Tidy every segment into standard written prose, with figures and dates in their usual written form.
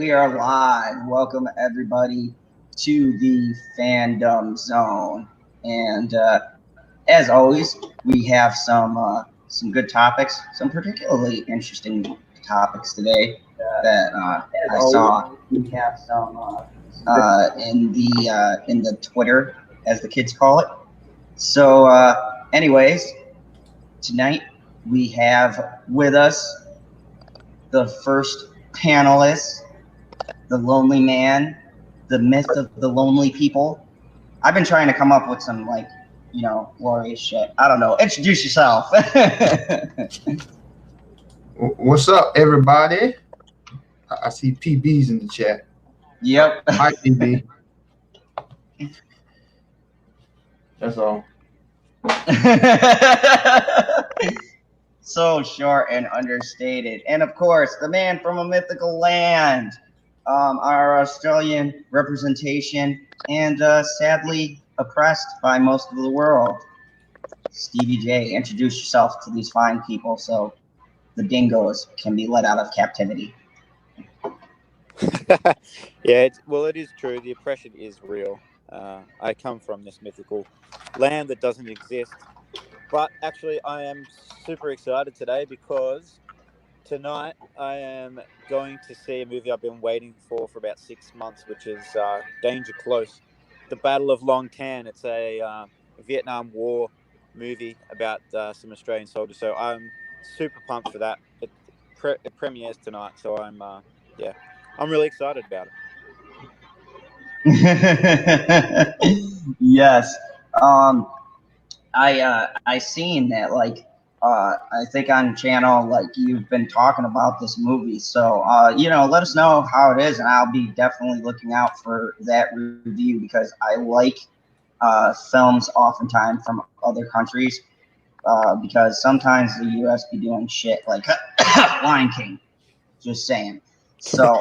We are live. Welcome everybody to the Fandom Zone, and as always, we have some good topics, some particularly interesting topics today that I saw in the Twitter, as the kids call it. So, anyways, tonight we have with us the first panelist, the lonely man, the myth of the lonely people. I've been trying to come up with some glorious shit. I don't know. Introduce yourself. What's up, everybody? I see PBs in the chat. Yep. Hi, PB. That's all. So short and understated. And of course, the man from a mythical land, our Australian representation, and sadly oppressed by most of the world. Stevie J, introduce yourself to these fine people so the dingoes can be let out of captivity. It is true. The oppression is real. I come from this mythical land that doesn't exist. But actually, I am super excited today because tonight I am going to see a movie I've been waiting for about 6 months, which is Danger Close, The Battle of Long Tan. It's a Vietnam War movie about some Australian soldiers. So I'm super pumped for that. It premieres tonight, so I'm really excited about it. Yes. I seen that I think on channel you've been talking about this movie. So let us know how it is, and I'll be definitely looking out for that review because I like films oftentimes from other countries because sometimes the U.S. be doing shit like Lion King. Just saying. So,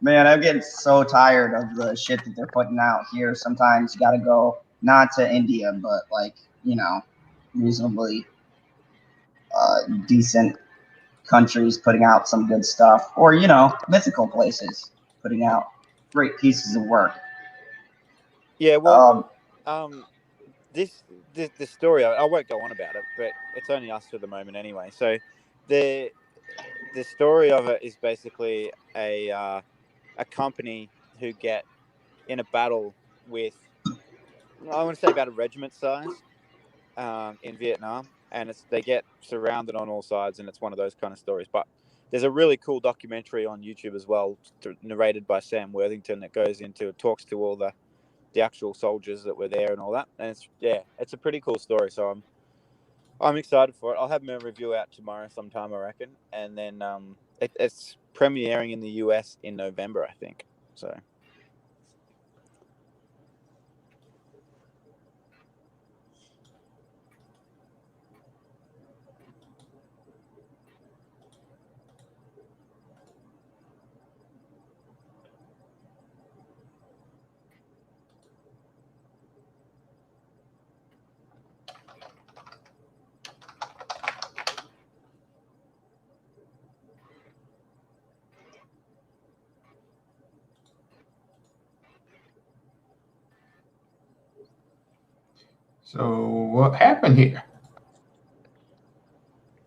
man, I'm getting so tired of the shit that they're putting out here. Sometimes you got to go not to India, but reasonably decent countries putting out some good stuff, or mythical places putting out great pieces of work. Yeah, well, this the story I won't go on about it, but it's only us for the moment anyway. So, the story of it is basically a company who get in a battle with, I want to say, about a regiment size in Vietnam, and they get surrounded on all sides, and it's one of those kind of stories. But there's a really cool documentary on YouTube as well, narrated by Sam Worthington, that talks to all the actual soldiers that were there and all that, and it's a pretty cool story. So I'm excited for it. I'll have my review out tomorrow sometime, I reckon, and then it's premiering in the US in November, I think. So. So what happened here?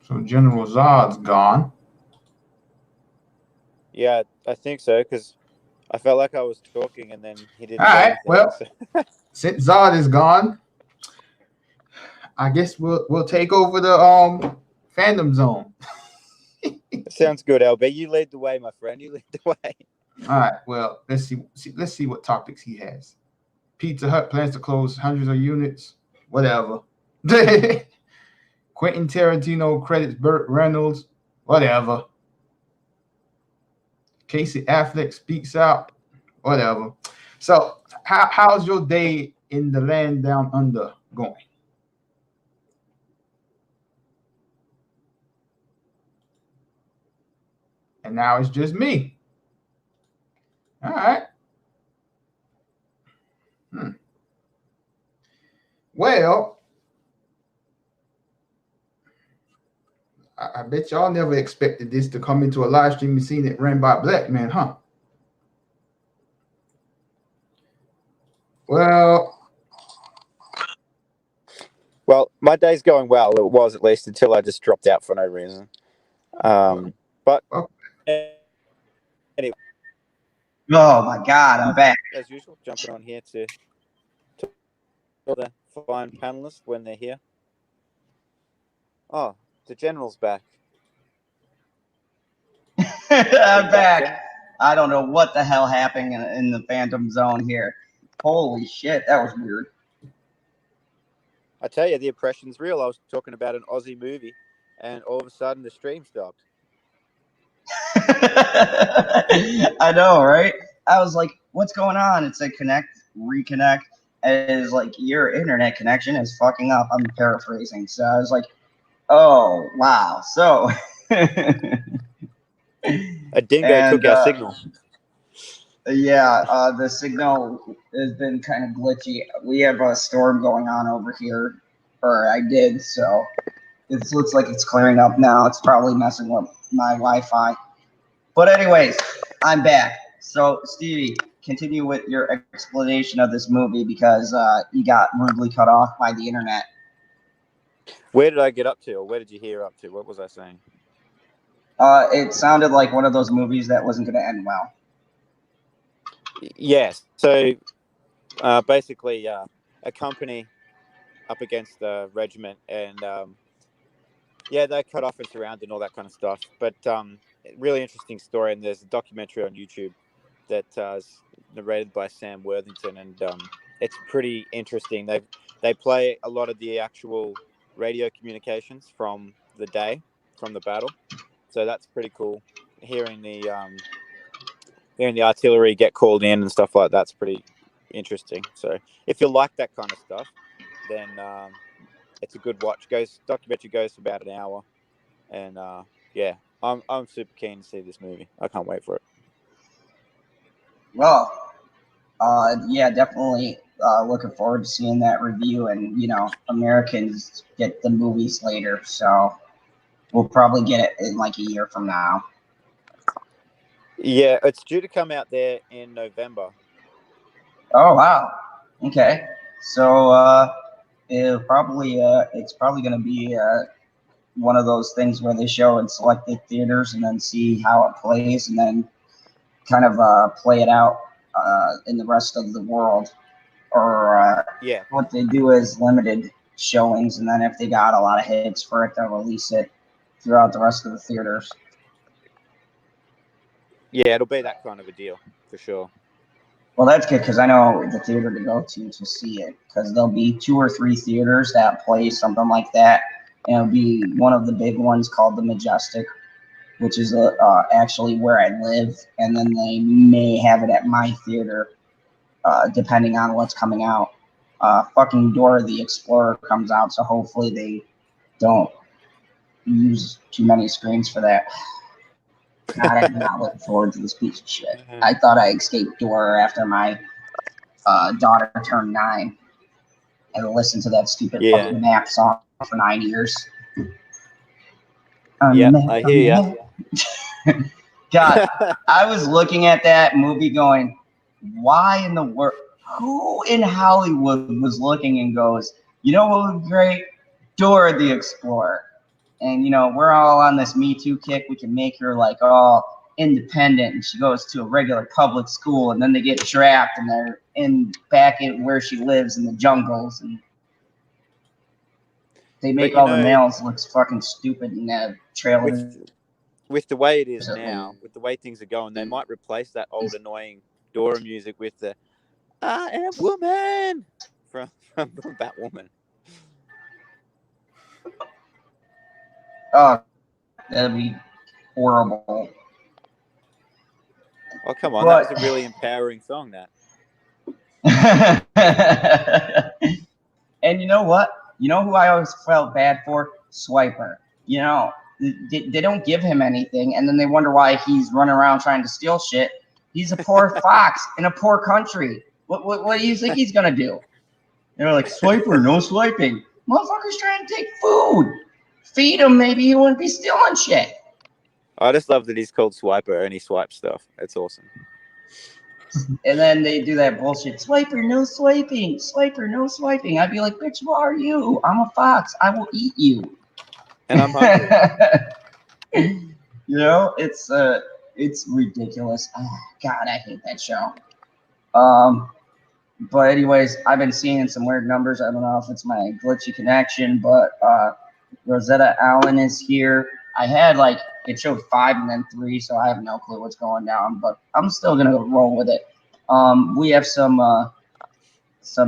So General Zod's gone. Yeah, I think so, because I felt like I was talking and then he didn't All say right. anything. Well, So. since Zod is gone, I guess we'll take over the fandom zone. Sounds good, LB. You lead the way, my friend. You lead the way. All right. Well, let's see what topics he has. Pizza Hut plans to close hundreds of units. Whatever. Quentin Tarantino credits Burt Reynolds. Whatever. Casey Affleck speaks out. Whatever. So, how's your day in the land down under going? And now it's just me. All right. Well, I bet y'all never expected this to come into a live stream and seen it ran by a black man, huh? Well, my day's going well. It was, at least, until I just dropped out for no reason. But anyway. Oh my God, I'm back. As usual, jumping on here to the fine panelists when they're here. Oh, the General's back. I'm back. I don't know what the hell happened in the Phantom Zone here. Holy shit, that was weird. I tell you, the impression's real. I was talking about an Aussie movie, and all of a sudden the stream stopped. I know, right? I was like, what's going on? It said connect, reconnect. And it's like, your internet connection is fucking up. I'm paraphrasing. So I was like, oh, wow. So. A dingo took our signal. Yeah, the signal has been kind of glitchy. We have a storm going on over here, or I did, so it looks like it's clearing up now. It's probably messing with my Wi-Fi. But anyways, I'm back. So, Stevie, continue with your explanation of this movie because you got rudely cut off by the internet. Where did I get up to, or where did you hear up to? What was I saying? It sounded like one of those movies that wasn't going to end well. Yes. So, basically, a company up against the regiment, and they cut off and surrounded and all that kind of stuff. But really interesting story, and there's a documentary on YouTube that is narrated by Sam Worthington, and it's pretty interesting. They play a lot of the actual radio communications from the day, from the battle, so that's pretty cool. Hearing the artillery get called in and stuff like that's pretty interesting. So if you like that kind of stuff, then it's a good watch. Documentary goes for about an hour, and I'm super keen to see this movie. I can't wait for it. Well, definitely looking forward to seeing that review. And Americans get the movies later, so we'll probably get it in like a year from now. Yeah, it's due to come out there in November. Oh wow! Okay, so it's probably going to be one of those things where they show in selected theaters and then see how it plays, and then kind of play it out in the rest of the world. Or what they do is limited showings, and then if they got a lot of hits for it, they'll release it throughout the rest of the theaters. Yeah, it'll be that kind of a deal for sure. Well, that's good because I know the theater to go to see it, because there'll be 2 or 3 theaters that play something like that, and it'll be one of the big ones called the Majestic, which is actually where I live, and then they may have it at my theater, depending on what's coming out. Fucking Dora the Explorer comes out, so hopefully they don't use too many screens for that. God, I'm not looking forward to this piece of shit. I thought I escaped Dora after my daughter turned 9 and listened to that stupid fucking Map song for 9 years. I hear you. God, I was looking at that movie going, why in the world? Who in Hollywood was looking and goes, you know what would be great? Dora the Explorer. And, we're all on this MeToo kick. We can make her like all independent. And she goes to a regular public school, and then they get trapped and they're back in where she lives in the jungles. And they make all the males look fucking stupid in that trailer. With the way it is now, with the way things are going, they might replace that old annoying Dora music with the "I am woman" from Batwoman. Oh, that'd be horrible. Oh, come on. That was a really empowering song, that. And you know what? You know who I always felt bad for? Swiper. They don't give him anything, and then they wonder why he's running around trying to steal shit. He's a poor fox in a poor country. What do you think he's going to do? They're like, Swiper, no swiping. Motherfucker's trying to take food. feed him, maybe he wouldn't be stealing shit. I just love that he's called Swiper and he swipes stuff. It's awesome. And then they do that bullshit. Swiper, no swiping. Swiper, no swiping. I'd be like, bitch, who are you? I'm a fox. I will eat you. And I'm hungry. You know, it's ridiculous. Oh, God, I hate that show. But anyways, I've been seeing some weird numbers. I don't know if it's my glitchy connection, but Rosetta Allen is here. I had it showed 5 and then 3, so I have no clue what's going down, but I'm still gonna roll with it. We have some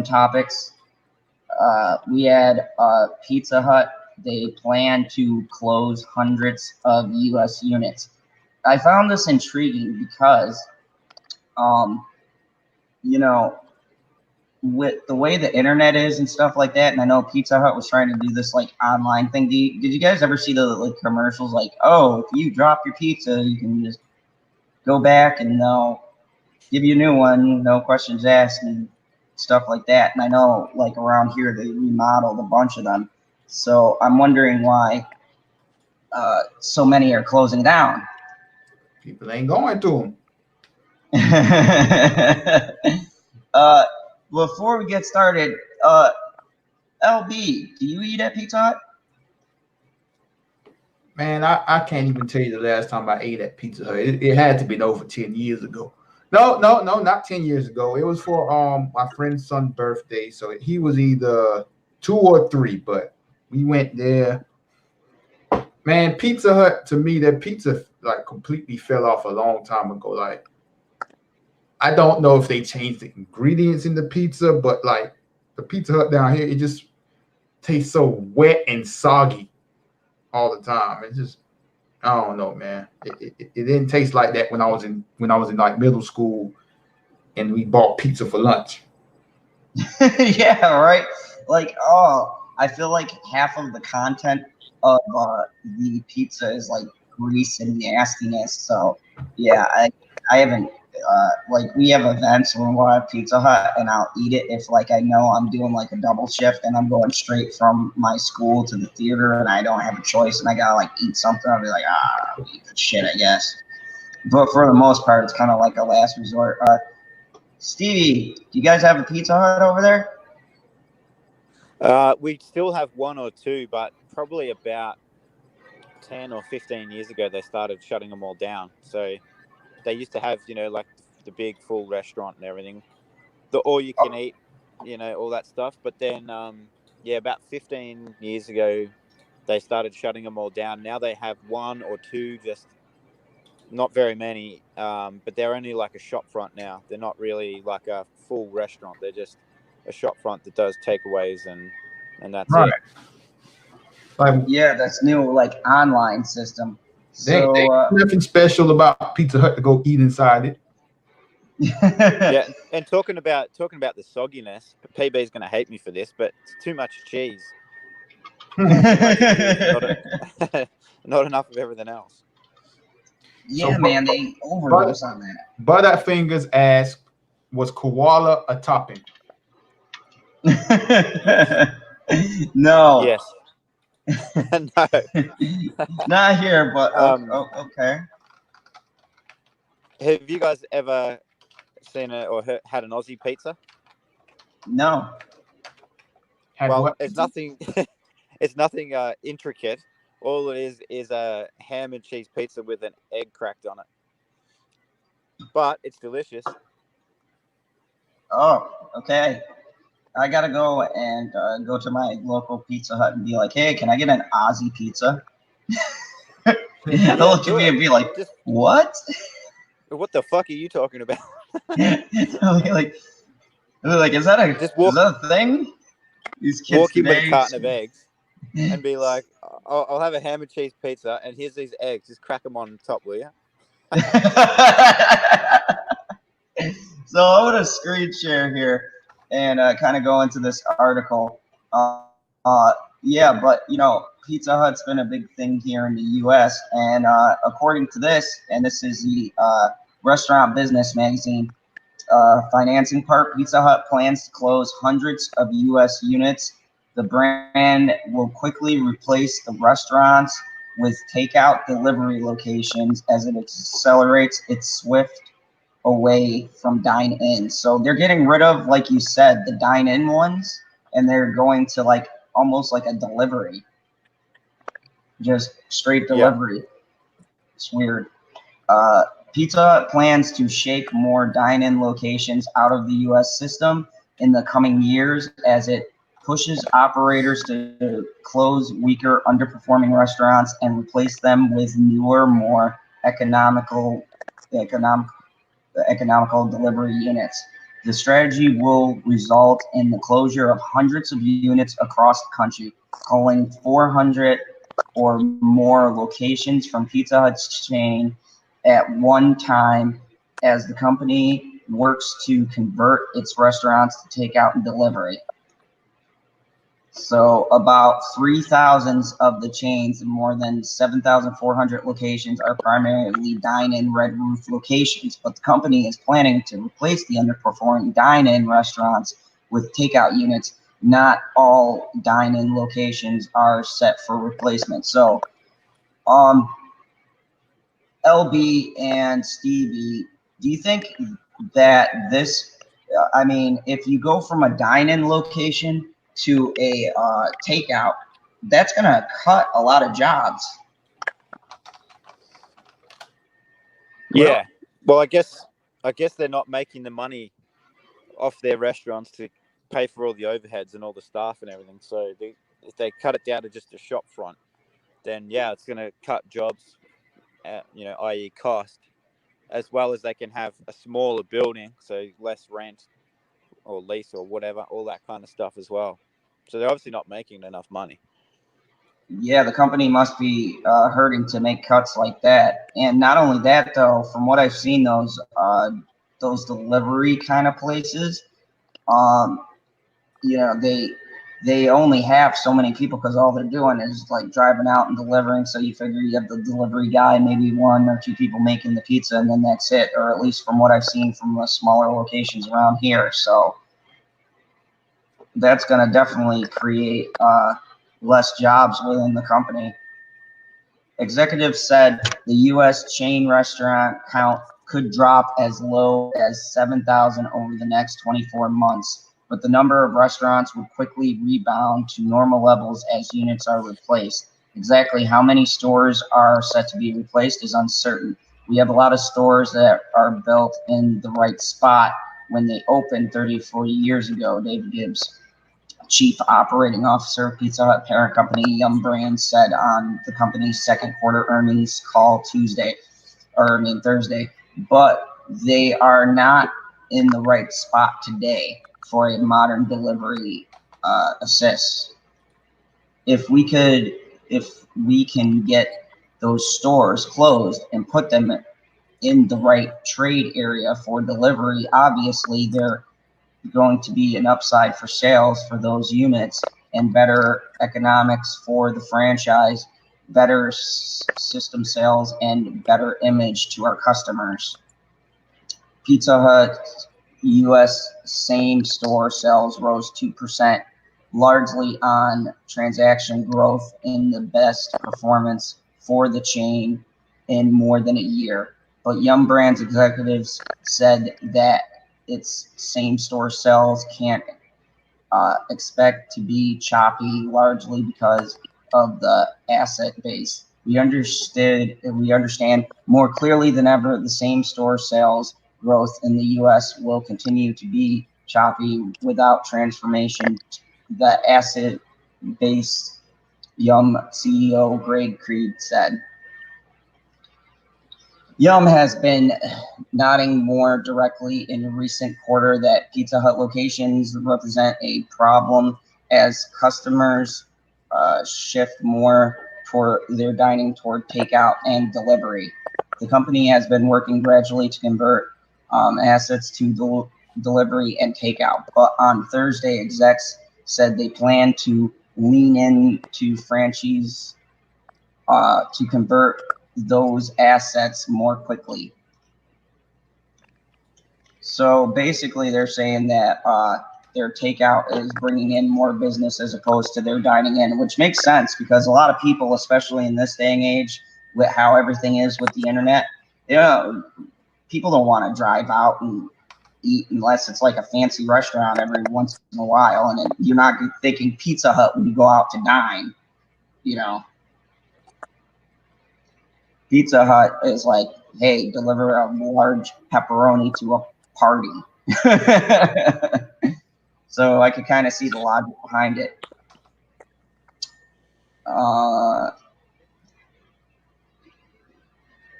topics. We had Pizza Hut. They plan to close hundreds of U.S. units. I found this intriguing because, you know, with the way the internet is and stuff like that, and I know Pizza Hut was trying to do this online thing. Did you guys ever see the commercials oh, if you drop your pizza, you can just go back and they'll give you a new one, no questions asked and stuff like that. And I know around here they remodeled a bunch of them. So I'm wondering why so many are closing down. People ain't going to them. Before we get started, LB, do you eat at Pizza Hut? Man, I can't even tell you the last time I ate at Pizza Hut. It had to be over 10 years ago. No, not 10 years ago. It was for my friend's son's birthday. So he was either 2 or 3, but we went there. Man, Pizza Hut, to me, that pizza completely fell off a long time ago. I don't know if they changed the ingredients in the pizza, but the Pizza Hut down here, it just tastes so wet and soggy all the time. It's just, I don't know, man. It didn't taste like that when I was in middle school and we bought pizza for lunch. Yeah, right. I feel like half of the content of the pizza is grease and nastiness. So yeah, I haven't we have events when we're at Pizza Hut and I'll eat it if I know I'm doing a double shift and I'm going straight from my school to the theater and I don't have a choice and I gotta eat something. I'll be I'll eat the shit, I guess. But for the most part, it's kind of a last resort. Stevie, do you guys have a Pizza Hut over there? We still have 1 or 2, but probably about 10 or 15 years ago, they started shutting them all down. So they used to have, the big full restaurant and everything, the all you can eat, all that stuff. But then, about 15 years ago, they started shutting them all down. Now they have 1 or 2, just not very many. But they're only a shop front now. They're not really a full restaurant. They're just a shop front that does takeaways and that's right. It. Yeah, that's new online system. So nothing special about Pizza Hut to go eat inside it. Yeah, and talking about the sogginess, PB's going to hate me for this, but it's too much cheese. Not enough of everything else. Yeah, so, man, they overdose on that. Butterfingers asked, was koala a topping? No. Yes. No. Not here, but okay. Have you guys ever seen or had an Aussie pizza? No. It's nothing. It's nothing intricate. All it is a ham and cheese pizza with an egg cracked on it. But it's delicious. Oh, okay. I gotta go and go to my local Pizza Hut and be like, "Hey, can I get an Aussie pizza?" They'll look at me and be like, "What? What the fuck are you talking about?" like, is that a thing? These kids walk in with a carton of eggs and be like, I'll have a ham and cheese pizza, and here's these eggs. Just crack them on top, will you? So I'm gonna screen share here and kind of go into this article. Yeah, but Pizza Hut's been a big thing here in the U.S. and according to this, and this is the Restaurant Business Magazine financing part, Pizza Hut plans to close hundreds of U.S. units. The brand will quickly replace the restaurants with takeout delivery locations as it accelerates its swift away from dine-in. So they're getting rid of, like you said, the dine-in ones, and they're going to like almost like a delivery, just straight Yeah. delivery. It's weird. Pizza Hut plans to shake more dine-in locations out of the U.S. system in the coming years as it pushes operators to close weaker, underperforming restaurants and replace them with newer, more economical delivery units. The strategy will result in the closure of hundreds of units across the country, calling 400 or more locations from Pizza Hut's chain at one time as the company works to convert its restaurants to takeout and delivery. So about 3,000 of the chains and more than 7,400 locations are primarily dine-in Red Roof locations, but the company is planning to replace the underperforming dine-in restaurants with takeout units. Not all dine-in locations are set for replacement. So, LB and Stevie, do you think that this, I mean, if you go from a dine-in location to a takeout, that's going to cut a lot of jobs? Yeah. Well, I guess they're not making the money off their restaurants to pay for all the overheads and all the staff and everything. So if they cut it down to just a shop front, then yeah, it's going to cut jobs, i.e. cost, as well as they can have a smaller building, so less rent or lease or whatever, all that kind of stuff as well. So they're obviously not making enough money. Yeah, the company must be hurting to make cuts like that. And not only that, though, from what I've seen, those delivery kind of places, um, they only have so many people because all they're doing is like driving out and delivering. So you figure you have the delivery guy, maybe one or two people making the pizza, and then that's it. Or at least from what I've seen from the smaller locations around here. So that's going to definitely create less jobs within the company. Executives said the U.S. chain restaurant count could drop as low as 7,000 over the next 24 months, but the number of restaurants would quickly rebound to normal levels as units are replaced. Exactly how many stores are set to be replaced is uncertain. We have a lot of stores that are built in the right spot when they opened 30, 40 years ago, David Gibbs, Chief Operating Officer of Pizza Hut parent company Yum Brands, said on the company's second quarter earnings call Thursday. But they are not in the right spot today for a modern delivery assist. If we can get those stores closed and put them in the right trade area for delivery, obviously they're going to be an upside for sales for those units and better economics for the franchise, better system sales, and better image to our customers. Pizza Hut U.S. same-store sales rose 2%, largely on transaction growth in the best performance for the chain in more than a year. But Yum Brands executives said that its same-store sales can't expect to be choppy, largely because of the asset base. We understand more clearly than ever the same-store sales growth in the U.S. will continue to be choppy without transformation. The asset base, Yum CEO Greg Creed said. Yum has been nodding more directly in a recent quarter that Pizza Hut locations represent a problem as customers shift more toward their dining toward takeout and delivery. The company has been working gradually to convert assets to delivery and takeout, but on Thursday, execs said they plan to lean into franchise to convert those assets more quickly. So basically, they're saying that their takeout is bringing in more business as opposed to their dining in, which makes sense because a lot of people, especially in this day and age, with how everything is with the internet, people don't want to drive out and eat unless it's like a fancy restaurant every once in a while, and you're not thinking Pizza Hut when you go out to dine. Pizza Hut is like, hey, deliver a large pepperoni to a party. So I could kind of see the logic behind it.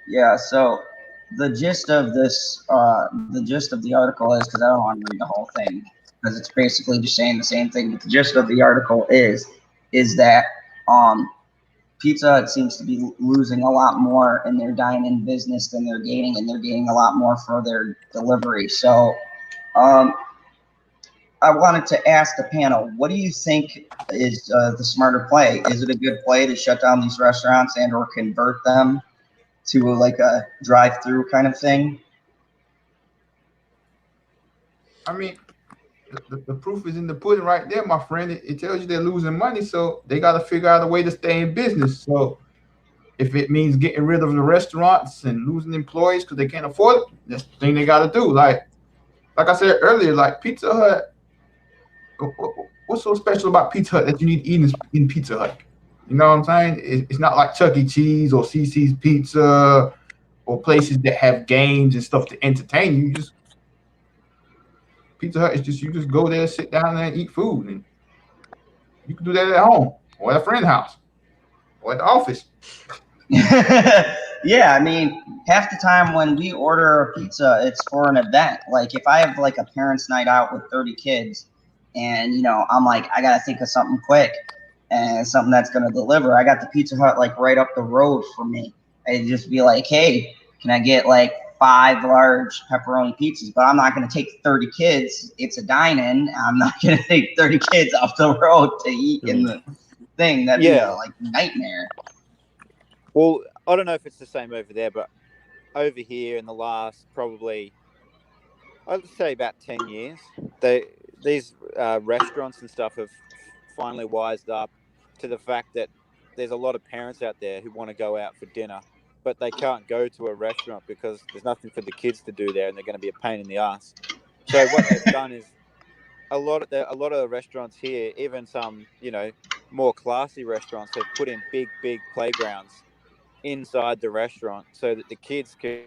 Yeah, so the gist of this, the gist of the article is, because I don't want to read the whole thing, because it's basically just saying the same thing. But the gist of the article is that Pizza Hut seems to be losing a lot more in their dine-in business than they're gaining, and they're gaining a lot more for their delivery. So I wanted to ask the panel, what do you think is the smarter play? Is it a good play to shut down these restaurants and or convert them to like a drive-through kind of thing? I mean, the proof is in the pudding right there, my friend. It tells you they're losing money, so they got to figure out a way to stay in business. So if it means getting rid of the restaurants and losing employees because they can't afford it, that's the thing they got to do. Like I said earlier, like Pizza Hut, what's so special about Pizza Hut that you need to eat in Pizza Hut? You know what I'm saying? It's not like Chuck E. Cheese or CC's Pizza or places that have games and stuff to entertain you. Pizza Hut is just, you just go there, sit down there and eat food. And you can do that at home or at a friend's house or at the office. Yeah, I mean, half the time when we order a pizza, it's for an event. Like if I have like a parents' night out with 30 kids and, I'm like, I got to think of something quick and something that's going to deliver. I got the Pizza Hut like right up the road from me. I'd just be like, hey, can I get like 5 large pepperoni pizzas? But I'm not going to take 30 kids. It's a dine-in. I'm not going to take 30 kids off the road to eat in the thing. That'd be a like nightmare. Well, I don't know if it's the same over there, but over here in the last probably, I'd say about 10 years, these restaurants and stuff have finally wised up to the fact that there's a lot of parents out there who want to go out for dinner, but they can't go to a restaurant because there's nothing for the kids to do there, and they're going to be a pain in the ass. So what they've done is a lot of the restaurants here, even some more classy restaurants, have put in big playgrounds inside the restaurant so that the kids can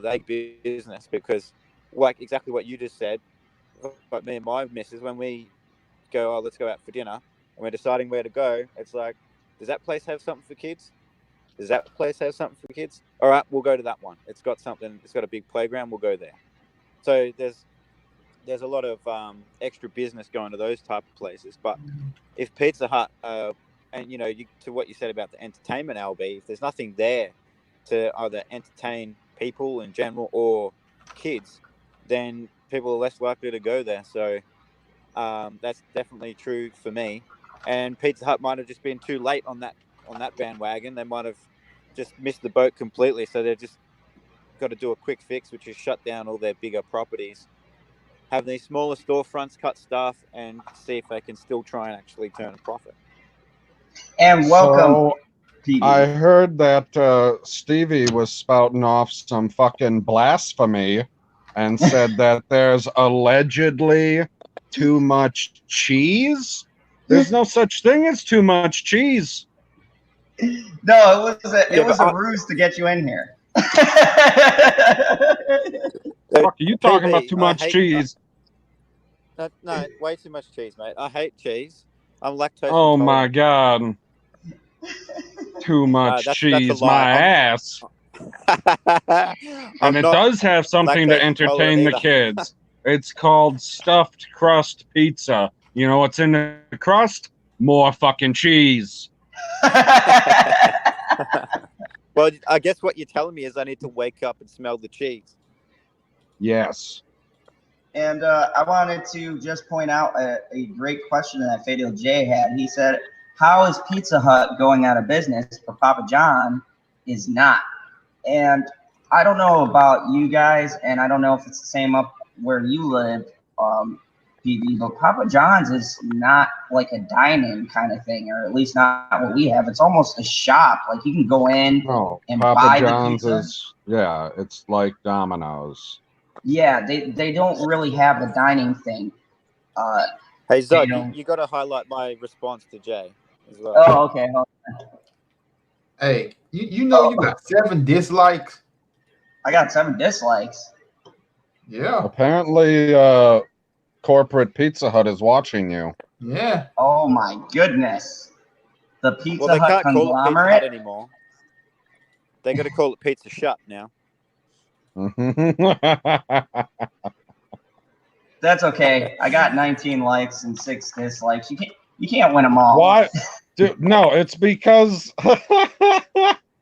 they business, because like exactly what you just said, but me and my missus, when we go, let's go out for dinner, and we're deciding where to go, it's like, does that place have something for kids? Does that place have something for kids? All right, we'll go to that one. It's got something. It's got a big playground. We'll go there. So there's a lot of extra business going to those type of places. But if Pizza Hut, and to what you said about the entertainment, LB, if there's nothing there to either entertain people in general or kids, then people are less likely to go there. So that's definitely true for me. And Pizza Hut might have just been too late on that bandwagon. They might have just missed the boat completely. So they've just got to do a quick fix, which is shut down all their bigger properties, have these smaller storefronts, cut staff, and see if they can still try and actually turn a profit. And welcome, so, PD. I heard that Stevie was spouting off some fucking blasphemy and said that there's allegedly too much cheese. There's no such thing as too much cheese. No, it was a ruse to get you in here. Fuck, are you talking about too much cheese? No, way too much cheese, mate. I hate cheese. I'm lactose Oh intolerant. my god. Too much cheese, that's a lie. my ass. And it does have something to entertain the kids. It's called stuffed crust pizza. You know what's in the crust? More fucking cheese. Well, I guess what you're telling me is I need to wake up and smell the cheese. Yes. And I wanted to just point out a great question that Fatal J had. He said, how is Pizza Hut going out of business, but Papa John is not? And I don't know about you guys, and I don't know if it's the same up where you live, PB, but Papa John's is not like a dine-in kind of thing, or at least not what we have. It's almost a shop. Like you can go in No, and Papa buy John's the pizza. is, yeah, it's like Domino's. Yeah, they don't really have the dining thing. Hey, Zod, don't- you got to highlight my response to Jay as well. Oh, okay. Hold on. Hey, you know you got 7 dislikes. I got 7 dislikes. Yeah, Apparently, corporate Pizza Hut is watching you. yeah. Oh my goodness. The Pizza Well, they Hut can't call it Pizza Hut conglomerate. anymore. They got to call it Pizza Shut now. That's okay. I got 19 likes and 6 dislikes. You can't win them all. Why? Dude, no, it's because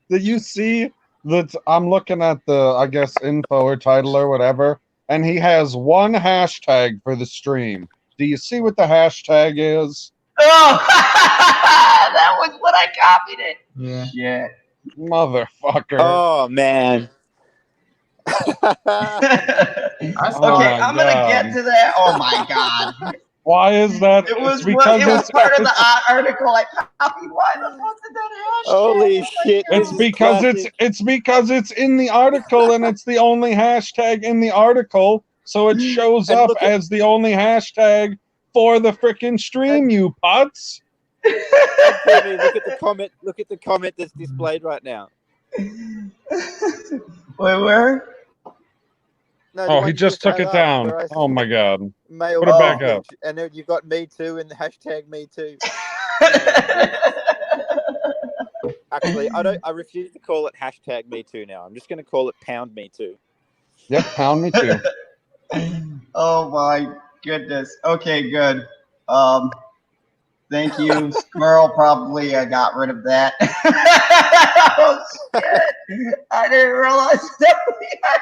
did you see that I'm looking at the, I guess, info or title or whatever, and he has one hashtag for the stream. Do you see what the hashtag is? Oh, that was what I copied it. Yeah. Shit. Motherfucker. Oh, man. Okay, Oh my I'm gonna get God. to that. Oh my god. Why is that? It was It's because it was it's, part of the article I copied. Why the fuck did that hashtag? Holy Oh my shit, God. it's because it's because it's in the article and it's the only hashtag in the article, so it shows And up look at- as the only hashtag for the freaking stream, you putz. TV, look at the comment. Look at the comment that's displayed right now. Wait, where? No, the Oh, one he you just took had it up, down. where I Oh my God. male Put it back privilege, up. and then you've got Me Too and the hashtag Me Too. Actually, I refuse to call it hashtag Me Too now. I'm just going to call it Pound Me Too. Yep, pound me too. Oh my goodness. Okay, good. Thank you, Squirrel. Probably I got rid of that. Oh shit! I didn't realize that we had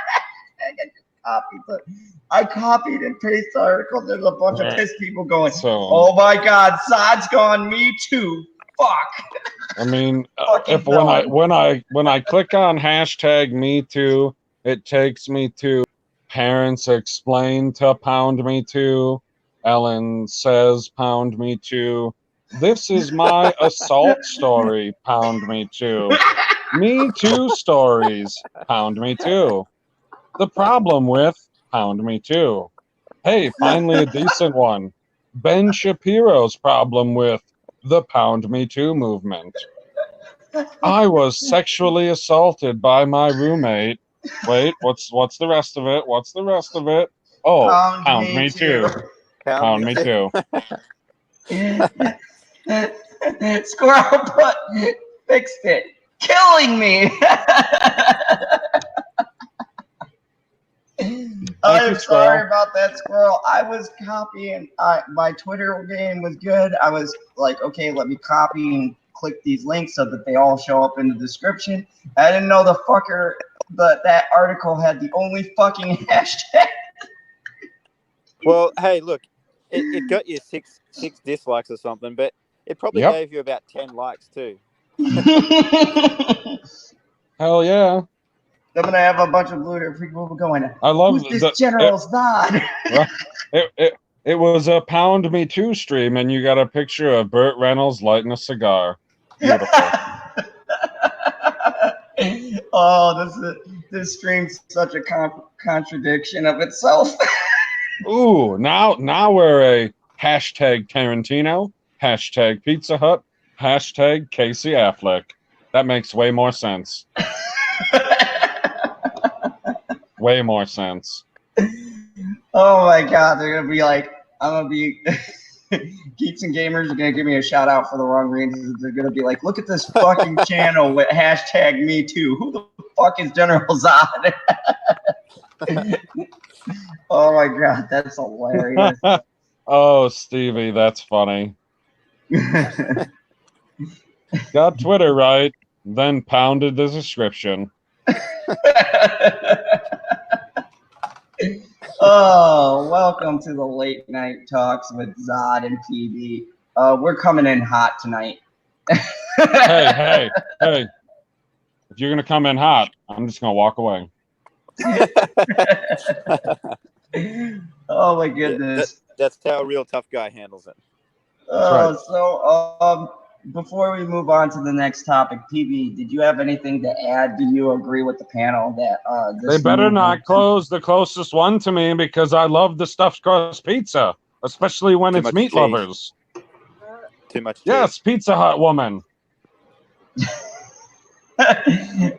I copied and pasted the article. There's a bunch of pissed people going, So, "Oh my God, Sod's gone. Me too. Fuck." I mean, Fucking if when I click on hashtag me too, it takes me to parents explain to pound me too. Ellen says pound me too. This is my assault story. Pound me too. Me too stories. Pound me too. The problem with pound me too. Hey, finally a decent one. Ben Shapiro's problem with the Pound Me Too movement. I was sexually assaulted by my roommate. Wait, what's the rest of it? What's the rest of it? Oh, pound me too. Pound me too. Squirrel put fixed it. Killing me. I'm sorry about that, Squirrel. I was copying. My Twitter game was good. I was like, okay, let me copy and click these links so that they all show up in the description. I didn't know the fucker, but that article had the only fucking hashtag. Well, hey, look, it got you six dislikes or something, but it probably gave you about 10 likes too. Hell yeah. I'm gonna have a bunch of blue people going. I love who's this General's Zod? It was a Pound Me Too stream, and you got a picture of Burt Reynolds lighting a cigar. Beautiful. Oh, this stream's such a contradiction of itself. Ooh, now we're a hashtag Tarantino, hashtag Pizza Hut, hashtag Casey Affleck. That makes way more sense. Way more sense. Oh my God, they're gonna be like, I'm gonna be Geeks and Gamers are gonna give me a shout out for the wrong reasons. They're gonna be like, look at this fucking channel with hashtag Me Too. Who the fuck is General Zod? Oh my God, that's hilarious. Oh, Stevie, that's funny. Got Twitter right, then pounded the description. Oh, welcome to the late night talks with Zod and PB. We're coming in hot tonight. Hey. If you're gonna come in hot, I'm just gonna walk away. Oh my goodness. That's how a real tough guy handles it. Right. So before we move on to the next topic, PB, did you have anything to add? Do you agree with the panel that They better not close the closest one to me because I love the stuffed crust pizza, especially when it's meat lovers. Too much cheese. Yes, Pizza Hut woman.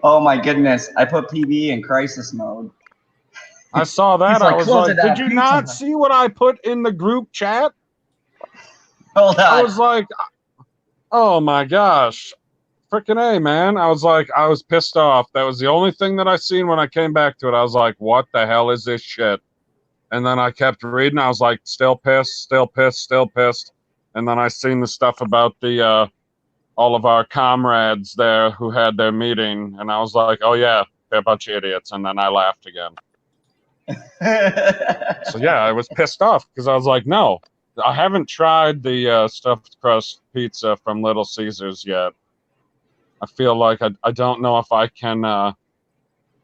Oh my goodness! I put PB in crisis mode. I saw that. Like, I was "Close like, it down, did you Pizza not Hut." see what I put in the group chat? Hold on. I was like, oh my gosh. Freaking A, man. I was like, I was pissed off. That was the only thing that I seen when I came back to it. I was like, what the hell is this shit? And then I kept reading. I was like, still pissed, still pissed, still pissed. And then I seen the stuff about the all of our comrades there who had their meeting. And I was like, oh yeah, they're a bunch of idiots. And then I laughed again. So yeah, I was pissed off because I was like, no, I haven't tried the stuffed crust pizza from Little Caesars yet. I feel like I don't know if I can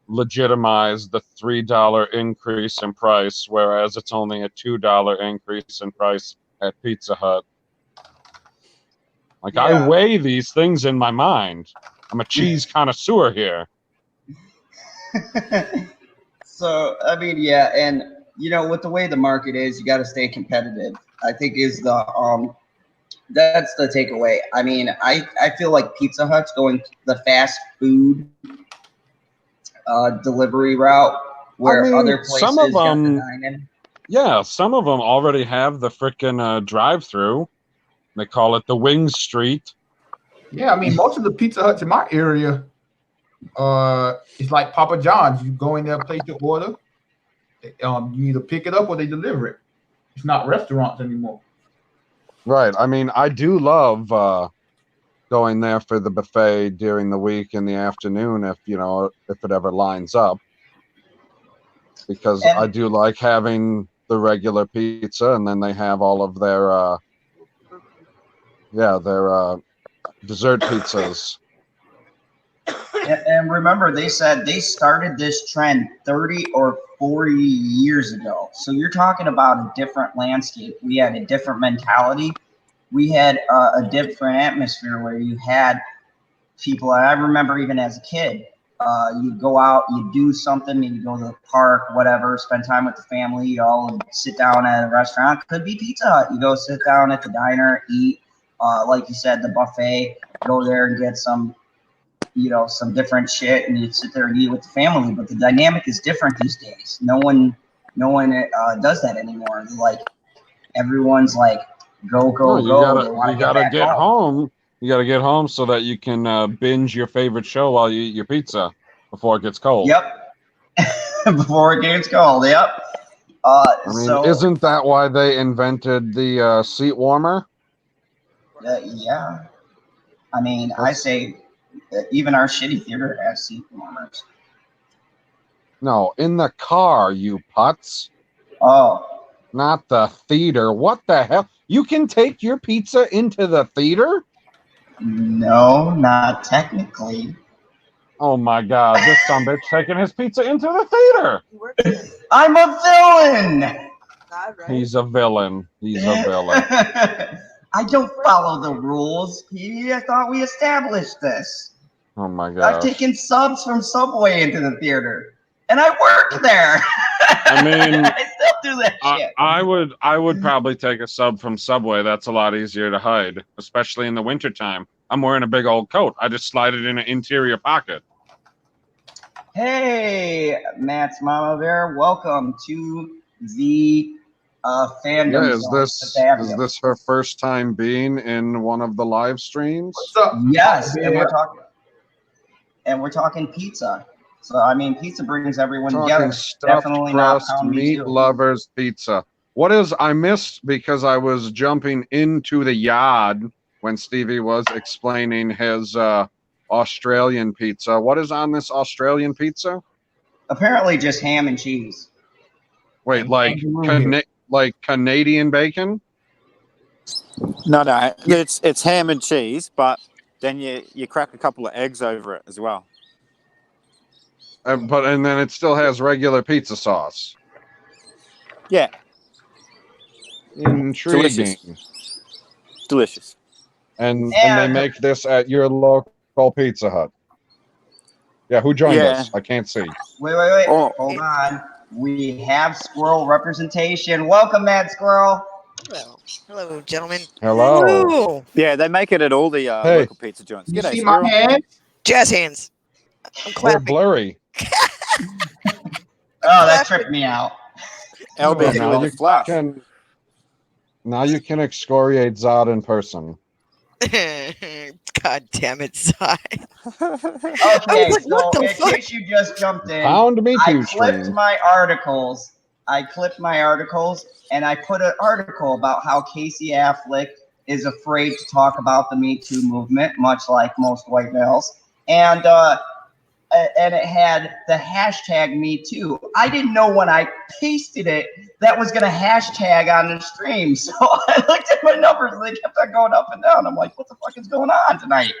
legitimize the $3 increase in price, whereas it's only a $2 increase in price at Pizza Hut. Like, I weigh these things in my mind. I'm a cheese connoisseur here. So, I mean, yeah, and you know, with the way the market is, you got to stay competitive. I think is the that's the takeaway. I mean, I feel like Pizza Hut's going the fast food delivery route, where other places some of got the them, dine-in. yeah, some of them already have the frickin' drive-through. They call it the Wing Street. Yeah, I mean, most of the Pizza Huts in my area, it's like Papa John's. You go in there, place your order. You either pick it up or they deliver it. It's not restaurants anymore. Right. I mean, I do love going there for the buffet during the week in the afternoon if it ever lines up. Because I do like having the regular pizza, and then they have all of their dessert pizzas. And remember, they said they started this trend 30 or 40 years ago. So you're talking about a different landscape. We had a different mentality. We had a different atmosphere where you had people. And I remember even as a kid, you go out, you do something, you go to the park, whatever, spend time with the family, you all sit down at a restaurant. Could be Pizza Hut. You go sit down at the diner, eat, like you said, the buffet, go there and get some different shit, and you sit there and eat with the family. But the dynamic is different these days. No one does that anymore. Like, everyone's like, go. You gotta get home. You gotta get home so that you can binge your favorite show while you eat your pizza before it gets cold. Yep. Before it gets cold. Yep. Isn't that why they invented the seat warmer? Yeah. I mean, I say even our shitty theater has seat warmers. No, in the car, you putz. Oh. Not the theater. What the hell? You can take your pizza into the theater? No, not technically. Oh my God, this sumbitch taking his pizza into the theater. I'm a villain. God, right? He's a villain. He's a villain. I don't follow the rules, Petey. I thought we established this. Oh my God. I've taken subs from Subway into the theater, and I work there. I mean, I still do that shit. I would probably take a sub from Subway. That's a lot easier to hide, especially in the wintertime. I'm wearing a big old coat. I just slide it in an interior pocket. Hey, Matt's Mama Bear. Welcome to the Fandom. Yeah, is this her first time being in one of the live streams? What's up? Yes, and we're talking pizza. So I mean, pizza brings everyone together. Definitely not pound meat lovers pizza. What is I missed because I was jumping into the yard when Stevie was explaining his Australian pizza. What is on this Australian pizza? Apparently, just ham and cheese. Wait, like Canadian bacon? No, it's ham and cheese, but then you crack a couple of eggs over it as well. and then it still has regular pizza sauce. Yeah, Intriguing. delicious. And they make this at your local Pizza Hut. Yeah, who joined us? I can't see. Wait. Oh. Hold on. We have squirrel representation. Welcome, Mad Squirrel. Hello, gentlemen. Hello. Ooh. Yeah, they make it at all the local pizza joints. You G'day, see squirrel. my hand? Jazz hands. I'm They're clapping. blurry. Oh, that tripped me out. LB now with you a flash. Now you can excoriate Zod in person. God damn it, Zai. Okay, like, so what the in fuck? case you just jumped in, Pound Me I Too clipped stream. my articles. And I put an article about how Casey Affleck is afraid to talk about the Me Too movement, much like most white males. And it had the hashtag Me Too. I didn't know when I pasted it that was going to hashtag on the stream. So I looked at my numbers and they kept on going up and down. I'm like, what the fuck is going on tonight?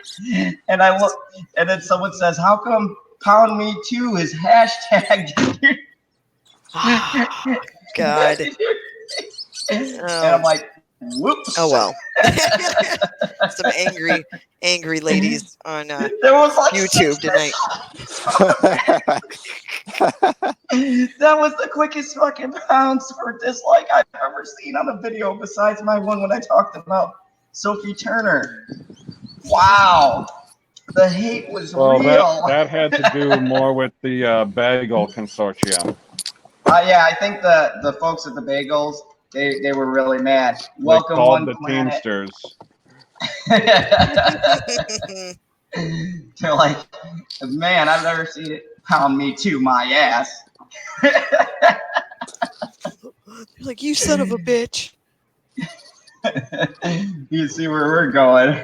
And I look, and then someone says, how come Pound Me Too is hashtagged? God. And I'm like, whoops. Oh well. Some angry ladies on There was like YouTube tonight. That was the quickest fucking pounds for dislike I've ever seen on a video besides my one when I talked about Sophie Turner. Wow. The hate was real. That had to do more with the Bagel Consortium. Yeah, I think the folks at the Bagels, they were really mad. Welcome, they called One the Planet. Teamsters. They're like, man, I've never seen it pound me to my ass. They're like, you son of a bitch. You see where we're going.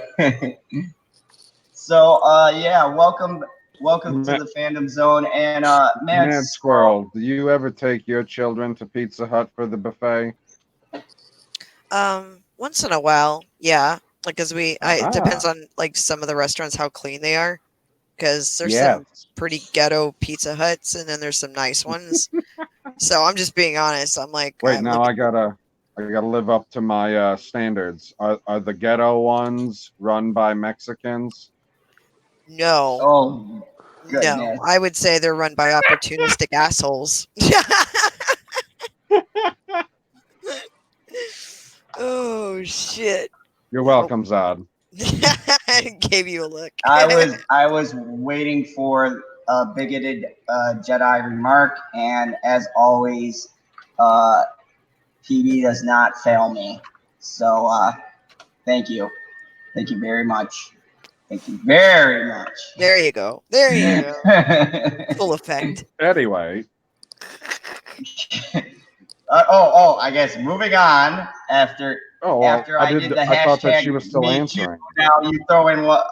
So, yeah, welcome to the Fandom Zone. And Mad Squirrel, do you ever take your children to Pizza Hut for the buffet? Once in a while, yeah. Like, cause it depends on like some of the restaurants how clean they are. Because there's some pretty ghetto Pizza Huts, and then there's some nice ones. So I'm just being honest. I'm like, wait, now I gotta live up to my standards. Are the ghetto ones run by Mexicans? No. Oh, goodness. No. I would say they're run by opportunistic assholes. Oh shit. You're welcome, Zod. I gave you a look. I was waiting for a bigoted Jedi remark, and as always, PD does not fail me. So thank you very much. Thank you very much. There you go. There you go. Full effect. Anyway. I guess moving on after I did the hashtag. I thought that she was still answering. Now you throw in what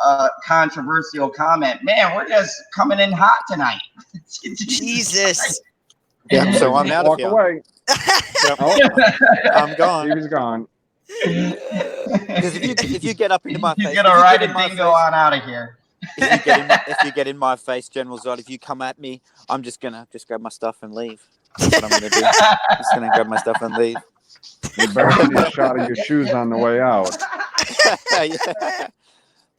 controversial comment. Man, we're just coming in hot tonight. Jesus. Yeah, so I'm out of here. Away. I'm gone. He was gone. Because if you get up into my face, he's gonna ride a dingo on out of here. If you get in my face, General Zod, if you come at me, I'm just gonna grab my stuff and leave. That's what I'm gonna do. I'm just gonna grab my stuff and leave. You better see a shot of your shoes on the way out. Yeah.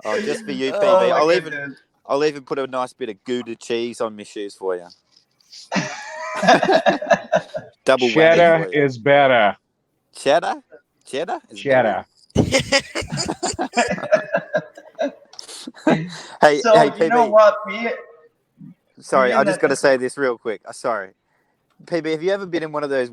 Oh, just for you, PB. I'll even put a nice bit of Gouda cheese on my shoes for you. Double cheddar is better. Cheddar? Cheddar? Cheddar. Hey, so hey, you PB. know what? Sorry, I just got to say this real quick. Sorry. PB, have you ever been in one of those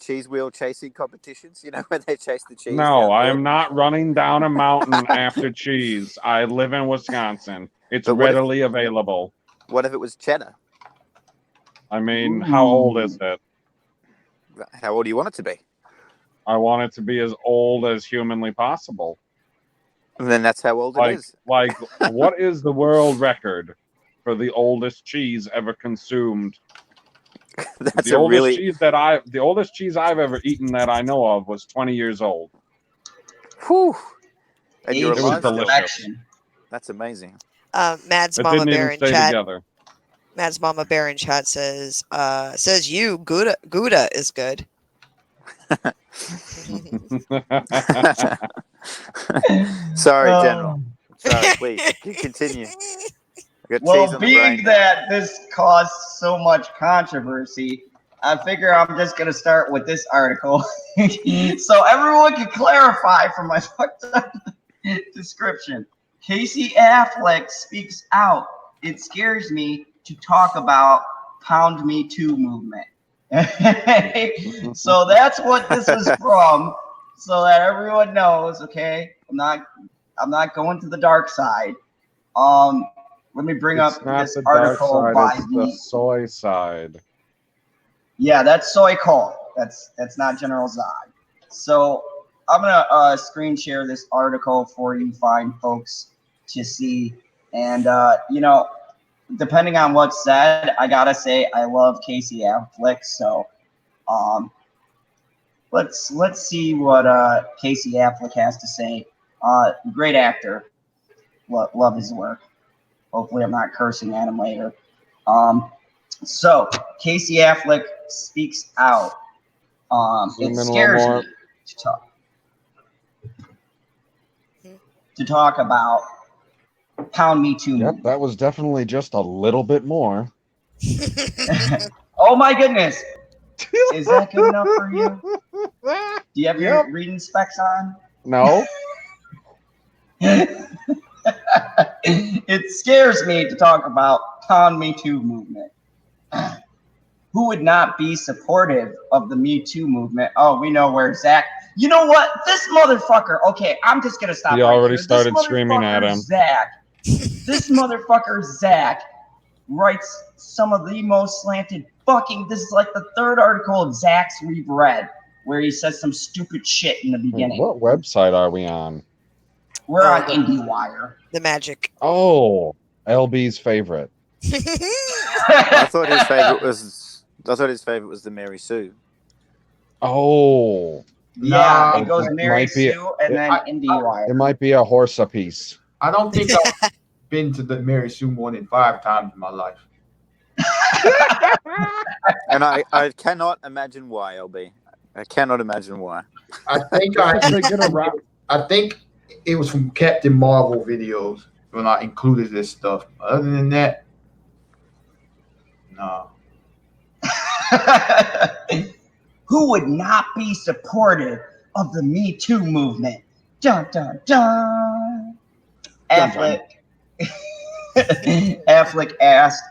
cheese wheel chasing competitions? You know, where they chase the cheese? No, I am not running down a mountain after cheese. I live in Wisconsin. It's readily available. What if it was cheddar? I mean, how old is it? How old do you want it to be? I want it to be as old as humanly possible. And then that's how old it is. Like, what is the world record for the oldest cheese ever consumed? The oldest cheese I've ever eaten that I know of was 20 years old. Whew. And it was alive delicious. That's amazing. Mads it Mama didn't Bear even in stay chat. together. Matt's Mama Bear in chat says you Gouda is good. Sorry, General. Sorry, please continue. Well, being that this caused so much controversy, I figure I'm just going to start with this article so everyone can clarify from my fucked up description. Casey Affleck speaks out. It scares me to talk about Pound Me Too movement. So that's what this is from, so that everyone knows, okay? I'm not going to the dark side. Let me bring up this article by the soy side. Yeah, that's Soy Cole. That's not General Zod. So I'm gonna screen share this article for you fine folks to see. And depending on what's said, I gotta say I love Casey Affleck. So let's see what Casey Affleck has to say. Great actor. Love his work. Hopefully I'm not cursing at him later. So Casey Affleck speaks out. It scares me to talk about Pound Me Too. Yep, that was definitely just a little bit more. Oh my goodness. Is that good enough for you? Do you have your reading specs on? No. It scares me to talk about Pound Me Too movement. Who would not be supportive of the Me Too movement? Oh, we know where Zach. You know what? This motherfucker. Okay, I'm just gonna stop. He already started screaming at him. This motherfucker Zach writes some of the most slanted fucking. This is like the third article of Zach's we've read where he says some stupid shit in the beginning. What website are we on? We're on IndieWire. The Magic. Oh, LB's favorite. I thought his favorite was the Mary Sue. Oh. Yeah, it goes Mary Sue and then IndieWire. It might be a horse apiece. I don't think I've been to the Mary Sue more than 5 times in my life. And I cannot imagine why, LB. I cannot imagine why. I think it was from Captain Marvel videos when I included this stuff. Other than that, no. Who would not be supportive of the Me Too movement? Dun dun dun. Affleck asked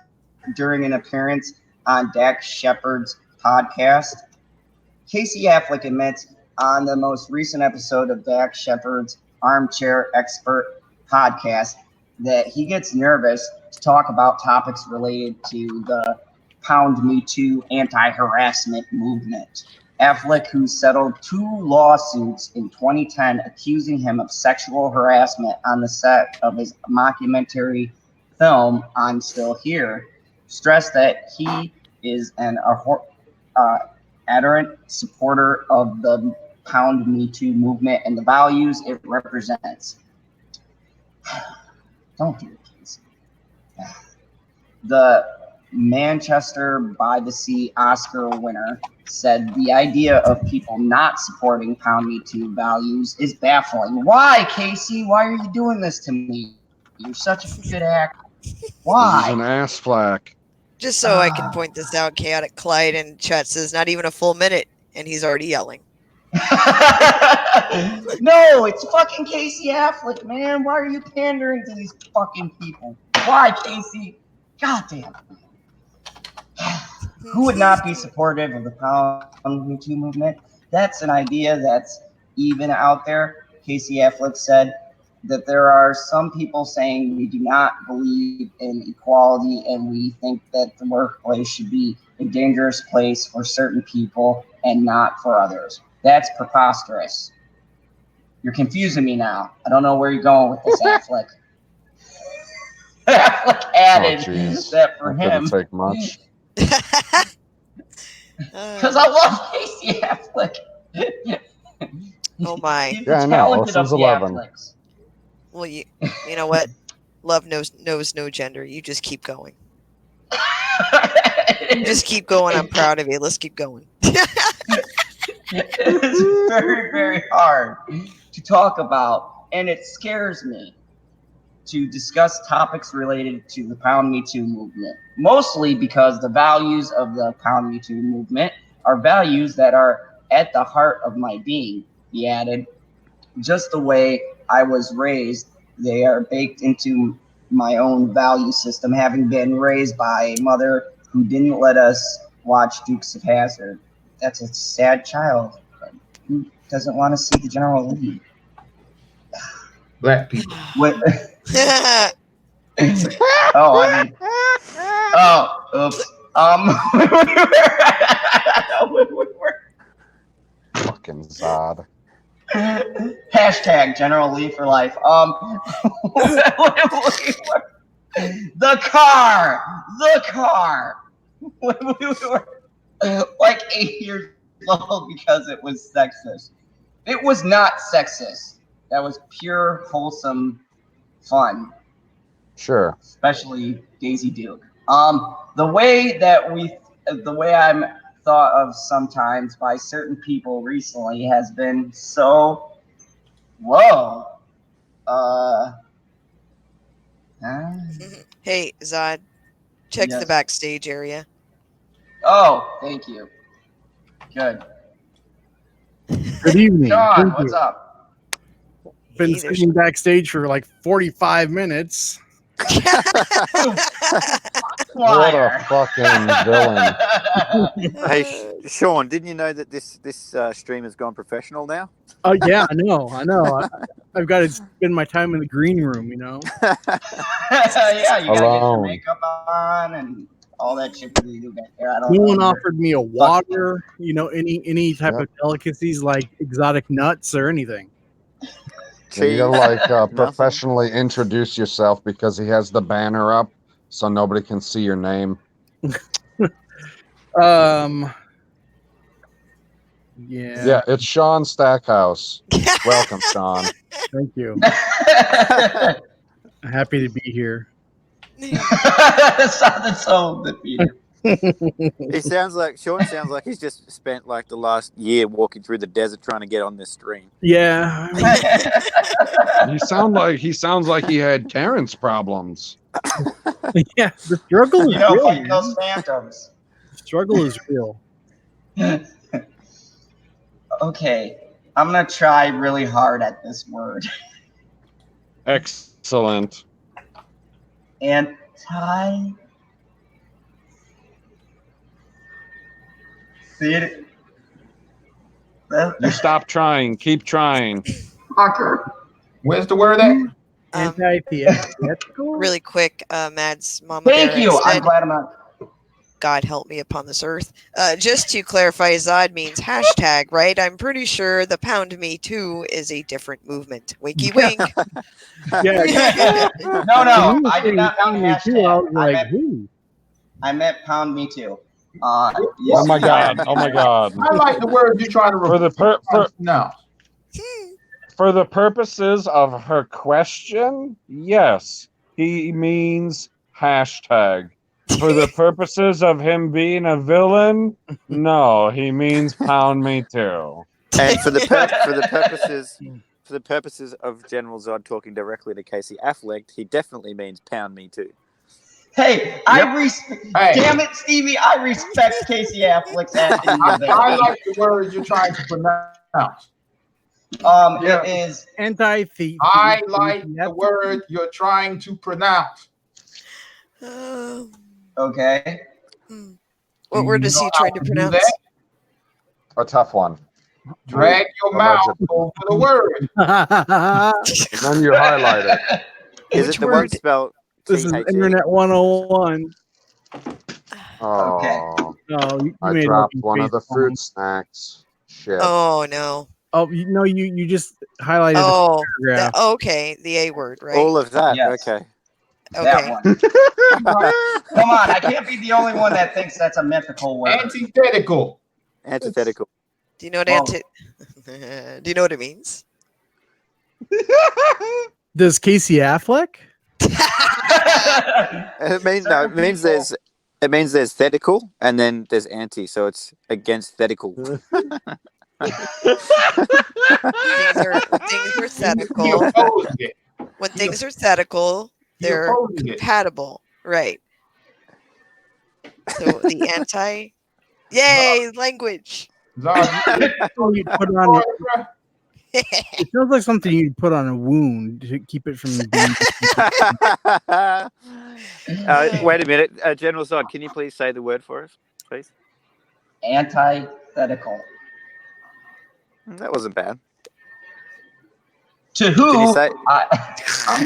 during an appearance on Dax Shepard's podcast. Casey Affleck admits on the most recent episode of Dax Shepard's Armchair Expert podcast that he gets nervous to talk about topics related to the Pound Me Too anti-harassment movement. Affleck, who settled 2 lawsuits in 2010 accusing him of sexual harassment on the set of his mockumentary film I'm Still Here, stressed that he is an adherent supporter of the Pound Me Too movement and the values it represents. Don't do it, Casey. The Manchester by the Sea Oscar winner said the idea of people not supporting Pound Me Too values is baffling. Why, Casey? Why are you doing this to me? You're such a good actor. Why? He's an ass flack. Just so I can point this out, Chaotic Clyde in chat says not even a full minute, and he's already yelling. No, it's fucking Casey Affleck, man. Why are you pandering to these fucking people? Why, Casey? Goddamn. Who would not be supportive of the Pound Me Too movement? That's an idea that's even out there. Casey Affleck said that there are some people saying we do not believe in equality and we think that the workplace should be a dangerous place for certain people and not for others. That's preposterous. You're confusing me now. I don't know where you're going with this, Affleck. Affleck added that for him. Didn't take much. Because I love Casey Affleck. Oh my! Yeah, I know. Ocean's 11. Afflecks. Well, you know what? Love knows no gender. You just keep going. Just keep going. I'm proud of you. Let's keep going. It's very, very hard to talk about, and it scares me to discuss topics related to the Pound Me Too movement, mostly because the values of the Pound Me Too movement are values that are at the heart of my being, he added. Just the way I was raised, they are baked into my own value system, having been raised by a mother who didn't let us watch Dukes of Hazzard. That's a sad child. Who doesn't want to see the General Lee? Black people. What? Oops. Fucking Zod. Hashtag General Lee for life. The car. When we were like 8 years old because it was sexist. It was not sexist. That was pure, wholesome fun. Sure. Especially Daisy Duke. The way I'm thought of sometimes by certain people recently has been so whoa. Hey, Zod, check the backstage area. Oh, thank you. Good. Good evening. Sean, what's up? Been sitting backstage for like 45 minutes. What a fucking villain. Hey, Sean, didn't you know that this stream has gone professional now? Oh, yeah, I know. I've got to spend my time in the green room, you know? Yeah, you gotta get your Alone. makeup on and all that shit that you do back there. I don't No know. one offered me a water, you know, any type of delicacies like exotic nuts or anything. You gotta like professionally introduce yourself because he has the banner up so nobody can see your name. Yeah, it's Sean Stackhouse. Welcome, Sean. Thank you. Happy to be here. That sounded so defeated. Sean sounds like he's just spent like the last year walking through the desert trying to get on this stream. Yeah. He sounds like he had Terrence problems. Yeah, the struggle is real. Fight those phantoms. The struggle is real. Okay, I'm gonna try really hard at this word. Excellent. Anti. See it? You stop trying. Keep trying. Fucker. Where's the word at? Anti-theatrical? Really quick, Mad's mama. Thank you. I'm glad I'm not. God help me upon this earth. Just to clarify, Zod means hashtag, right? I'm pretty sure the Pound Me Too is a different movement. Winky wink. Yeah. No, I did not mean Me too. I was like, I meant Pound Me Too. Oh my god! Oh my god! I like the word you're trying to refer no. For the purposes of her question, yes, he means hashtag. For the purposes of him being a villain, no, he means Pound Me Too. And for the purposes of General Zod talking directly to Casey Affleck, he definitely means Pound Me Too. Hey, damn it, Stevie! I respect Casey Affleck's acting. I like the word you're trying to pronounce. It is anti-theatrical. I like the word you're trying to pronounce. Okay. What word is he trying to pronounce? A tough one. Drag your mouth over the word. And then you highlight it. Is it the one spelled? This is Internet 101. Oh, okay. No, I dropped one of the fruit snacks. Shit. Oh no. Oh, you just highlighted. Oh, the paragraph. Okay, the A word, right? All of that. Yes. Okay. That one. Come on, I can't be the only one that thinks that's a mythical word. Antithetical. Do you know what Do you know what it means? Does Casey Affleck? It means there's It means there's thetical and then there's anti, so it's against thetical. Things are thetical. When things are thetical, they're compatible, right? So the anti, yay, language. It feels like something you'd put on a wound to keep it from being. Wait a minute, General Zod, can you please say the word for us, please? Antithetical. That wasn't bad. To who? Can you say?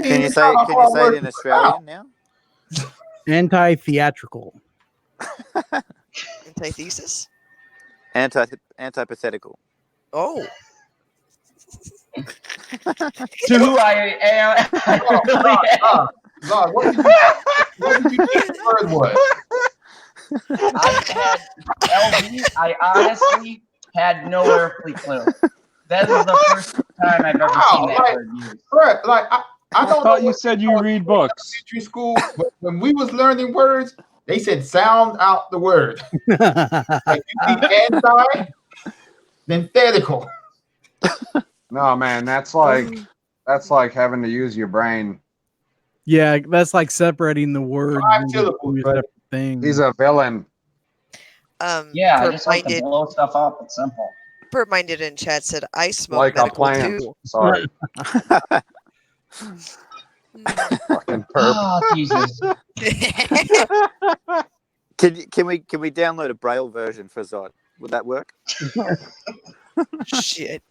Can you say it in Australian now? Anti-theatrical. Antithesis. Antipathetical. Oh. To who I am. God, what did you think the word was? I honestly had no earthly clue. That is the first time I've ever seen that word used. Right, like I don't thought know you said you read books. Elementary school, but when we was learning words, they said sound out the word. Like you see anti, then thetical. No, man, that's like having to use your brain. Yeah, that's like separating the words into two separate things. He's a villain. Yeah, I just like to blow stuff up. It's simple. Burt Minded in chat said, I smoke Like a medical plant. too. Sorry. Fucking perp. Oh, Jesus. Can we download a Braille version for Zod? Would that work? Shit.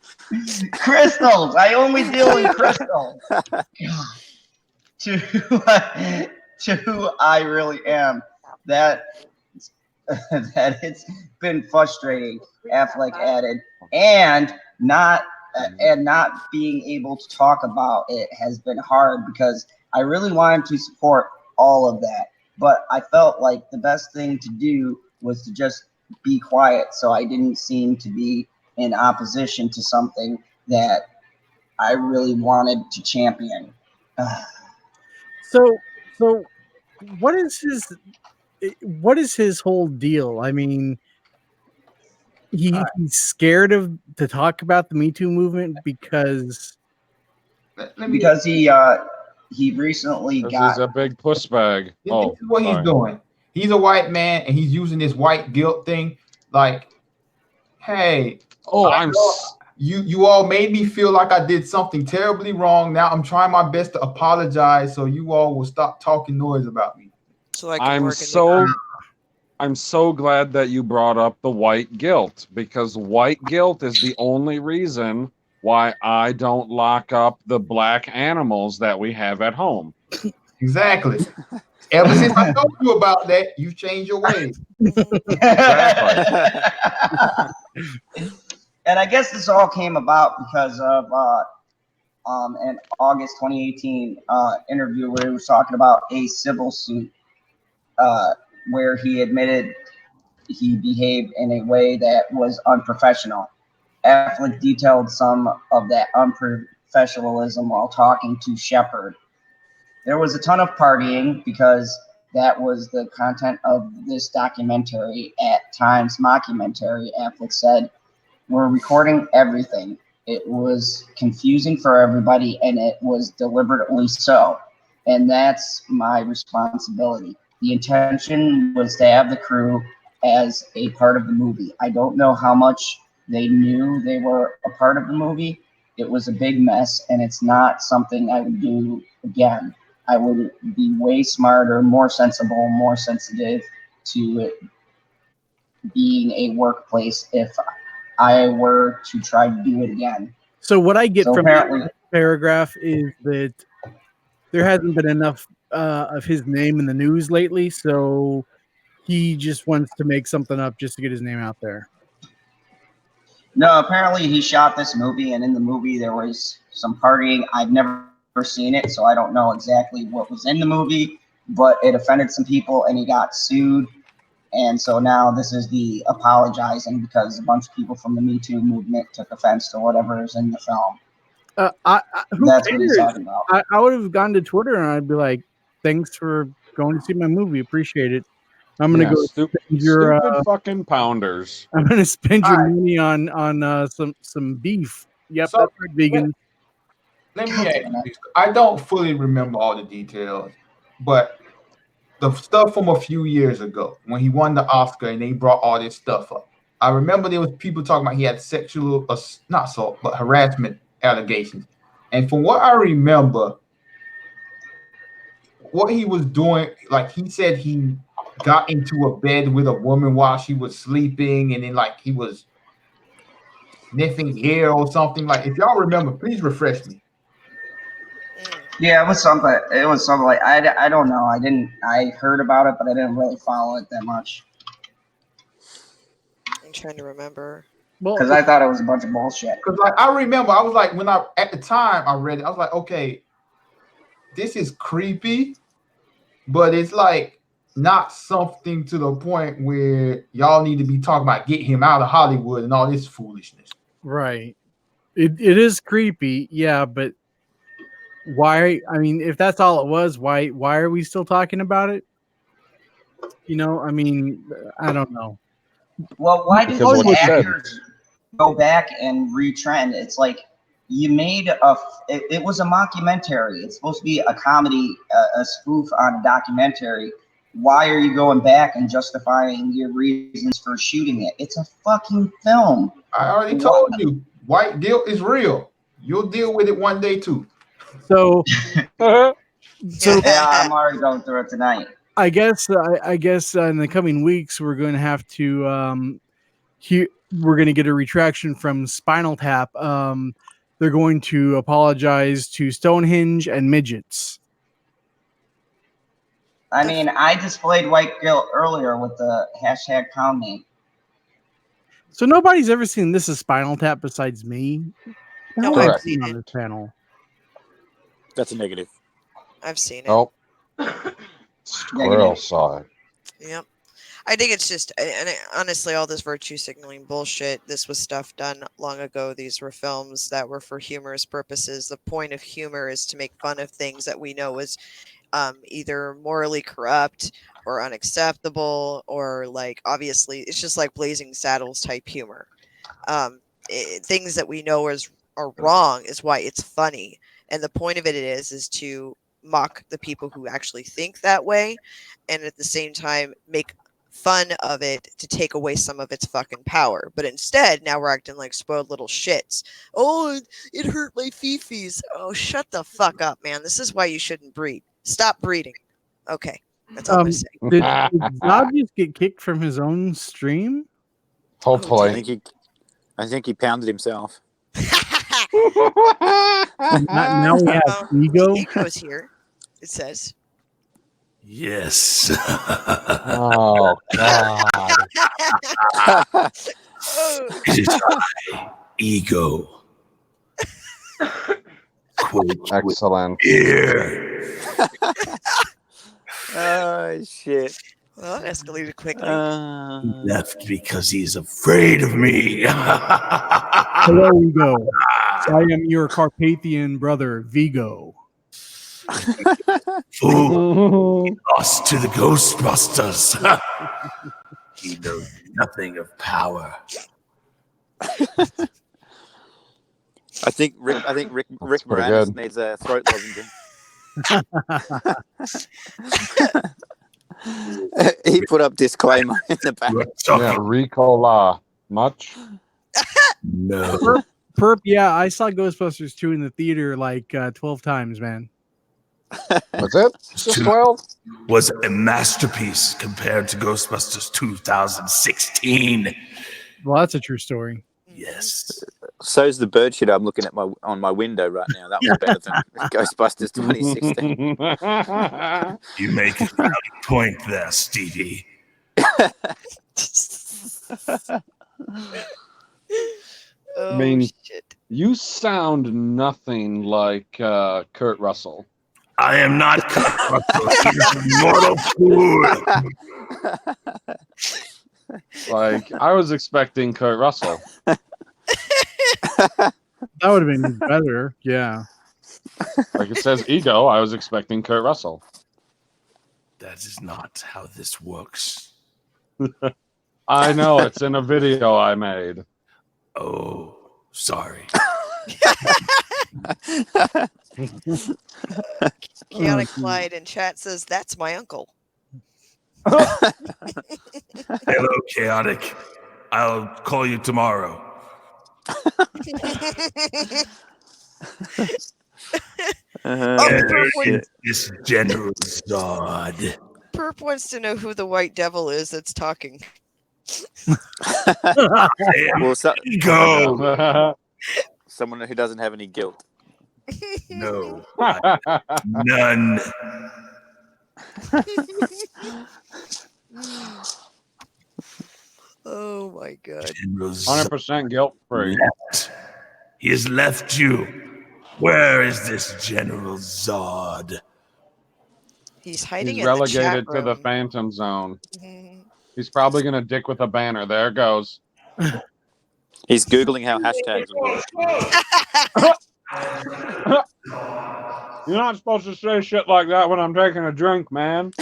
Crystals. I only deal in crystals. To who I really am. That it's been frustrating. Affleck added, and not being able to talk about it has been hard because I really wanted to support all of that, but I felt like the best thing to do was to just be quiet, so I didn't seem to be in opposition to something that I really wanted to champion. So what is his whole deal? I mean, he's scared to talk about the Me Too movement because he recently He's a big puss bag. This is what he's doing. He's a white man and he's using this white guilt thing. Like, hey, you all made me feel like I did something terribly wrong. Now I'm trying my best to apologize so you all will stop talking noise about me. So I can I'm so glad that you brought up the white guilt, because white guilt is the only reason why I don't lock up the black animals that we have at home. Exactly. Ever since I told you about that, you've changed your ways. Exactly. And I guess this all came about because of an August 2018 interview where he was talking about a civil suit where he admitted he behaved in a way that was unprofessional. Affleck detailed some of that unprofessionalism while talking to Shepard. There was a ton of partying because that was the content of this documentary, at times mockumentary. Affleck said, "We're recording everything. It was confusing for everybody, and it was deliberately so. And that's my responsibility. The intention was to have the crew as a part of the movie. I don't know how much they knew they were a part of the movie. It was a big mess, and it's not something I would do again. I would be way smarter, more sensible, more sensitive to it being a workplace if I were to try to do it again." So what I get from that paragraph is that there hasn't been enough of his name in the news lately, so he just wants to make something up just to get his name out there. No, apparently he shot this movie, and in the movie there was some partying. I've never seen it, so I don't know exactly what was in the movie, but it offended some people, and he got sued. And so now this is the apologizing because a bunch of people from the Me Too movement took offense to whatever is in the film. That's what he's talking about. I would have gone to Twitter and I'd be like, "Thanks for going to see my movie. Appreciate it." I'm gonna go stupid fucking pounders. I'm gonna spend your money on some beef. Yep, So, that's right, vegan. Let me ask you this. I don't fully remember all the details, but the stuff from a few years ago when he won the Oscar and they brought all this stuff up. I remember there was people talking about he had sexual, not assault, but harassment allegations. And from what I remember, what he was doing, like he said he got into a bed with a woman while she was sleeping, and then like he was sniffing hair or something. Like, if y'all remember, please refresh me. Yeah, it was something. It was something like I don't know. I heard about it, but I didn't really follow it that much. I'm trying to remember. Because I thought it was a bunch of bullshit. Because like I remember, I was like, at the time I read it, I was like, okay, this is creepy, but it's like not something to the point where y'all need to be talking about get him out of Hollywood and all this foolishness. Right. It is creepy, yeah, but why? I mean, if that's all it was, why are we still talking about it? You know, I mean, I don't know. Well, why do those actors go back and retrend? It's like you made it was a mockumentary. It's supposed to be a comedy, a spoof on a documentary. Why are you going back and justifying your reasons for shooting it? It's a fucking film. I already told you, white guilt is real. You'll deal with it one day too. So yeah, I'm already going through it tonight. I guess in the coming weeks we're going to have to we're going to get a retraction from Spinal Tap. They're going to apologize to Stonehenge and midgets. I mean, I displayed white guilt earlier with the hashtag pound name. So nobody's ever seen This Is Spinal Tap besides me. No, I've seen on this panel. That's a negative. I've seen it. Oh, Squirrel saw it. Yep. I think it's just, and honestly, all this virtue signaling bullshit, this was stuff done long ago. These were films that were for humorous purposes. The point of humor is to make fun of things that we know is either morally corrupt or unacceptable, or like, obviously, it's just like Blazing Saddles type humor. Things that we know are wrong is why it's funny. And the point of it is to mock the people who actually think that way, and at the same time make fun of it to take away some of its fucking power. But instead, now we're acting like spoiled little shits. Oh, it hurt my fifis. Oh, shut the fuck up, man. This is why you shouldn't breed. Stop breeding. Okay, that's all I'm saying. Did Zob just get kicked from his own stream? Hopefully. I think he pounded himself. Now we have Ego. Ego's here. It says. Yes. Oh God. It is I, Ego. Quote, Excellent. here. Oh shit. Well, that escalated quickly. He left because he's afraid of me. Hello, Ego. I am your Carpathian brother, Vigo. Fool, he lost to the Ghostbusters. He knows nothing of power. I think Rick Moranis needs a throat lozenge. He put up disclaimer in the back. Yeah, Ricola. Much? No. Perp, yeah, I saw Ghostbusters 2 in the theater like 12 times, man. Was it? Just 12? Was a masterpiece compared to Ghostbusters 2016. Well, that's a true story. Yes. So's the bird shit I'm looking at on my window right now. That was better than Ghostbusters 2016. You make a valid point there, Stevie. Oh, I mean, shit. you sound nothing like Kurt Russell. I am not Kurt Russell. He's a mortal fool. Like, I was expecting Kurt Russell. That would have been better. Yeah. Like it says Ego, I was expecting Kurt Russell. That is not how this works. I know, it's in a video I made. Oh, sorry. Chaotic Clyde in chat says, "That's my uncle." Hello, Chaotic. I'll call you tomorrow. This General Zod. Perp wants to know who the white devil is that's talking. Well, Go. someone who doesn't have any guilt. No. None. Oh my god. 100% guilt free. He has left you. Where is this General Zod? He's hiding He's in the relegated chat to the room. Phantom Zone. He's probably going to dick with a banner. There it goes. He's Googling how hashtags work. You're not supposed to say shit like that when I'm taking a drink, man.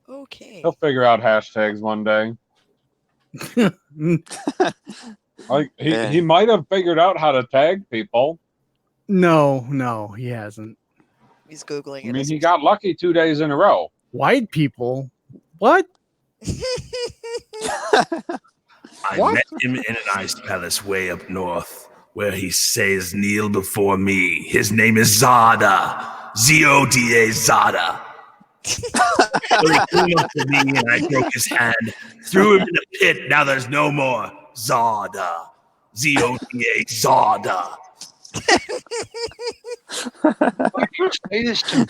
Okay. He'll figure out hashtags one day. Like he might have figured out how to tag people. No, he hasn't. He's Googling it. I mean, he got lucky 2 days in a row. White people? What? I met him in an ice palace way up north, where he says, "Kneel before me." His name is Zada. Z-O-D-A, Zada. So he came up to me and I broke his hand, threw him in the pit. Now there's no more Zada. Z-O-D-A, Zada. Why do you say this to me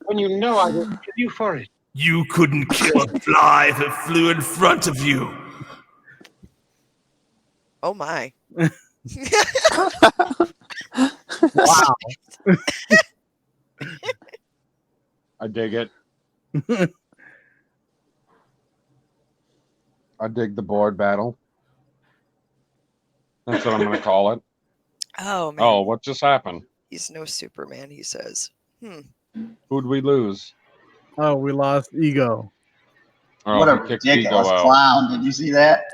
when you know I will kill you for it? You couldn't kill a fly if it flew in front of you. Oh my. Wow. I dig it. I dig the board battle. That's what I'm going to call it. Oh man. Oh, what just happened? He's no Superman, he says. Who'd we lose? Oh, we lost Ego. Oh, What a he kicked Ego ridiculous out. clown. Did you see that?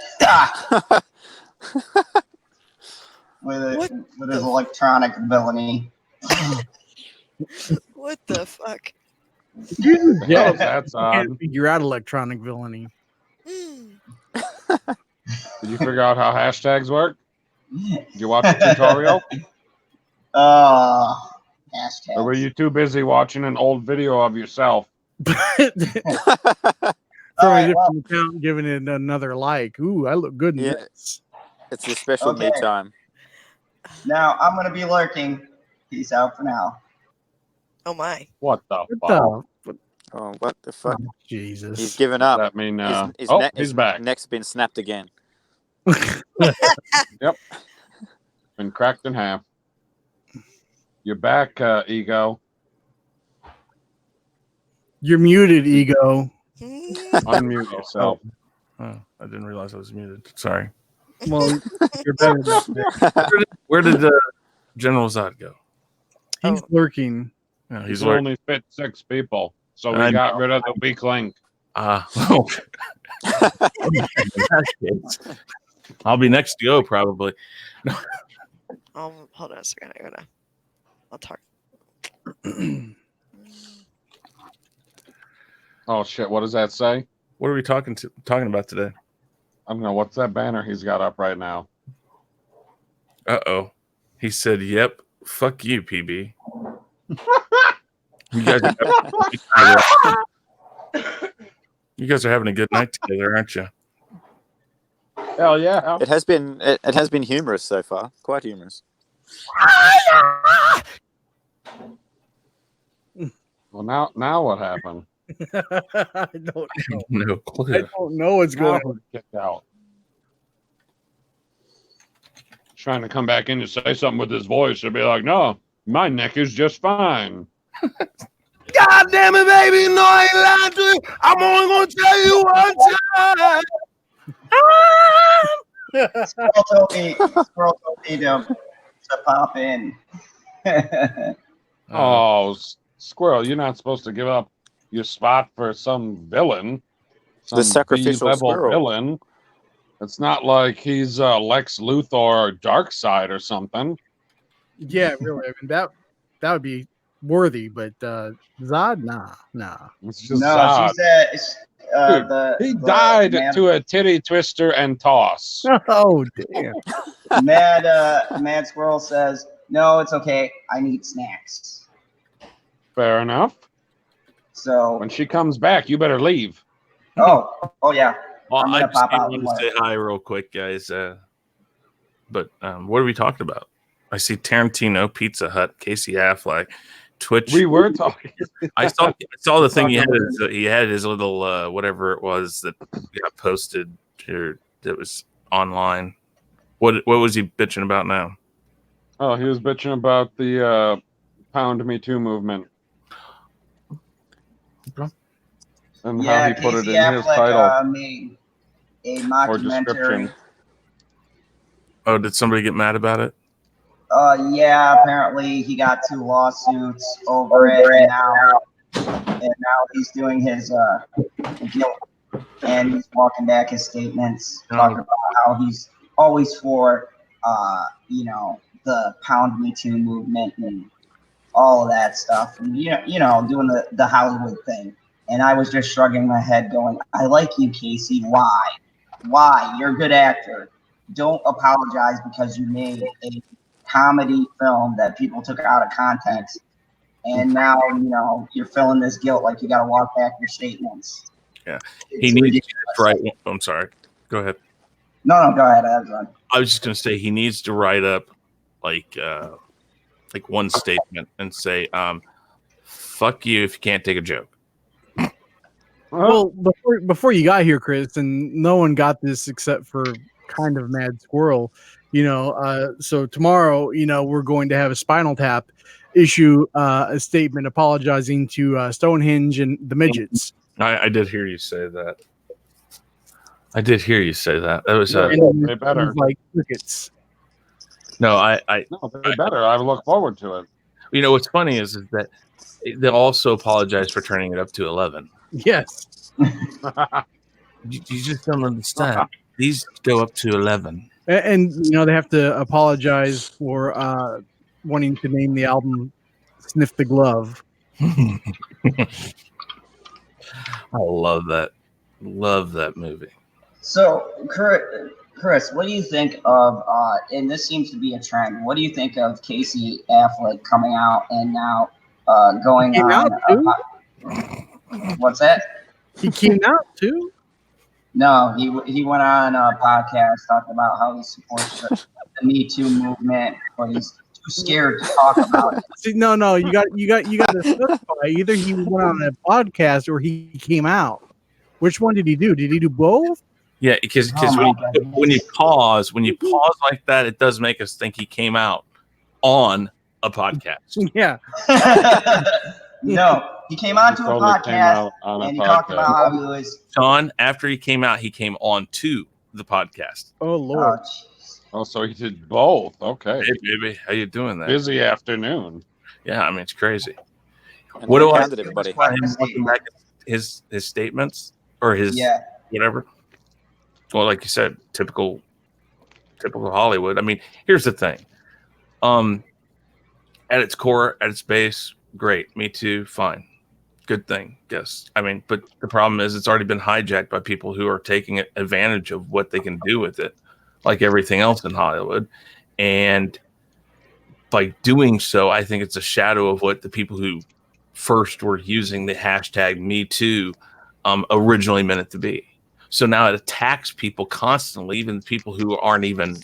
With his electronic villainy. What the fuck? Yeah, that's I odd. can't figure out electronic villainy. Did you figure out how hashtags work? Did you watch the tutorial? Hashtags. Or were you too busy watching an old video of yourself? From a different account, giving it another like. Ooh, I look good in this. It's your special me time. Now I'm going to be lurking. Peace out for now. Oh my. What the fuck? Oh, what the fuck? Oh, Jesus. He's given up. That mean, his back. Neck's been snapped again. Yep. Been cracked in half. You're back, Ego. You're muted, Ego. Unmute yourself. Oh, I didn't realize I was muted. Sorry. Well, you're better than that. Where did General Zod go? He's lurking. Yeah, He's he's lurking. only fit 6 people, so we I got know. rid of the weak link. I'll be next to go probably. Hold on a second. I'll talk. Oh shit! What does that say? What are we talking about today? I don't know. What's that banner he's got up right now? Uh-oh. He said, "Yep, fuck you, PB." You guys are having a good night together, aren't you? Hell yeah! It has been humorous so far. Quite humorous. Well, now what happened? I don't know. No clue. I don't know what's going on. Kicked out. Trying to come back in and say something with his voice and be like, "No, my neck is just fine." God damn it, baby! No, I ain't lying to you. I'm only gonna tell you one time. Squirrel told me to pop in. Squirrel, you're not supposed to give up your spot for some villain. Some The sacrificial B-level squirrel. villain. It's not like he's Lex Luthor or Darkseid or something. Yeah, really. I mean that would be worthy, but Zod, nah. It's just No, Zod. she said He died to a titty twister and toss. Oh damn. Mad Squirrel says, "No, it's okay. I need snacks." Fair enough. So when she comes back, you better leave. Oh yeah. Well, I'm I gonna just pop out wanted and to say hi real quick, guys. But what are we talking about? I see Tarantino, Pizza Hut, Casey Affleck, Twitch. We were talking. I saw the thing he had his little whatever it was that got posted here that was online. What was he bitching about now? Oh, he was bitching about the Pound Me Too movement. Okay. And how he put Casey it in his title made a or mockumentary. description. Oh, did somebody get mad about it? Yeah, apparently he got 2 lawsuits over it, and now he's doing his guilt, and he's walking back his statements, talking about how he's always for the Pound Me Too movement and all of that stuff, and doing the Hollywood thing. And I was just shrugging my head, going, "I like you, Casey. Why? You're a good actor. Don't apologize because you made a comedy film that people took out of context, and now you're feeling this guilt, like you got to walk back your statements." Yeah, he needs to write. I'm sorry. Go ahead. No, go ahead. I was just going to say he needs to write up like one statement and say, "Fuck you if you can't take a joke." Well, before you got here, Chris, and no one got this except for kind of Mad Squirrel, so tomorrow, we're going to have a Spinal Tap issue a statement apologizing to Stonehenge and the midgets. I did hear you say that. That was they better like crickets. No, they better. I look forward to it. What's funny is that they also apologize for turning it up to 11. Yes. You just don't understand. These go up to 11. And they have to apologize for wanting to name the album "Sniff the Glove." I love that. Love that movie. So, Chris, what do you think of? And this seems to be a trend. What do you think of Casey Affleck coming out and now going on? What's that? He came out too. No, he went on a podcast talking about how he supports the Me Too movement, but he's too scared to talk about it. See, no, you got to specify. Either he went on a podcast or he came out. Which one did he do? Did he do both? Yeah, because when you pause like that, it does make us think he came out on a podcast. Yeah. No, he came onto a podcast and he talked about how he was. Sean, after he came out, he came on to the podcast. Oh Lord! Oh, so he did both. Okay. Hey, baby, how you doing? That busy afternoon. Yeah, I mean it's crazy. And what do I? Everybody. Back his statements or his whatever. Well, like you said, typical Hollywood. I mean, here's the thing. At its core, at its base, great. Me Too, fine. Good thing, yes. I mean, but the problem is it's already been hijacked by people who are taking advantage of what they can do with it, like everything else in Hollywood. And by doing so, I think it's a shadow of what the people who first were using the hashtag Me Too originally meant it to be. So now it attacks people constantly, even people who aren't even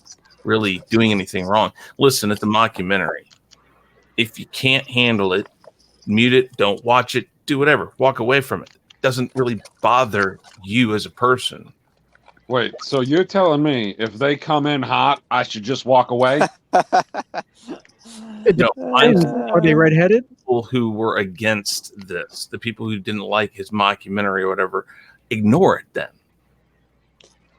really doing anything wrong. Listen, at the mockumentary, if you can't handle it, mute it, don't watch it, do whatever, walk away from it. It doesn't really bother you as a person. Wait, so you're telling me if they come in hot, I should just walk away? No, are they redheaded? People who were against this, the people who didn't like his mockumentary or whatever, ignore it then.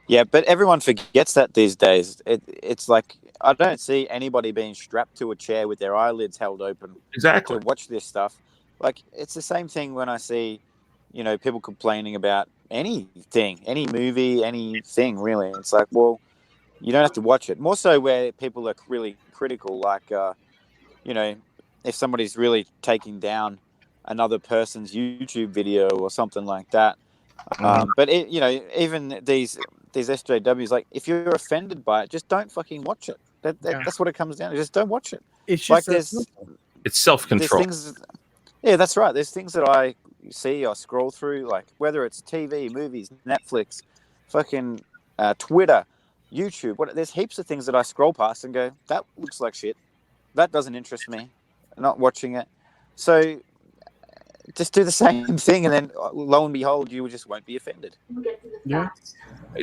Yeah, but everyone forgets that these days. It's like don't see anybody being strapped to a chair with their eyelids held open Exactly. to watch this stuff. Like, it's the same thing when I see, people complaining about anything, any movie, anything really. It's like, well, you don't have to watch it. More so where people are really critical, like, if somebody's really taking down another person's YouTube video or something like that. But even these SJWs, like, if you're offended by it, just don't fucking watch it. That's what it comes down to. Just don't watch it. It's like just it's self-control. Yeah, that's right. There's things that I see or scroll through, like whether it's TV, movies, Netflix, fucking Twitter, YouTube. There's heaps of things that I scroll past and go, that looks like shit. That doesn't interest me. I'm not watching it. So just do the same thing, and then lo and behold, you just won't be offended. Yeah,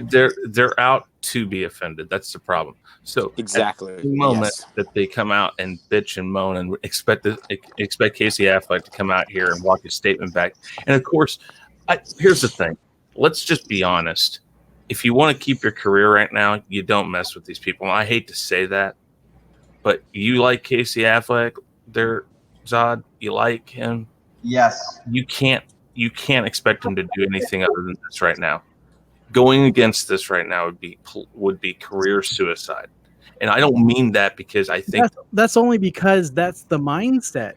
they're out to be offended. That's the problem. So exactly, at the moment that they come out and bitch and moan and expect Casey Affleck to come out here and walk his statement back. And of course, here's the thing. Let's just be honest. If you want to keep your career right now, you don't mess with these people. And I hate to say that, but you like Casey Affleck, Zod. You like him. Yes. You can't expect him to do anything other than this right now. Going against this right now would be career suicide. And I don't mean that because I think that's only because that's the mindset.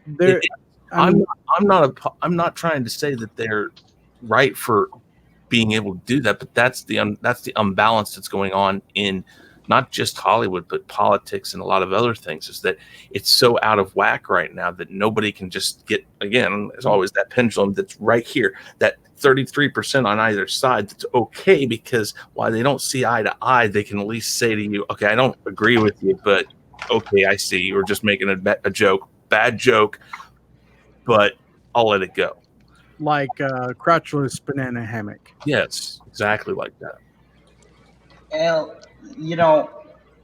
I'm not trying to say that they're right for being able to do that, but that's the unbalance that's going on in not just Hollywood, but politics and a lot of other things, is that it's so out of whack right now that nobody can just get, again, there's always that pendulum that's right here, that 33% on either side that's okay, because while they don't see eye to eye, they can at least say to you, okay, I don't agree with you, but okay, I see. You were just making a joke, bad joke, but I'll let it go. Like crotchless banana hammock. Yes, exactly like that. And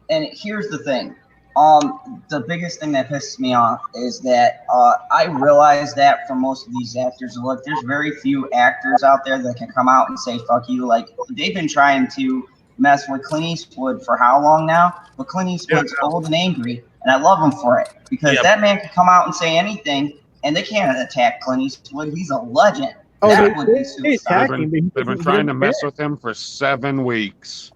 and here's the thing. The biggest thing that pisses me off is that I realize that for most of these actors, look, there's very few actors out there that can come out and say fuck you. Like, they've been trying to mess with Clint Eastwood for how long now? But Clint Eastwood's old and angry, and I love him for it, because that man can come out and say anything, and they can't attack Clint Eastwood. He's a legend. That would be suicide. They've been trying to mess with him for 7 weeks.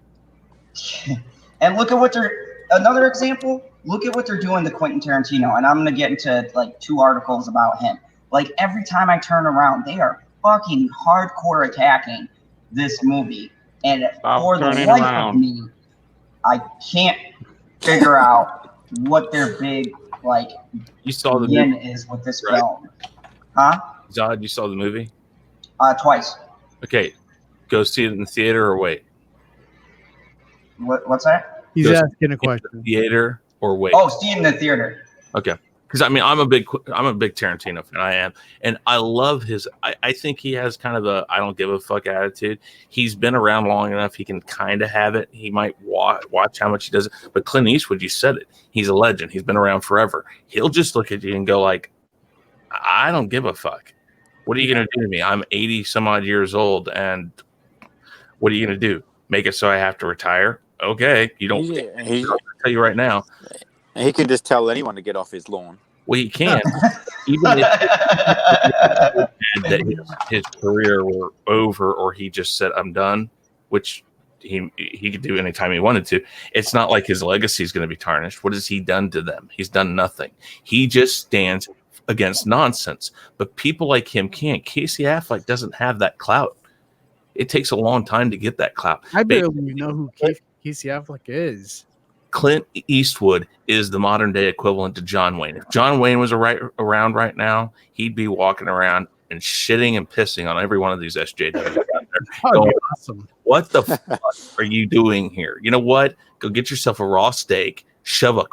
And look at another example, look at what they're doing to Quentin Tarantino. And I'm going to get into like 2 articles about him. Like, every time I turn around, they are fucking hardcore attacking this movie. And for the life of me, I can't figure out what their big, like, you saw the yin movie, is with this film. Huh? Zod, you saw the movie? Twice. Okay. Go see it in the theater or wait? What's that? He's asking a question. Theater or wait? Oh, see it in the theater. Okay. Because I mean, I'm a big Tarantino fan. I am, and I love his. I think he has kind of a I don't give a fuck attitude. He's been around long enough; he can kind of have it. He might watch how much he does it. But Clint Eastwood, you said it. He's a legend. He's been around forever. He'll just look at you and go like, "I don't give a fuck. What are you gonna do to me? I'm 80 some odd years old, and what are you gonna do? Make it so I have to retire? Okay, you don't. I'll tell you right now." He can just tell anyone to get off his lawn. Well, he can. Even if his career were over, or he just said, "I'm done," which he could do anytime he wanted to. It's not like his legacy is going to be tarnished. What has he done to them? He's done nothing. He just stands against nonsense. But people like him can't. Casey Affleck doesn't have that clout. It takes a long time to get that clout. I barely know who Casey Affleck is. Clint Eastwood is the modern day equivalent to John Wayne. If John Wayne was around right now, he'd be walking around and shitting and pissing on every one of these SJWs out there. Going, awesome. What the fuck are you doing here? You know what? Go get yourself a raw steak, shove some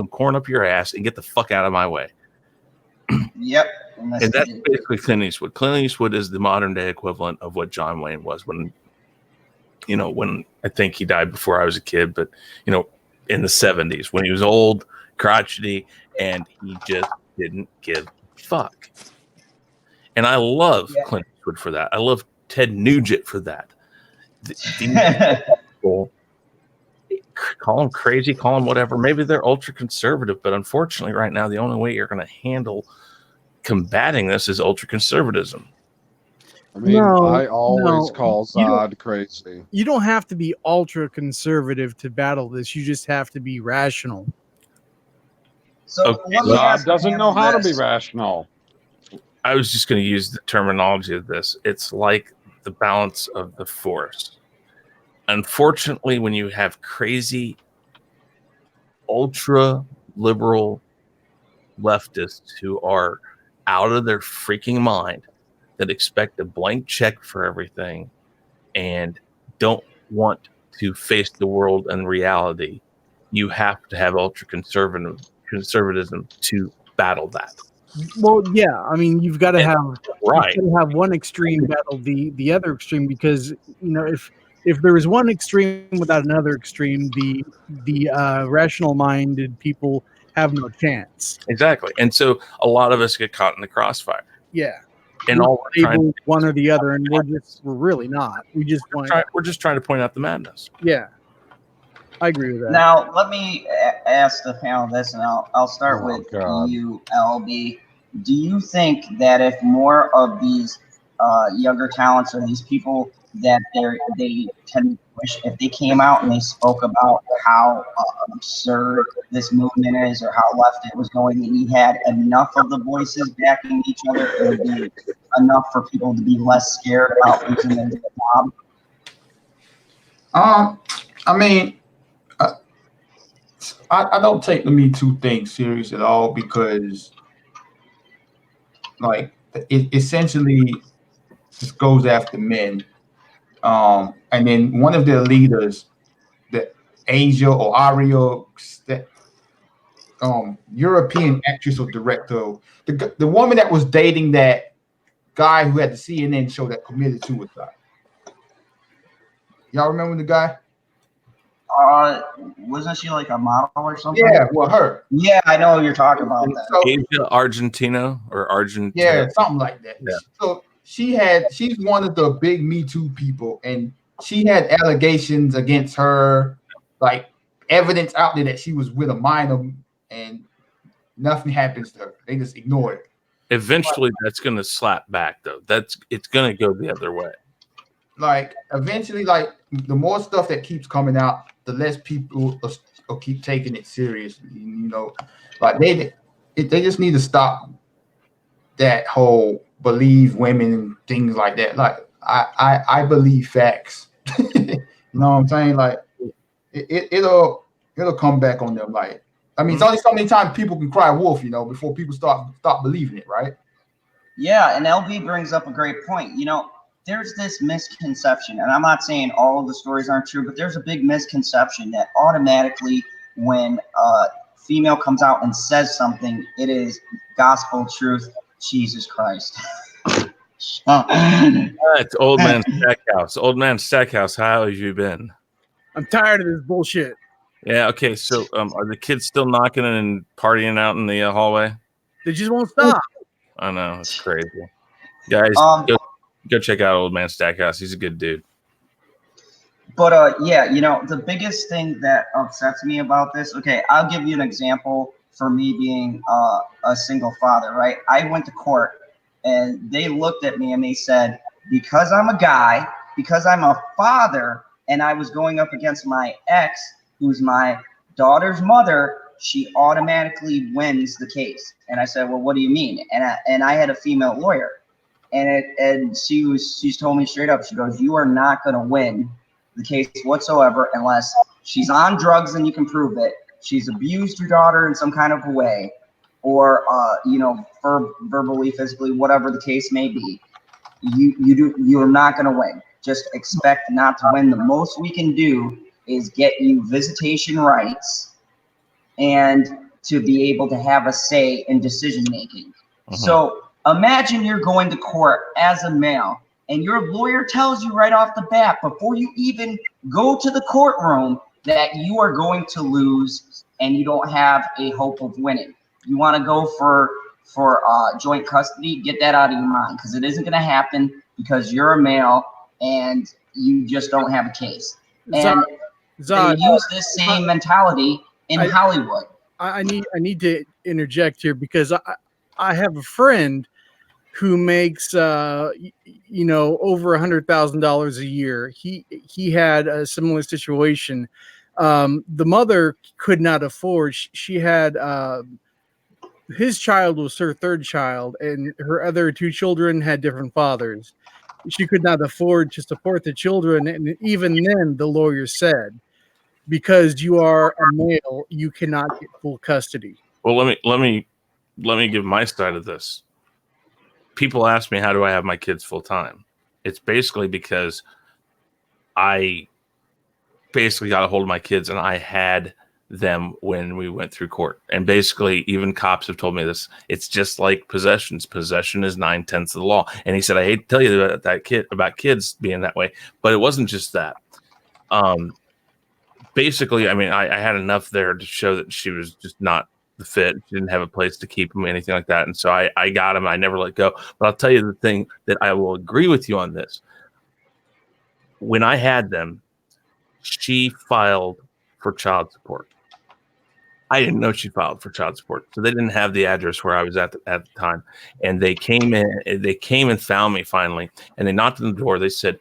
corn up your ass, and get the fuck out of my way. Yep. And that's basically Clint Eastwood. Clint Eastwood is the modern day equivalent of what John Wayne was when I think he died before I was a kid, but in the 70s, when he was old, crotchety, and he just didn't give a fuck. And I love Clint Eastwood for that. I love Ted Nugent for that. call them crazy, call them whatever. Maybe they're ultra conservative, but unfortunately, right now, the only way you're going to handle combating this is ultra conservatism. I mean, I always call Zod crazy. You don't have to be ultra conservative to battle this. You just have to be rational. So Zod doesn't know how to be rational. I was just going to use the terminology of this. It's like the balance of the force. Unfortunately, when you have crazy, ultra liberal leftists who are out of their freaking mind, that expect a blank check for everything and don't want to face the world and reality, you have to have ultra conservatism to battle that. Well, yeah, I mean, you've got to have one extreme battle the other extreme, because if there is one extreme without another extreme, the rational minded people have no chance. Exactly, and so a lot of us get caught in the crossfire. Yeah, and all we're trying one or the other, and we're really not. We're just trying to point out the madness. Yeah, I agree with that. Now, let me ask the panel this, and I'll start with you, LB. Do you think that if more of these younger talents or these people that they tend to push, if they came out and they spoke about how absurd this movement is or how left it was going, and you had enough of the voices backing each other, it would be enough for people to be less scared about losing their job? I mean, I don't take the Me Too thing serious at all, because like it essentially just goes after men. And then one of their leaders, the Asia or Aria, that European actress or director, the woman that was dating that guy who had the CNN show that committed suicide. Y'all remember the guy? Wasn't she like a model or something? Yeah, well, her. Yeah, I know you're talking about that. So, Asia Argentina or Argentina. Yeah, something like that. Yeah. So she's one of the big Me Too people, and she had allegations against her, like evidence out there that she was with a minor, and nothing happens to her. They just ignore it. Eventually, that's going to slap back, though. It's going to go the other way. Like eventually, like the more stuff that keeps coming out, the less people will keep taking it seriously. Like they just need to stop that whole believe women and things like that. Like I believe facts. You know what I'm saying? Like it'll come back on them. Like I mean, it's only so many times people can cry wolf, before people stop believing it, right? Yeah, and LB brings up a great point. There's this misconception, and I'm not saying all of the stories aren't true, but there's a big misconception that automatically when a female comes out and says something, it is gospel truth. Jesus Christ. It's Old Man Stackhouse. Old Man Stackhouse, how have you been? I'm tired of this bullshit. Yeah, okay, so are the kids still knocking and partying out in the hallway? They just won't stop. I know, it's crazy. Guys, go check out Old Man Stackhouse. He's a good dude. But yeah, the biggest thing that upsets me about this, okay, I'll give you an example for me being a single father, right? I went to court and they looked at me and they said, because I'm a guy, because I'm a father, and I was going up against my ex, who's my daughter's mother, she automatically wins the case. And I said, well, what do you mean? And I had a female lawyer. And she's told me straight up, she goes, you are not going to win the case whatsoever unless she's on drugs and you can prove it, she's abused your daughter in some kind of a way, or verbally, physically, whatever the case may be. You are not going to win. Just expect not to win. The most we can do is get you visitation rights and to be able to have a say in decision making. So imagine you're going to court as a male and your lawyer tells you right off the bat, before you even go to the courtroom, that you are going to lose and you don't have a hope of winning. You want to go for joint custody, get that out of your mind, because it isn't going to happen because you're a male and you just don't have a case. And They use this same mentality in Hollywood. I need to interject here because I have a friend who makes over $100,000 a year. He had a similar situation. The mother could not afford. She had his child was her third child, and her other two children had different fathers. She could not afford to support the children, and even then, the lawyer said, because you are a male, you cannot get full custody. Well, let me give my side of this. People ask me, how do I have my kids full time? It's basically because I basically got a hold of my kids and I had them when we went through court. And basically, even cops have told me this. It's just like possessions. Possession is 9/10 of the law. And he said, I hate to tell you about kids being that way, but it wasn't just that. Basically, I mean, I had enough there to show that she was just not the fit. She didn't have a place to keep him, anything like that. And so I got him. I never let go. But I'll tell you the thing that I will agree with you on this. When I had them, she filed for child support. I didn't know she filed for child support, so they didn't have the address where I was at the time. And they came and found me finally, and they knocked on the door. They said,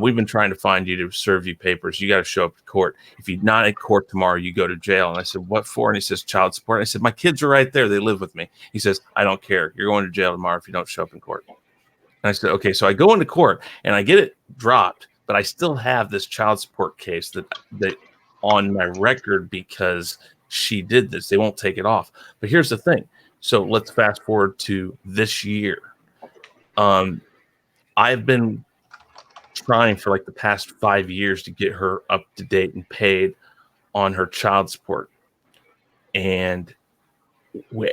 we've been trying to find you to serve you papers. You got to show up at court. If you're not at court tomorrow, you go to jail. And I said, what for? And he says, child support. And I said, my kids are right there. They live with me. He says, I don't care. You're going to jail tomorrow if you don't show up in court. And I said, okay. So I go into court and I get it dropped, but I still have this child support case that on my record because she did this. They won't take it off. But here's the thing. So let's fast forward to this year. I've been trying for like the past 5 years to get her up to date and paid on her child support. And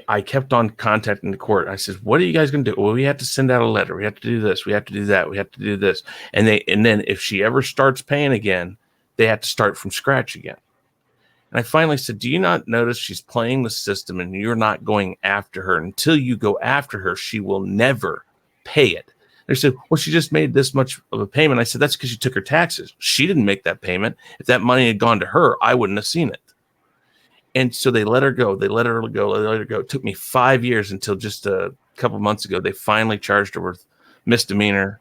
I kept on contacting the court. I said, what are you guys going to do? Well, we have to send out a letter. We have to do this. We have to do that. We have to do this. And then if she ever starts paying again, they have to start from scratch again. And I finally said, do you not notice she's playing the system and you're not going after her? Until you go after her, she will never pay it. They said, well, she just made this much of a payment. I said, that's because she took her taxes. She didn't make that payment. If that money had gone to her, I wouldn't have seen it. And so they let her go. They let her go. They let her go. It took me 5 years until just a couple months ago, they finally charged her with misdemeanor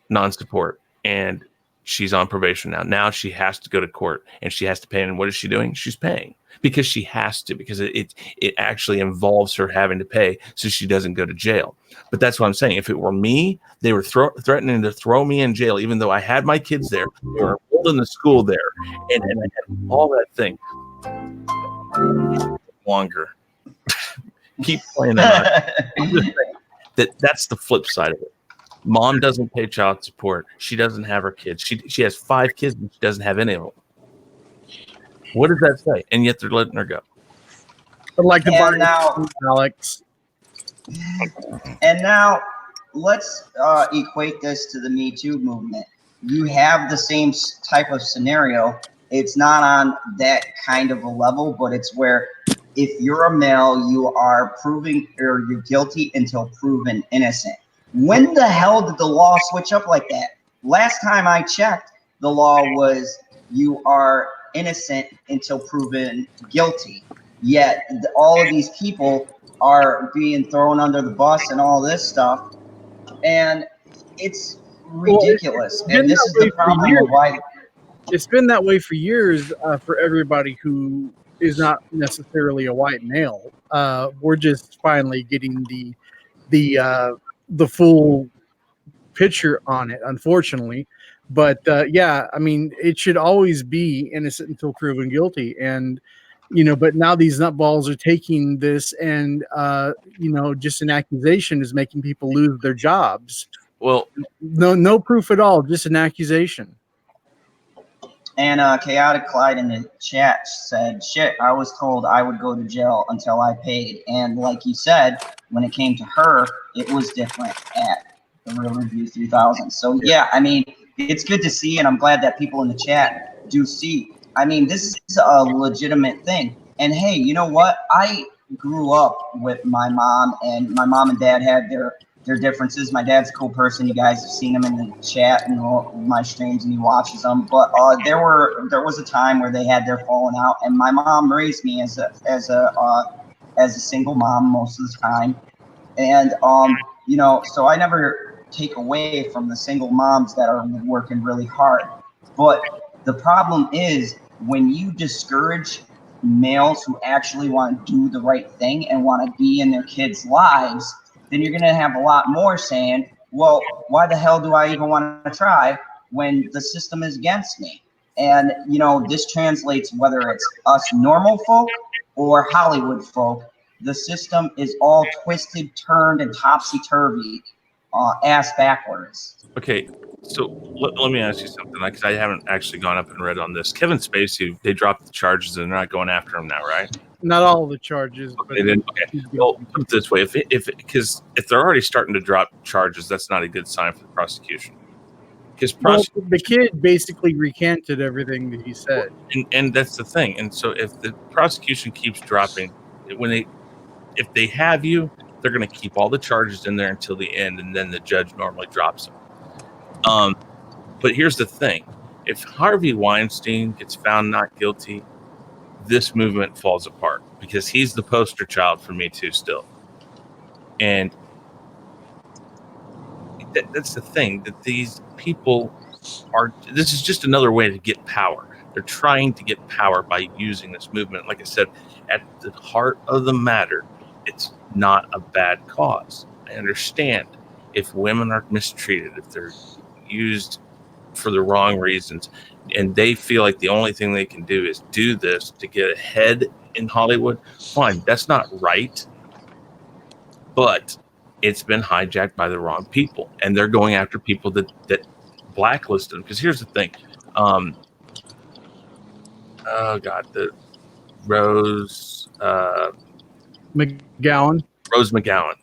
non-support. And she's on probation now. Now she has to go to court and she has to pay. And what is she doing? She's paying because she has to, because it actually involves her having to pay so she doesn't go to jail. But that's what I'm saying. If it were me, they were threatening to throw me in jail, even though I had my kids there. They were enrolled in the school there. And I had all that thing. Longer. Keep playing that. That's the flip side of it. Mom doesn't pay child support. She doesn't have her kids. She has 5 kids, but she doesn't have any of them. What does that say? And yet they're letting her go. I'd like to buy now, Alex. And now let's equate this to the MeToo movement. You have the same type of scenario. It's not on that kind of a level, but it's where if you're a male, you are proving or you're guilty until proven innocent. When the hell did the law switch up like that? Last time I checked, the law was you are innocent until proven guilty. Yet all of these people are being thrown under the bus and all this stuff. And it's ridiculous. And this is the problem of why. It's been that way for years for everybody who is not necessarily a white male. We're just finally getting the full picture on it, unfortunately. But yeah, I mean, it should always be innocent until proven guilty. And, but now these nutballs are taking this and, just an accusation is making people lose their jobs. Well, no proof at all, just an accusation. And Chaotic Clyde in the chat said, shit, I was told I would go to jail until I paid. And like you said, when it came to her, it was different at the Real Review 3000. So yeah, I mean, it's good to see, and I'm glad that people in the chat do see. I mean, this is a legitimate thing. And hey, you know what? I grew up with my mom and dad had their their differences. My dad's a cool person. You guys have seen him in the chat and all my streams, and he watches them. But there was a time where they had their falling out, and my mom raised me as a single mom most of the time, and so I never take away from the single moms that are working really hard. But the problem is when you discourage males who actually want to do the right thing and want to be in their kids' lives, then you're going to have a lot more saying, well, why the hell do I even want to try when the system is against me? And, this translates whether it's us normal folk or Hollywood folk. The system is all twisted, turned, and topsy-turvy, ass backwards. Okay, so let me ask you something, because I haven't actually gone up and read on this. Kevin Spacey, they dropped the charges and they're not going after him now, right? Not all the charges. But they didn't. Okay. Well, put it this way: because if they're already starting to drop charges, that's not a good sign for the prosecution. Because the kid basically recanted everything that he said, and that's the thing. And so if the prosecution keeps dropping, if they have you, they're going to keep all the charges in there until the end, and then the judge normally drops them. But here's the thing: if Harvey Weinstein gets found not guilty, this movement falls apart because he's the poster child for MeToo still. And that's the thing, that these people this is just another way to get power. They're trying to get power by using this movement. Like I said, at the heart of the matter, it's not a bad cause. I understand if women are mistreated, if they're used for the wrong reasons, and they feel like the only thing they can do is do this to get ahead in Hollywood, fine, that's not right. But it's been hijacked by the wrong people, and they're going after people that blacklist them. Because here's the thing, the Rose McGowan,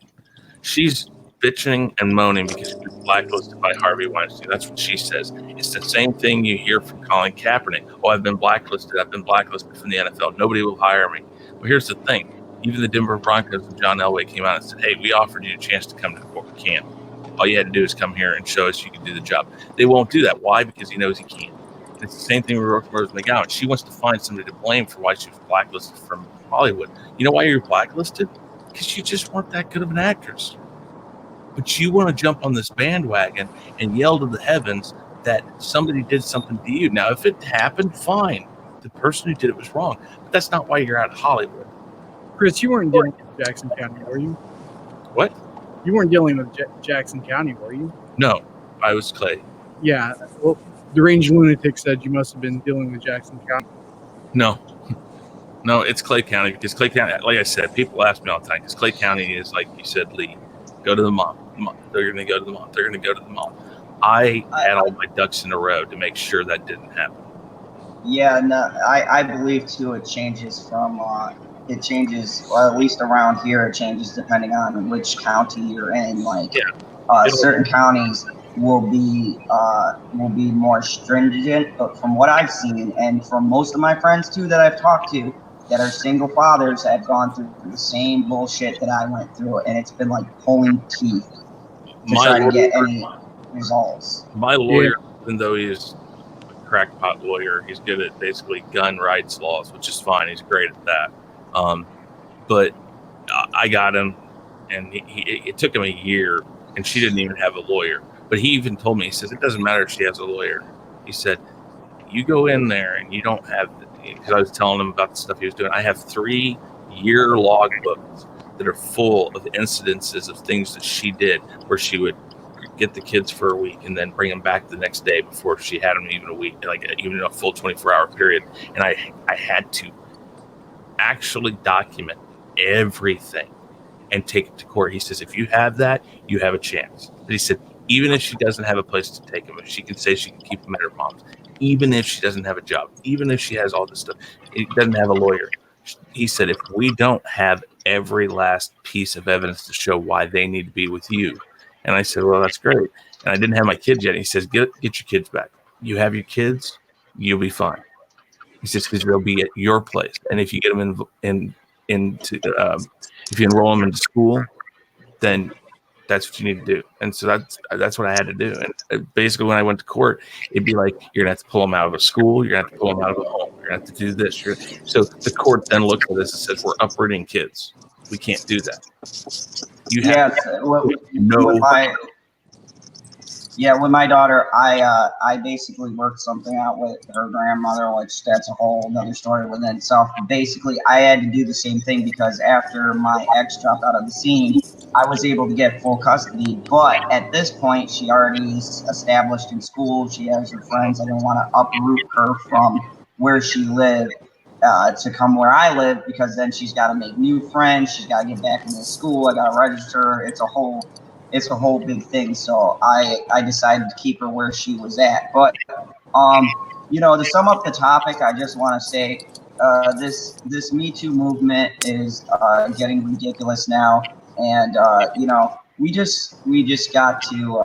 she's bitching and moaning because she's blacklisted by Harvey Weinstein. That's what she says. It's the same thing you hear from Colin Kaepernick. Oh, I've been blacklisted from the NFL. Nobody will hire me. Well, here's the thing. Even the Denver Broncos and John Elway came out and said, hey, we offered you a chance to come to the camp. All you had to do is come here and show us you can do the job. They won't do that. Why? Because he knows he can't. And it's the same thing with Rose McGowan. She wants to find somebody to blame for why she was blacklisted from Hollywood. You know why you're blacklisted? Because you just weren't that good of an actress. But you want to jump on this bandwagon and yell to the heavens that somebody did something to you. Now, if it happened, fine. The person who did it was wrong. But that's not why you're out of Hollywood. Chris, you weren't dealing with Jackson County, were you? What? You weren't dealing with Jackson County, were you? No, I was Clay. Yeah. Well, Deranged Lunatic said you must have been dealing with Jackson County. No, it's Clay County, because Clay County, like I said, people ask me all the time, because Clay County is, like you said, Lee, go to the mall. They're going to go to the mall. They're going to go to the mall. I had all my ducks in a row to make sure that didn't happen. Yeah, no, I believe too. It changes from well, at least around here, it changes depending on which county you're in. Like, certain counties will be more stringent. But from what I've seen, and from most of my friends too that I've talked to, that are single fathers, have gone through the same bullshit that I went through, and it's been like pulling teeth to try to get any results. My lawyer, even though he's a crackpot lawyer, he's good at basically gun rights laws, which is fine. He's great at that. But I got him, and it took him a year, and she didn't even have a lawyer. But he even told me, he says, it doesn't matter if she has a lawyer. He said, you go in there and you don't have, because I was telling him about the stuff he was doing. I have 3-year log books that are full of incidences of things that she did, where she would get the kids for a week and then bring them back the next day before she had them even a week, like even a full 24-hour period. And I had to actually document everything and take it to court. He says, if you have that, you have a chance. But he said, even if she doesn't have a place to take them, if she can say she can keep them at her mom's, even if she doesn't have a job, even if she has all this stuff, it doesn't have a lawyer. He said, if we don't have every last piece of evidence to show why they need to be with you. And I said, well, that's great. And I didn't have my kids yet. He says, get your kids back. You have your kids, you'll be fine. He says, because they'll be at your place. And if you get them if you enroll them into school, then That's what you need to do. And so that's what I had to do. And basically, when I went to court, it'd be like, you're gonna have to pull them out of a school, you're gonna have to pull them out of a home, you're gonna have to do this. So the court then looked at this and says, we're uprooting kids. We can't do that. You have with my daughter, I basically worked something out with her grandmother, which that's a whole other story within itself. Basically, I had to do the same thing because after my ex dropped out of the scene, I was able to get full custody. But at this point, she already is established in school. She has her friends. I didn't want to uproot her from where she lived to come where I live, because then she's got to make new friends. She's got to get back into school. I got to register her. It's a whole big thing. So I decided to keep her where she was at. But to sum up the topic, I just want to say this Me Too movement is getting ridiculous now, and we just got to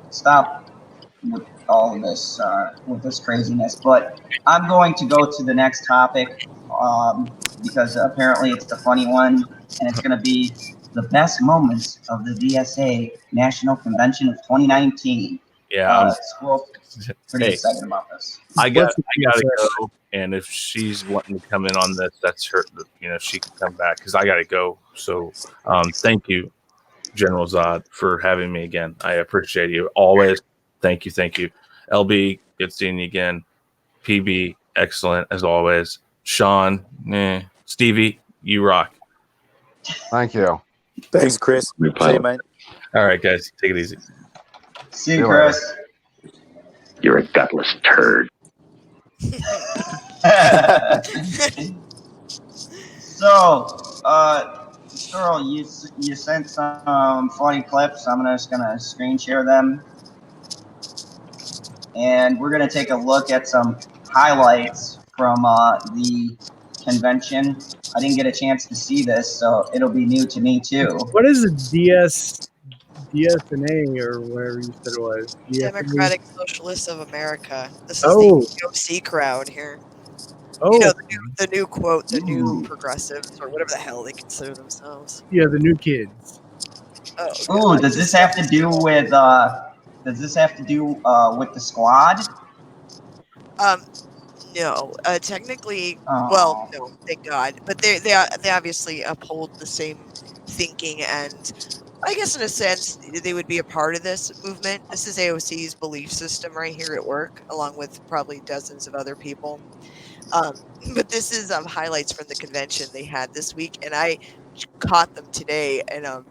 stop with all of this with this craziness. But I'm going to go to the next topic because apparently it's a funny one, and it's going to be the best moments of the DSA National Convention of 2019. Yeah, I'm pretty excited about this. I gotta go, and if she's wanting to come in on this, that's her. She can come back because I gotta go. So, thank you, General Zod, for having me again. I appreciate you always. Thank you. LB, good seeing you again. PB, excellent as always. Sean, Stevie, you rock. Thank you. Thanks, Chris. See you, mate. All right, guys, take it easy. See you, Chris. You're a gutless turd. So, Sterl, you sent some funny clips. I'm just gonna screen share them, and we're gonna take a look at some highlights from the convention. I didn't get a chance to see this, so it'll be new to me too. What is a DSNA or whatever you said it was? Democratic Socialists of America. This is the POC crowd here. Oh, the new quote, the new progressives, or whatever the hell they consider themselves. Yeah, the new kids. Oh, does this have to do with the squad? No. Technically, well, no, thank God. But they obviously uphold the same thinking, and I guess in a sense they would be a part of this movement. This is AOC's belief system right here at work, along with probably dozens of other people. But this is highlights from the convention they had this week, and I caught them today, and I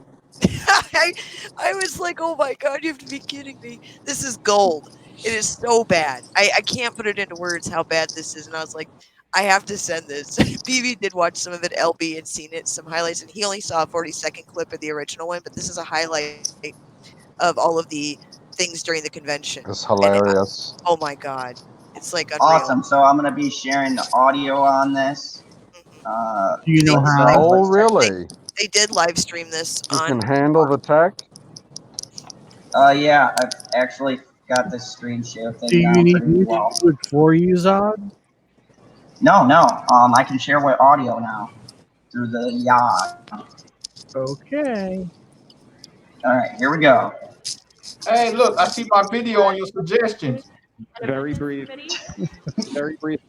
was like, oh my God, you have to be kidding me. This is gold. It is so bad. I can't put it into words how bad this is. And I was like, I have to send this. BB did watch some of it. LB had seen it, some highlights, and he only saw a 40-second clip of the original one. But this is a highlight of all of the things during the convention. It's hilarious. Oh my God. It's like unreal. Awesome. So I'm going to be sharing the audio on this. Do you know how? Oh, really? They did live stream this. You can handle the tech? Yeah, I've actually got this screen share thing. Do you need me to do it for you, Zod? No. I can share with audio now through the Yod. Okay. All right, here we go. Hey, look, I see my video on your suggestions. Very brief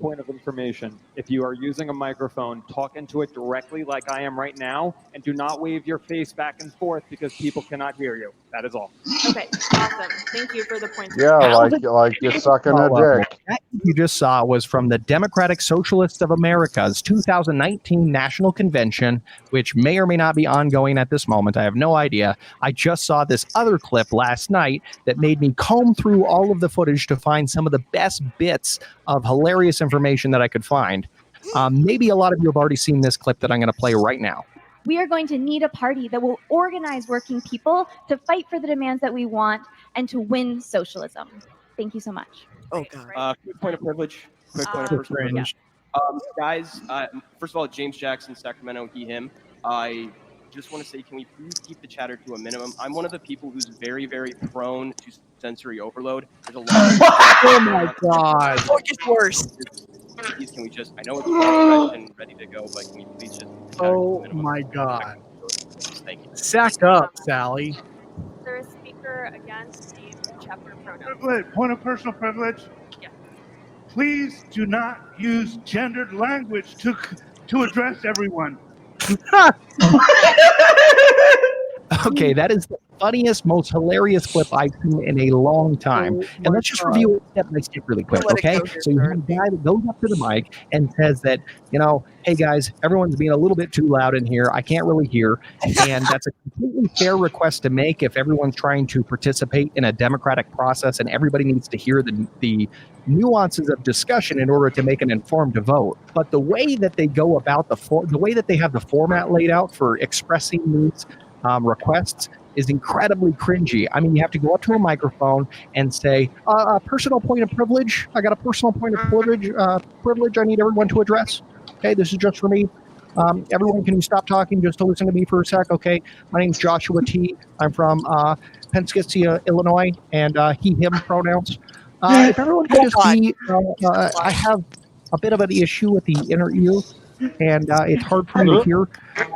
point of information. If you are using a microphone, talk into it directly like I am right now, and do not wave your face back and forth because people cannot hear you. That is all. Okay, awesome. Thank you for the point. Yeah, like you're sucking a dick. That you just saw was from the Democratic Socialists of America's 2019 National Convention, which may or may not be ongoing at this moment. I have no idea. I just saw this other clip last night that made me comb through all of the footage to find some of the best bits of hilarious information that I could find. Maybe a lot of you have already seen this clip that I'm going to play right now. We are going to need a party that will organize working people to fight for the demands that we want and to win socialism. Thank you so much. Oh, God. Quick point of privilege. Guys, first of all, James Jackson, Sacramento, he, him. I just want to say, can we please keep the chatter to a minimum? I'm one of the people who's very, very prone to sensory overload. There's a lot of oh my God. Oh, it gets worse. Please, can we just, I know it's fresh and ready to go, but can we please just Oh my God. Sack up, Sally. Is there a speaker against name chapter pronoun? Point of personal privilege. Yeah. Please do not use gendered language to address everyone. Okay, that is the funniest, most hilarious clip I've seen in a long time. And let's just review it step by step really quick, okay? So you have a guy that goes up to the mic and says that, hey guys, everyone's being a little bit too loud in here. I can't really hear. And that's a completely fair request to make if everyone's trying to participate in a democratic process and everybody needs to hear the nuances of discussion in order to make an informed vote. But the way that they go about the way that they have the format laid out for expressing these requests is incredibly cringy. I mean, you have to go up to a microphone and say, personal point of privilege. I got a personal point of privilege I need everyone to address. Okay, this is just for me. Everyone, can you stop talking just to listen to me for a sec? Okay, my name's Joshua T. I'm from Pennsylvania, Illinois, and he, him pronouns. If everyone could just be, I have a bit of an issue with the inner ear, and it's hard for me to hear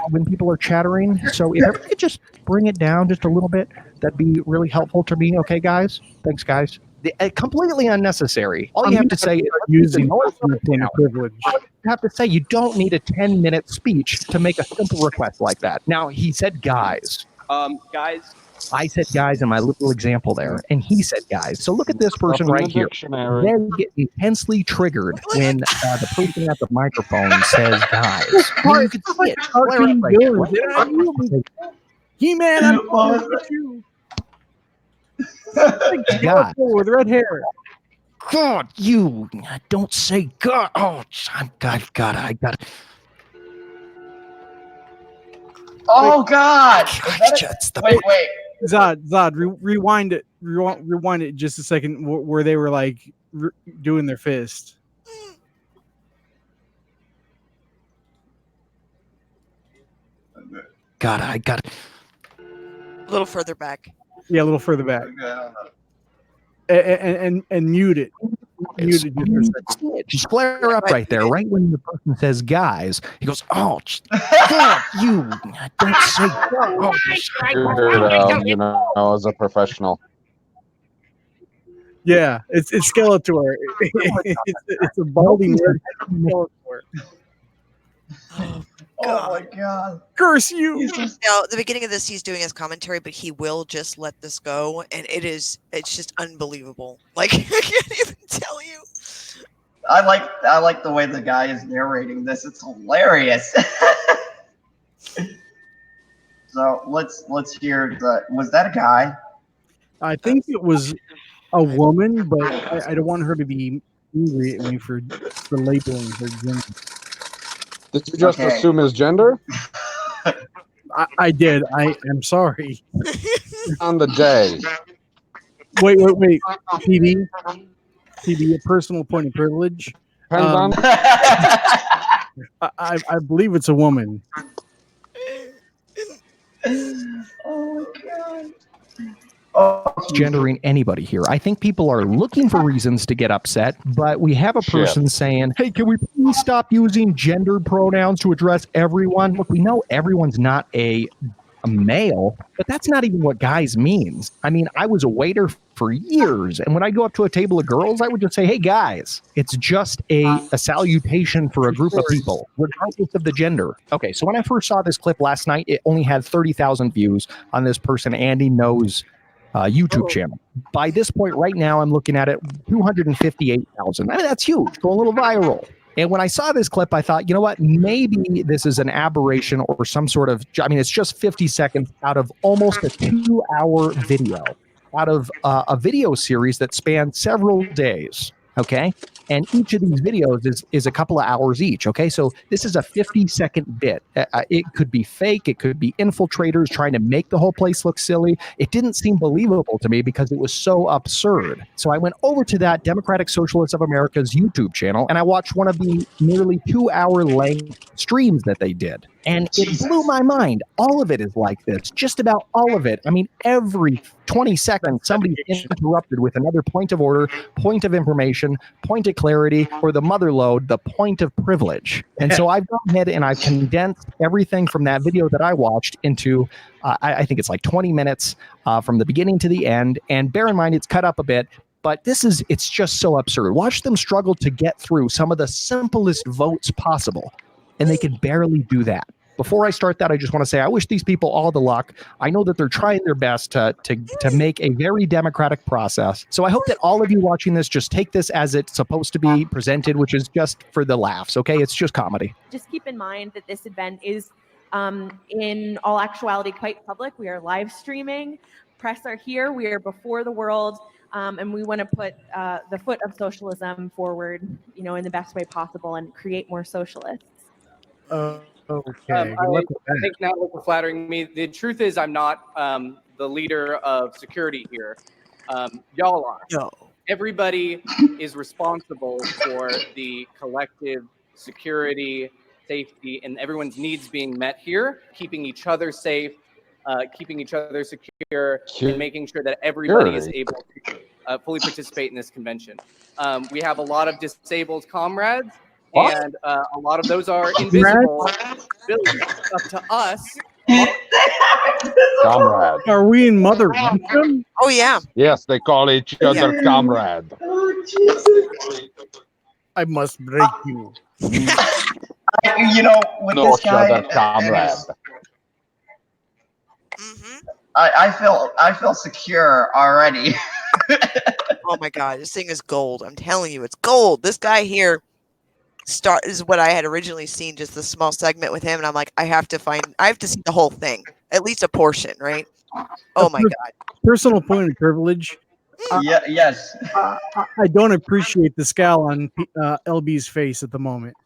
when people are chattering. So if everyone could just bring it down just a little bit, that'd be really helpful to me. Okay, guys? Thanks, guys. Completely unnecessary. All you have to say is using point of privilege. You have to say you don't need a 10-minute speech to make a simple request like that. Now, he said guys. Guys. I said guys in my little example there, and he said guys. So look at this person right here. They get intensely triggered when the person at the microphone says guys. You can see it. He-Man, I'm calling you. God. With red hair. God, you don't say God. Oh, God, I got it. Oh God! Wait. Zod, rewind it. Rewind it just a second. Where they were like doing their fist. God, I got it. A little further back. Yeah, a little further back. And mute it. Mute it just for a second. Just flare up right there, right when the person says guys. He goes, oh, God, you don't say God. As a professional. Yeah, it's Skeletor. It's a balding word. Skeletor. Oh my God! Curse you! Now, at the beginning of this, he's doing his commentary, but he will just let this go, and it's just unbelievable. Like, I can't even tell you. I like the way the guy is narrating this. It's hilarious. So let's hear was that a guy? I think it was a woman, but I don't want her to be angry at me for labeling her gender. Did you just assume his gender? I did. I am sorry. On the day. Wait. TV, a personal point of privilege. I believe it's a woman. Oh my God. Gendering anybody here. I think people are looking for reasons to get upset, but we have a person saying, hey, can we please stop using gendered pronouns to address everyone? Look, we know everyone's not a male, but that's not even what guys means. I mean, I was a waiter for years, and when I go up to a table of girls, I would just say, hey, guys. It's just a salutation for a group of people, regardless of the gender. Okay, so when I first saw this clip last night, it only had 30,000 views on this person, Andy Knows YouTube channel. By this point right now, I'm looking at it 258,000. I mean, that's huge, going a little viral. And when I saw this clip, I thought, you know what, maybe this is an aberration or some sort of, I mean, it's just 50 seconds out of almost a 2-hour video, out of a video series that spanned several days. Okay. And each of these videos is a couple of hours each. Okay. So this is a 50-second bit. It could be fake. It could be infiltrators trying to make the whole place look silly. It didn't seem believable to me because it was so absurd. So I went over to that Democratic Socialists of America's YouTube channel and I watched one of the nearly 2-hour length streams that they did. And it blew my mind. All of it is like this. Just about all of it. I mean, every 20 seconds, somebody's interrupted with another point of order, point of information, point semantic clarity, or the mother lode, the point of privilege. And so I've gone ahead and I've condensed everything from that video that I watched into, I think it's like 20 minutes from the beginning to the end. And bear in mind, it's cut up a bit, but it's just so absurd. Watch them struggle to get through some of the simplest votes possible, and they can barely do that. Before I start that, I just want to say I wish these people all the luck. I know that they're trying their best to make a very democratic process. So I hope that all of you watching this just take this as it's supposed to be presented, which is just for the laughs, okay? It's just comedy. Just keep in mind that this event is, in all actuality, quite public. We are live streaming. Press are here. We are before the world. And we want to put the foot of socialism forward, in the best way possible and create more socialists. Okay. I think now for flattering me. The truth is, I'm not the leader of security here. Y'all are. No. Everybody is responsible for the collective security, safety, and everyone's needs being met here, keeping each other safe, keeping each other secure, and making sure that everybody is able to fully participate in this convention. We have a lot of disabled comrades. And a lot of those are invisible. Really up to us. Comrade. Are we in Mother Russia? Oh yeah. Yes, they call each other comrade. I must break you. With No this guy, other comrade. I feel secure already. Oh my God, this thing is gold. I'm telling you, it's gold. This guy here is what I had originally seen, just the small segment with him, and I'm like, I have to see the whole thing, at least a portion, right? Oh my God. Personal point of privilege. Yes. I don't appreciate the scowl on LB's face at the moment.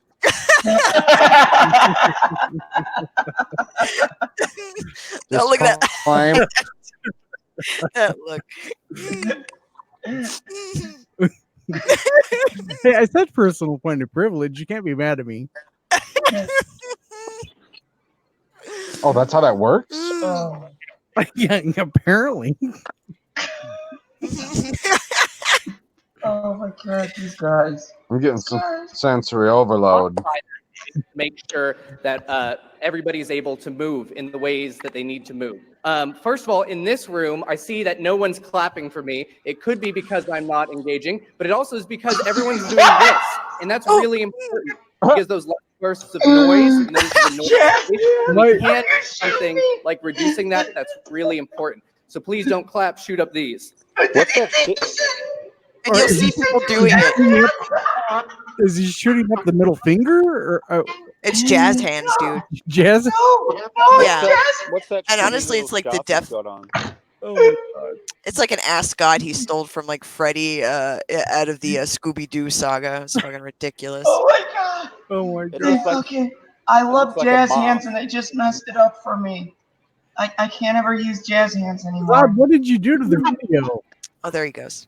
No, look at that. Look. Hey, I said personal point of privilege. You can't be mad at me. Oh, that's how that works? Yeah, apparently. Oh my God, these guys. I'm getting some sensory overload. Make sure that everybody is able to move in the ways that they need to move. First of all, in this room, I see that no one's clapping for me. It could be because I'm not engaging, but it also is because everyone's doing this. And that's really important because those bursts of noise, and those are the noise, we can do something like reducing that. That's really important. So please don't clap, shoot up these. What's that shit? And you'll see people doing it. Is he shooting up the middle finger? Or, It's jazz hands, dude. Jazz? Yeah. What's that? And honestly, it's like the deaf. Got on? Oh my God. It's like an ascot he stole from like Freddy out of the Scooby-Doo saga. It's fucking ridiculous. Oh my God. Oh my They God. fucking, I love like jazz a mob. hands and they just messed it up for me. I can't ever use jazz hands anymore. Rob, what did you do to the video? Oh, there he goes.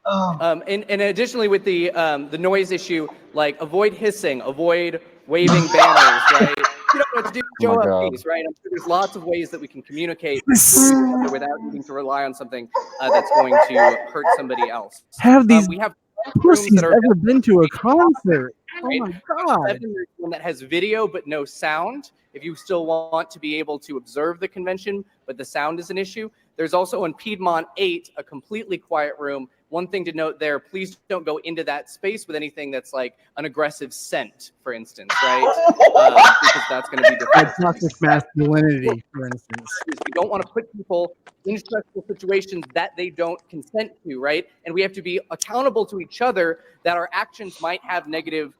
And additionally, with the noise issue, like avoid hissing, avoid waving banners, right? You don't know what to do. Show up peace, right? I'm sure there's lots of ways that we can communicate without needing to rely on something that's going to hurt somebody else. Have these we have pussies ever been to a concert? Oh my God. There's one that has video but no sound. If you still want to be able to observe the convention, but the sound is an issue. There's also in Piedmont 8, a completely quiet room. One thing to note there, please don't go into that space with anything that's like an aggressive scent, for instance, right? Because that's going to be different. Toxic masculinity, for instance. We don't want to put people in stressful situations that they don't consent to, right? And we have to be accountable to each other that our actions might have negative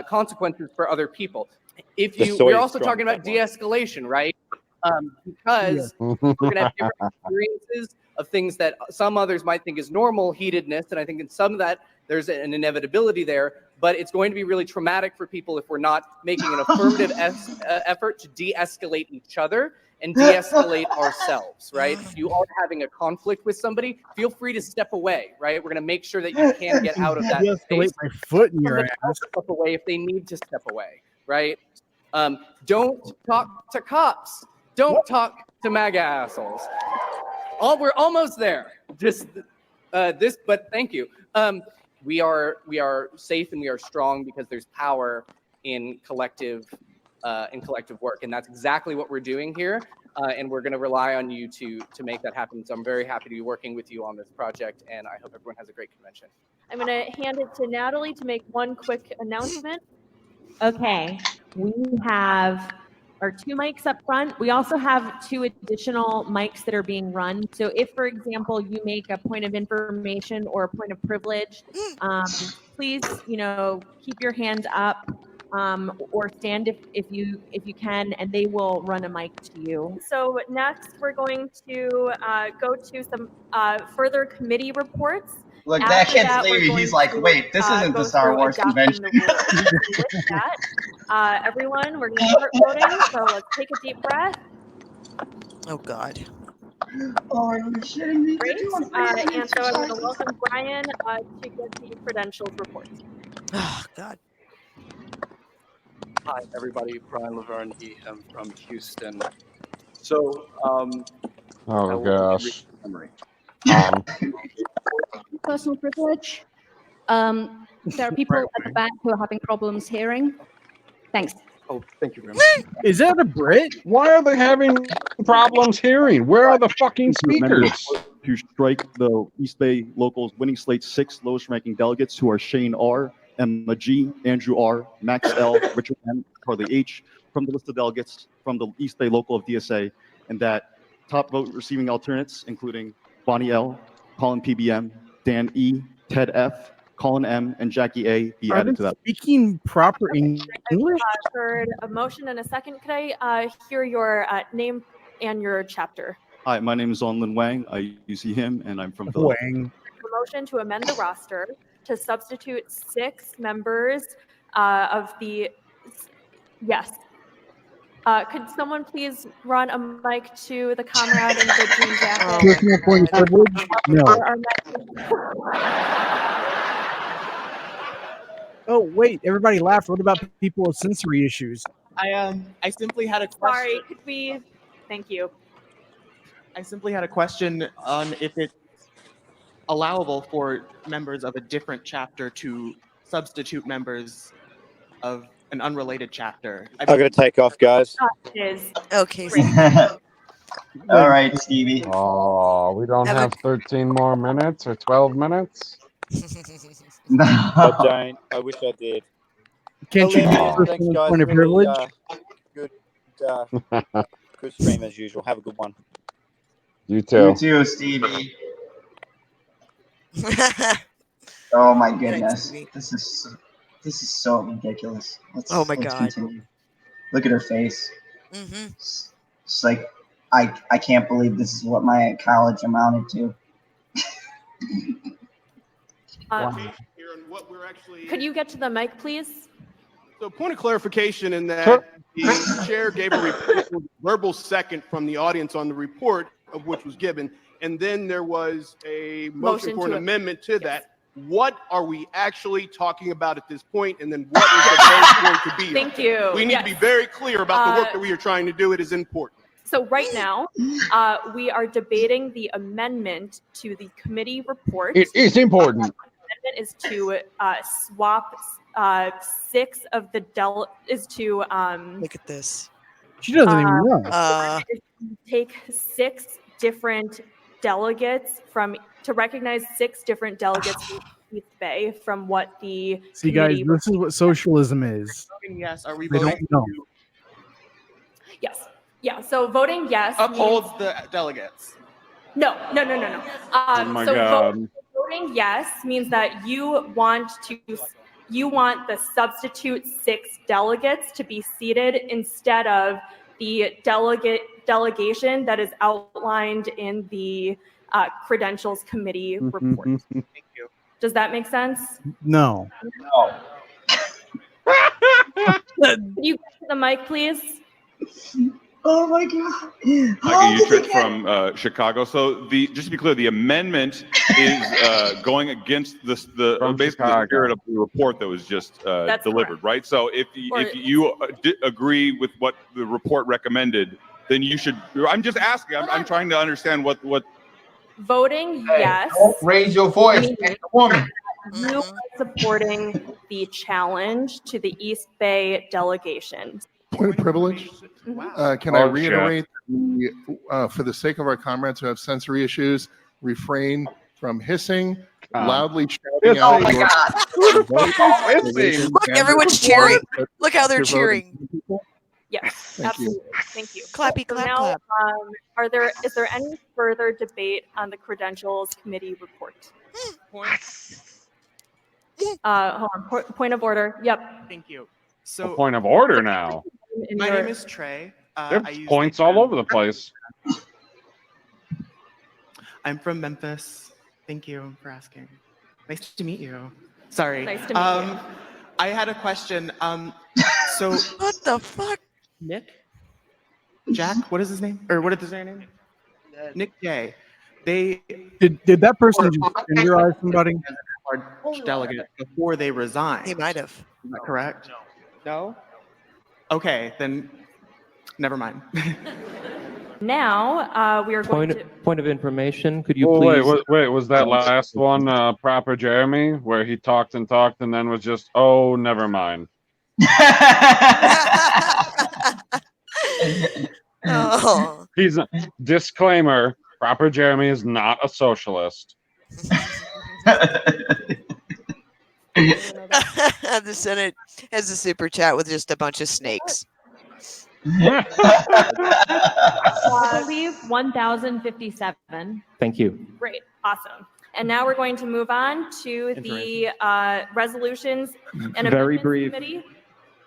consequences for other people. We're also talking about de-escalation, right? Because we're going to have different experiences of things that some others might think is normal heatedness. And I think in some of that, there's an inevitability there. But it's going to be really traumatic for people if we're not making an affirmative effort to de-escalate each other and de-escalate ourselves, right? If you are having a conflict with somebody, feel free to step away, right? We're going to make sure that you can get out of that space. My foot in your ass. Step away if they need to step away, right? Don't talk to cops. Don't talk to MAGA assholes. We're almost there. Just But thank you. We are safe and we are strong because there's power in collective work, and that's exactly what we're doing here. And we're going to rely on you to make that happen. So I'm very happy to be working with you on this project, and I hope everyone has a great convention. I'm going to hand it to Natalie to make one quick announcement. Okay, we have our 2 mics up front. We also have 2 additional mics that are being run. So if, for example, you make a point of information or a point of privilege, please, keep your hand up or stand if you can, and they will run a mic to you. So next, we're going to go to some further committee reports. Look, After that kid's that, we're leaving. going He's like, to, wait, this isn't go the Star through Wars adopting convention. the rules. With that, everyone, we're going to start voting. So let's take a deep breath. Oh, God. Oh, are you shitting me? Great. They're doing And so I'm going to exercises. welcome Brian to get the credentials report. Oh, God. Hi, everybody. Brian Laverne Ehem from Houston. So, I Oh will gosh. memory. Personal privilege. There are people at the back who are having problems hearing. Thanks. Oh, thank you very much. Is that a Brit? Why are they having problems hearing? Where are the fucking speakers? To strike the East Bay locals winning slate's 6 lowest ranking delegates, who are Shane R., Emma G., Andrew R., Max L., Richard M., Carly H., from the list of delegates from the East Bay local of DSA, and that top vote receiving alternates, including Bonnie L., Colin PBM, Dan E., Ted F., Colin M., and Jackie A. be Are added they to that. speaking proper English? I've heard a motion and a second. Could I hear your name and your chapter? Hi, my name is Onlin Wang. I see him, and I'm from Philadelphia. Wang. A motion to amend the roster to substitute 6 members of the. Yes. Could someone please run a mic to the comrade in the jean jacket? Personal point of privilege? No. Oh, wait. Everybody laughed. What about people with sensory issues? I simply had a question. Sorry, could we? Thank you. I simply had a question on if it's allowable for members of a different chapter to substitute members of an unrelated chapter. I'm going to take off, guys. It is. Okay. All right, Stevie. Oh, we don't have 13 more minutes or 12 minutes? I don't. I wish I did. Can't you Hilarious. do Thanks, personal guys. point of Really, privilege? good stream as usual. Have a good one. You too. You too, Stevie. Oh my goodness, this is so ridiculous. Let's continue. Look at her face. Mm-hmm. It's like I can't believe this is what my college amounted to. Could you get to the mic, please? So, point of clarification in that the chair gave a verbal second from the audience on the report of which was given, and then there was a motion for an amendment to that. What are we actually talking about at this point, and then what is the vote going to be? Thank you. We need to be very clear about the work that we are trying to do. It is important. So right now, we are debating the amendment to the committee report. It is important. The amendment is to swap 6 of the Look at this. She doesn't even know. Take 6 different delegates to recognize 6 different delegates from East Bay from what the See, guys, this is what socialism is. Yes, are we They voting don't know. Yes. Yeah. So voting yes upholds means, the delegates? No. Oh my so God. Voting yes means that you want the substitute 6 delegates to be seated instead of the delegation that is outlined in the credentials committee report. Thank you. Does that make sense? No. Can you get to the mic, please? Oh my God. Micah Utrick from Chicago. So just to be clear, the amendment is going against the basically the spirit of the report that was just delivered, right? So if you agree with what the report recommended, then you should. I'm just asking. I'm trying to understand what. Voting, Hey, yes. don't raise your voice, Meaning man, woman. You are supporting the challenge to the East Bay delegation. Point of privilege. Can I reiterate for the sake of our comrades who have sensory issues, refrain from hissing, loudly shouting out. Oh my God. Who the fuck is hissing? Look, everyone's cheering. Look how they're cheering. Yes, Thank you. absolutely. Thank you. Clappy, So clap, now, clap. is there any further debate on the credentials committee report? Hold on. Point of order. Yep. Thank you. A So point of order now. my name is Trey. There I are use points the all term- over the place. I'm from Memphis. Thank you for asking. Nice to meet you. Sorry. Nice to meet you. I had a question. So what the fuck? Nick? Jack? What is his name? Or what is his name? Nick J. They Did that person just genderize somebody? Delegate before they resigned. He might have. Is that correct? No. Okay, then never mind. Now we are going to. Point of information. Could you Oh, please? wait, was that last one proper Jeremy, where he talked and talked and then was just, oh, never mind. Oh. He's a disclaimer, proper Jeremy is not a socialist. The Senate has a super chat with just a bunch of snakes. I believe 1,057. Thank you. Great. Awesome. And now we're going to move on to the resolutions and Very amendments brief. committee.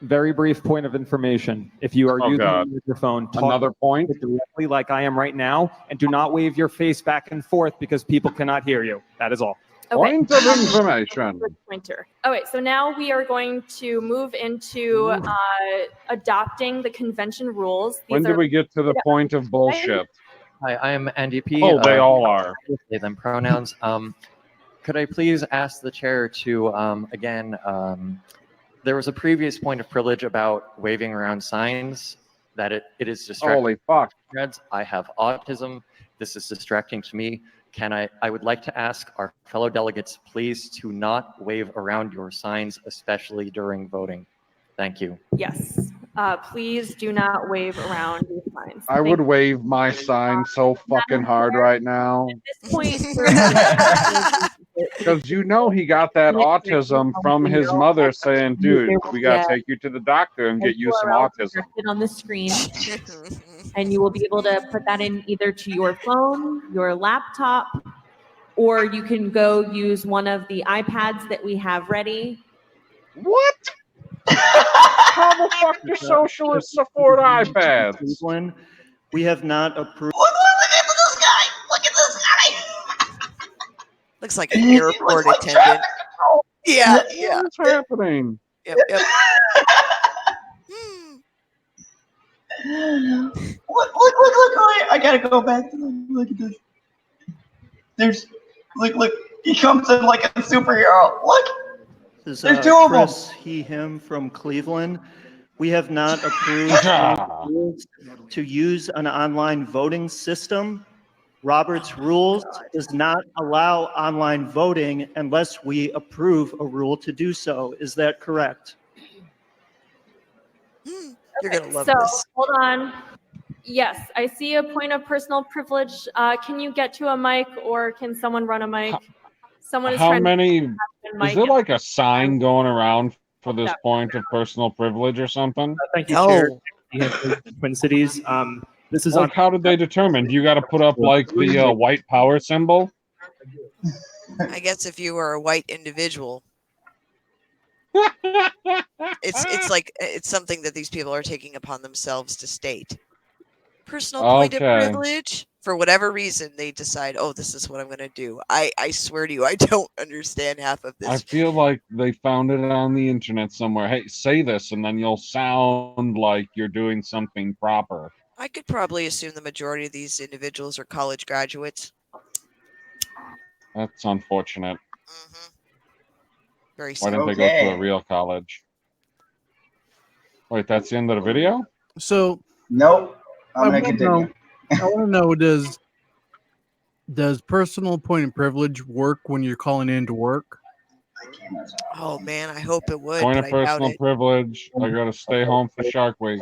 Very brief point of information. If you are using a microphone, talk Another point directly like I am right now, and do not wave your face back and forth because people cannot hear you. That is all. Okay. Point of information. Pointer. All right, so now we are going to move into adopting the convention rules. When do we get to the point of bullshit? Hi, I am Andy P. Oh, they all are. They, them pronouns. Could I please ask the chair to, again, there was a previous point of privilege about waving around signs, that it is distracting. Holy fuck. I have autism. This is distracting to me. I would like to ask our fellow delegates, please, to not wave around your signs, especially during voting. Thank you. Yes. Please do not wave around your signs. I would wave my sign so fucking hard right now. At this point, Because you know he got that autism from his mother saying, dude, we got to take you to the doctor and get you some autism. On the screen, and you will be able to put that in either to your phone, your laptop, or you can go use one of the iPads that we have ready. What? How the fuck do socialists afford iPads? Cleveland, we have not approved. Look at this guy! Look at this guy! Looks like an airport attendant. Yeah, yeah. What's happening? Yep, yep. Look! I gotta go back. Look at this. Look! He comes in like a superhero. Look! This is, There's two of them. Chris, he, him from Cleveland. We have not approved any rules to use an online voting system. Robert's rules does not allow online voting unless we approve a rule to do so. Is that correct? You're gonna love so, this. hold on. Yes, I see a point of personal privilege. Can you get to a mic, or can someone run a mic? Someone is How trying many? to Is there like a sign going around for this point of personal privilege or something? Thank you, Chair. We have Twin Cities. This is Like, how did they determine? Do you got to put up like the white power symbol? I guess if you are a white individual, it's something that these people are taking upon themselves to state. Personal point of privilege. For whatever reason, they decide, oh, this is what I'm going to do. I swear to you, I don't understand half of this. I feel like they found it on the internet somewhere. Hey, say this, and then you'll sound like you're doing something proper. I could probably assume the majority of these individuals are college graduates. That's unfortunate. Very Why didn't they go to a real college? Wait, that's the end of the video? So nope. I want to know, Does personal point of privilege work when you're calling in to work? Oh man, I hope it would, Point but of I doubt personal it. privilege. I gotta stay home for Shark Week.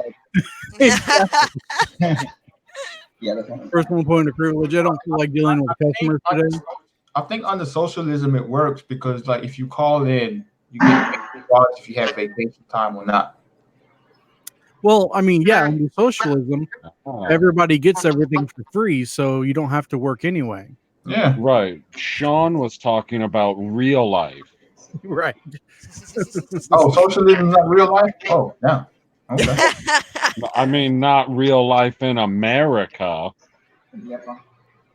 Personal point of privilege. I don't feel like dealing with customers today. I think under socialism it works because, like, if you call in, you get paid regardless if you have vacation time or not. Well, I mean, yeah, under socialism, everybody gets everything for free, so you don't have to work anyway. Yeah. Right. Sean was talking about real life. Right. Oh, socialism is not real life? Oh, yeah. Okay. I mean, not real life in America.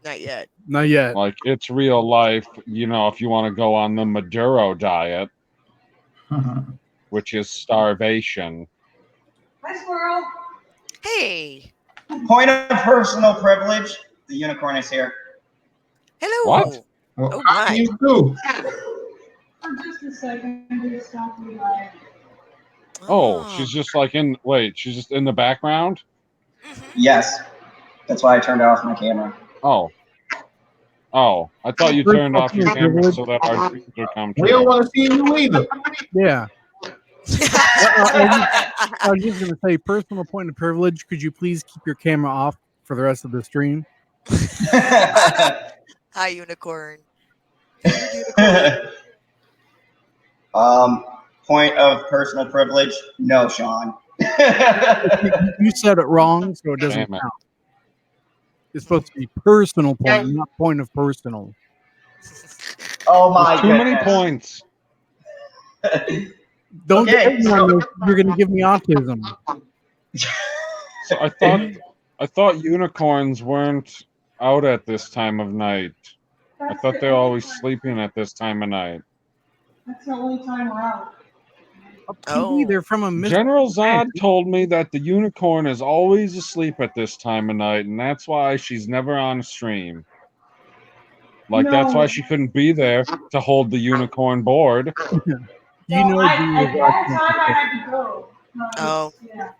Not yet. Not yet. Like, it's real life, you know, if you want to go on the Maduro diet, which is starvation. Hi, squirrel. Hey. Point of personal privilege. The unicorn is here. Hello. What? Well, Oh how do my. you do? For just a second, just stop me live. Oh, she's just like she's just in the background? Yes. That's why I turned off my camera. Oh. Oh, I thought you turned off your camera so that our dreams would come true. We don't want to see you either. Yeah. I was just going to say, personal point of privilege. Could you please keep your camera off for the rest of the stream? Hi, unicorn. Point of personal privilege. No, Sean. You said it wrong, so it doesn't Damn it. count. It's supposed to be personal point, not point of personal. Oh my There's too many goodness. points. Don't Okay, get everyone knows you're going to give me autism. So I thought unicorns weren't out at this time of night. I thought they're always sleeping at this time of night. That's the only time we're out. Oh. They're from a General Zod told me that the unicorn is always asleep at this time of night, and that's why she's never on a stream. Like, that's why she couldn't be there to hold the unicorn board. You know, at that time I had to go. Oh. Yeah.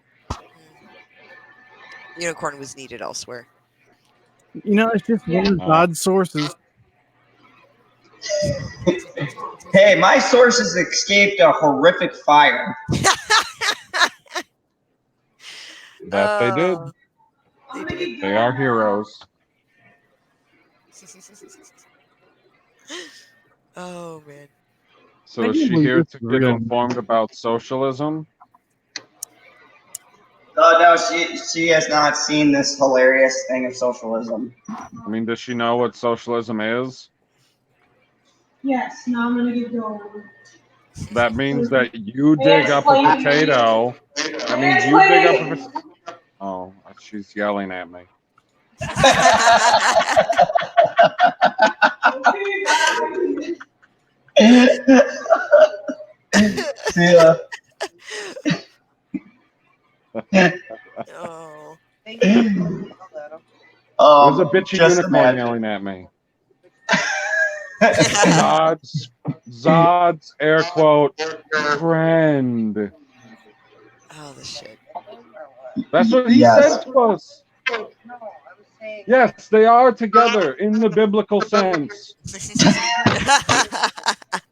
Unicorn was needed elsewhere. You know, it's just one of God's sources. Hey, my sources escaped a horrific fire. That they did. They are heroes. Oh man. So is she here to get informed about socialism? No, she has not seen this hilarious thing of socialism. I mean, does she know what socialism is? Yes, now I'm gonna get going. That means that you dig up a potato. That means you dig up a potato. Oh, she's yelling at me. Yeah. Oh. There's a bitchy unicorn yelling at me. Zod's air quote friend. Oh, the shit. That's what he said to us. Yes, they are together in the biblical sense.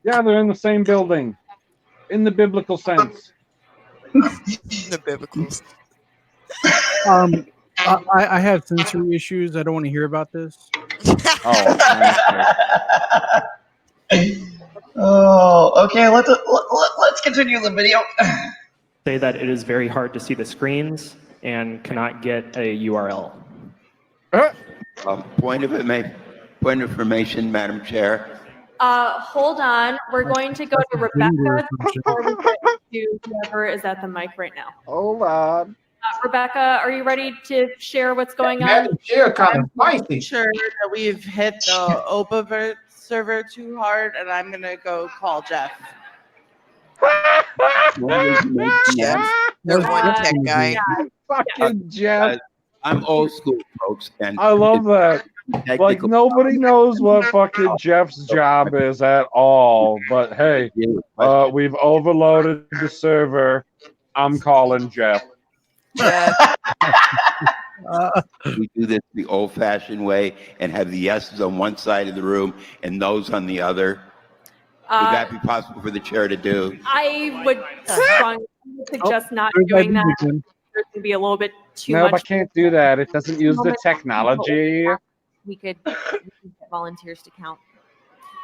Yeah, they're in the same building. In the biblical sense. The biblical. I have sensory issues. I don't want to hear about this. Oh, okay. Let's continue the video. Say that it is very hard to see the screens and cannot get a URL. Point of information, Madam Chair. Hold on. We're going to go to Rebecca before we get to whoever is at the mic right now. Hold on. Rebecca, are you ready to share what's going on? Share kind of spicy. Sure that we've hit the Opavert server too hard, and I'm gonna go call Jeff. Jeff, the one tech guy. Fucking Jeff. I'm old school, folks, and I love that. Like, nobody knows what fucking Jeff's job is at all. But hey, we've overloaded the server. I'm calling Jeff. We do this the old-fashioned way and have the yeses on one side of the room and no's on the other. Would that be possible for the chair to do? I would strongly suggest not doing that. There's going to be a little bit too No, much. but can't do that. It doesn't use the technology. We could get volunteers to count.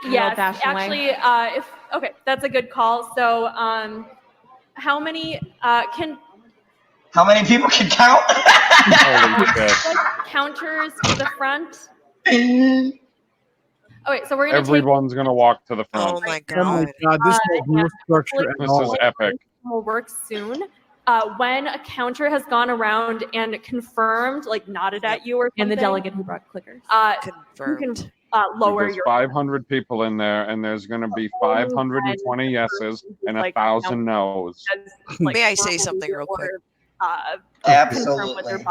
in the Yes, old-fashioned way. actually, okay, that's a good call. So, how many people can count? Holy shit. counters to the front? Okay, so we're gonna Everyone's gonna walk to the front. Oh my Oh my god, this has no structure at This all. is epic. will work soon. When a counter has gone around and confirmed, like nodded at you or something, And the delegate who brought clickers. You can lower There's your 500 people in there, and there's going to be 520 yeses and 1,000 no's. May I say something real quick? Absolutely.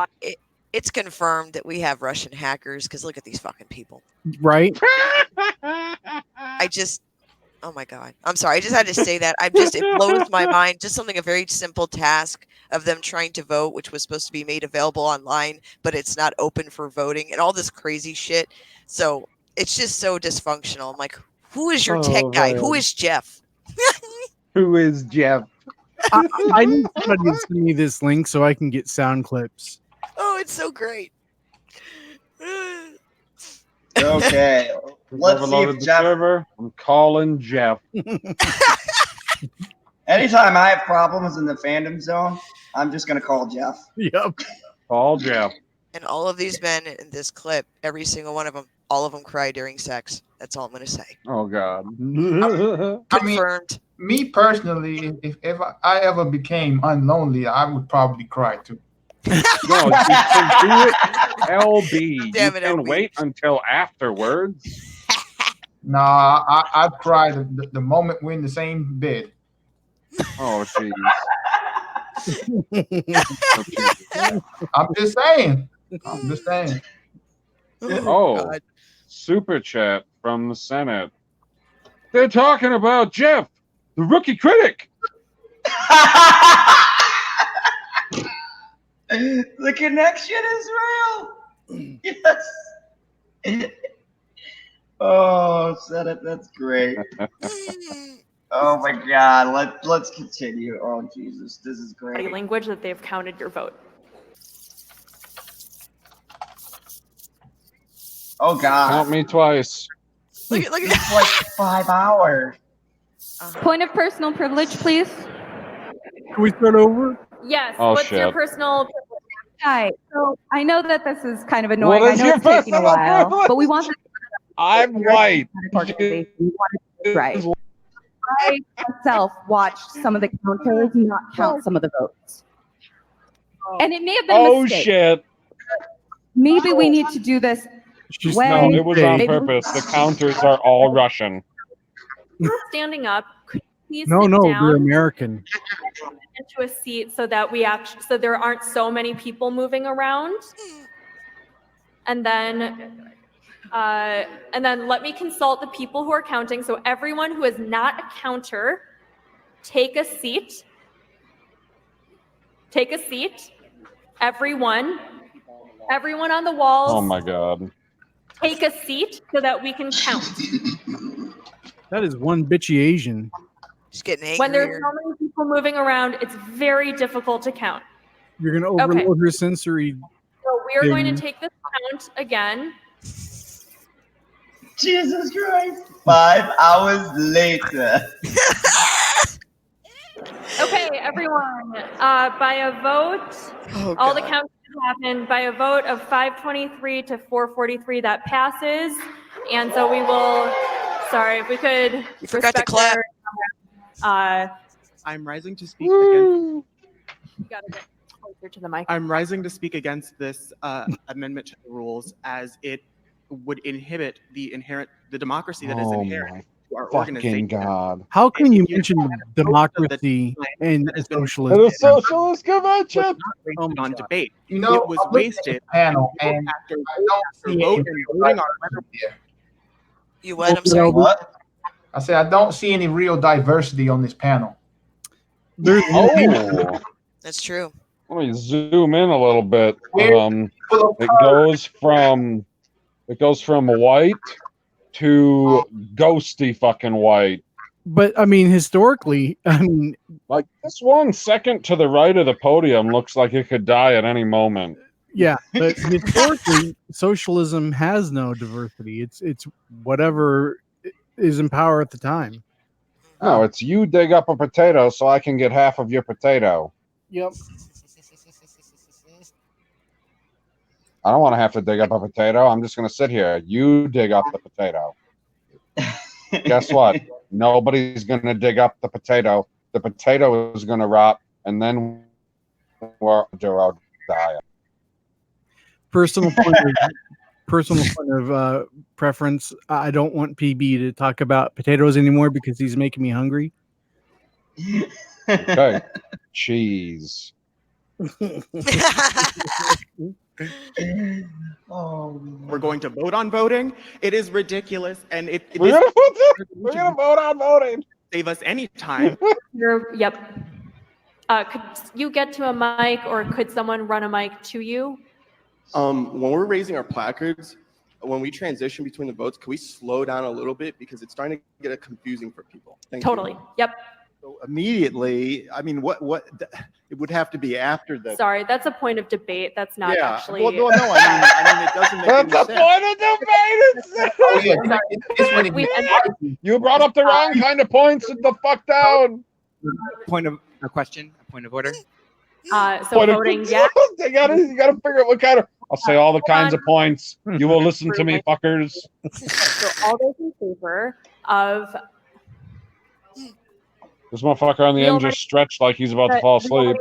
It's confirmed that we have Russian hackers because look at these fucking people. Right? Oh my god. I'm sorry. I just had to say that. It blows my mind. Just a very simple task of them trying to vote, which was supposed to be made available online, but it's not open for voting and all this crazy shit. So it's just so dysfunctional. I'm like, who is your tech guy? man. Who is Jeff? Who is Jeff? I need somebody to send me this link so I can get sound clips. Oh, it's so great. Okay, let's see Overloaded if the Jeff. server. I'm calling Jeff. Anytime I have problems in the fandom zone, I'm just gonna call Jeff. Yep. Call Jeff. And all of these men in this clip, every single one of them, all of them cry during sex. That's all I'm going to say. Oh God. Confirmed. Me personally, if I ever became unlonely, I would probably cry too. No, you can do it, LB. Damn You it, can LB. wait until afterwards. Nah, I'd cry the moment we're in the same bed. Oh, jeez. I'm just saying. Oh, super chat from the Senate. They're talking about Jeff, the rookie critic. The connection is real. Yes. Oh, said it. That's great. Oh my God. Let's continue. Oh Jesus, this is body great. language that they've counted your vote. Oh God. Count me twice. Look at It's like 5 hours. Point of personal privilege, please. Can we start over? Yes. Oh, what's your shit. personal? Hi. So I know that this is kind of annoying. What I is know your it's taking a personal while, privilege? but we want this I'm white. right. I myself watched some of the counters not count some of the votes. And it may have been a Oh mistake. shit. Maybe we need to do this No, it was on Maybe- purpose. The counters are all Russian. Standing up. Could you please No, sit no, down they're American. into a seat so that so there aren't so many people moving around. And then let me consult the people who are counting. So everyone who is not a counter, take a seat. Take a seat. Everyone on the walls. Oh my God. Take a seat so that we can count. That is one bitchy Asian. Just getting angry. When there's so many people moving around, it's very difficult to count. You're gonna overload her sensory. So we are going to thing. take this count again. Jesus Christ. 5 hours later. Okay, everyone. By a vote, all the counts happened. By a vote of 523 to 443, that passes. And so we will. Sorry, if we could. You forgot to clap. I'm rising to speak against. You gotta get closer to the mic. I'm rising to speak against this amendment to the rules, as it would inhibit the democracy that is Oh inherent my to our fucking organization. God. How can you mention democracy and socialism? The socialist convention. On debate, You know, it was I looked at wasted. the panel and after I don't see vote any and voting on whether You what? I'm sorry. What? I said I don't see any real diversity on this panel. There's Oh. That's true. Let me zoom in a little bit. It goes from white to ghosty fucking white. But I mean, historically, like this 1 second to the right of the podium looks like it could die at any moment. yeah, but historically, socialism has no diversity. It's whatever is in power at the time. No, it's you dig up a potato so I can get half of your potato. Yep. I don't want to have to dig up a potato. I'm just going to sit here. You dig up the potato. Guess what? Nobody's going to dig up the potato. The potato is going to rot, and then we'll die. Personal point of preference. I don't want PB to talk about potatoes anymore because he's making me hungry. Okay. Cheese. We're going to vote on voting. It is ridiculous, and we're gonna vote on voting. Save us any time. Yep. Could you get to a mic, or could someone run a mic to you? When we're raising our placards, when we transition between the votes, can we slow down a little bit because it's starting to get confusing for people? Totally. Yep. So immediately, I mean, what it would have to be after the. Sorry, that's a point of debate. That's not actually. Well, no, I mean, it doesn't make That's any sense. point of debate. You brought up the wrong kind of points. Sit the fuck down. Point of a question. A point of order. So voting yes. You gotta figure out what kind of. I'll say all the kinds of points. You will listen to me, fuckers. So all those in favor of. This motherfucker on the end just stretched like he's about to fall asleep.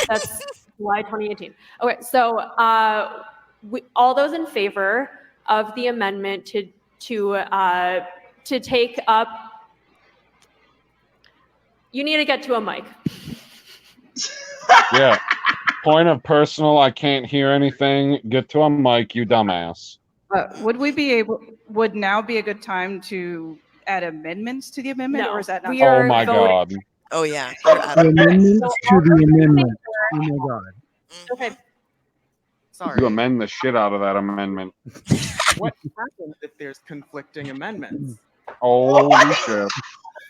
That's July 2018. Okay, so all those in favor of the amendment to take up. You need to get to a mic. Yeah. Point of personal. I can't hear anything. Get to a mic, you dumbass. Would now be a good time to add amendments to the amendment, or is that not? Oh my god. Oh yeah. Amendments to the amendment. Oh my god. Okay. Sorry. You amend the shit out of that amendment. What happens if there's conflicting amendments? Holy shit.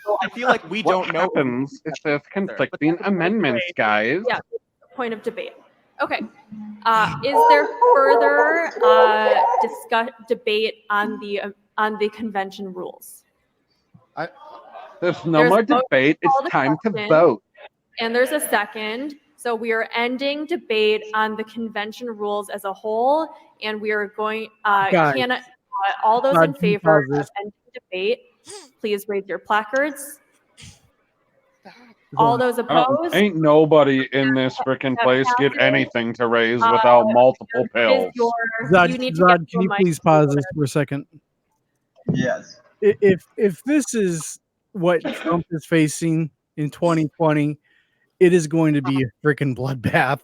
So I feel like we don't know. What happens if there's conflicting amendments, guys? Yeah. Point of debate. Okay. Is there further debate on the convention rules? There's no more debate. It's time to vote. And there's a second. So we are ending debate on the convention rules as a whole, and we are going. All those in favor of ending debate, please raise your placards. All those opposed. Ain't nobody in this freaking place get anything to raise without multiple pills. Zod, can you please pause this for a second? Yes. If this is what Trump is facing in 2020, it is going to be a freaking bloodbath.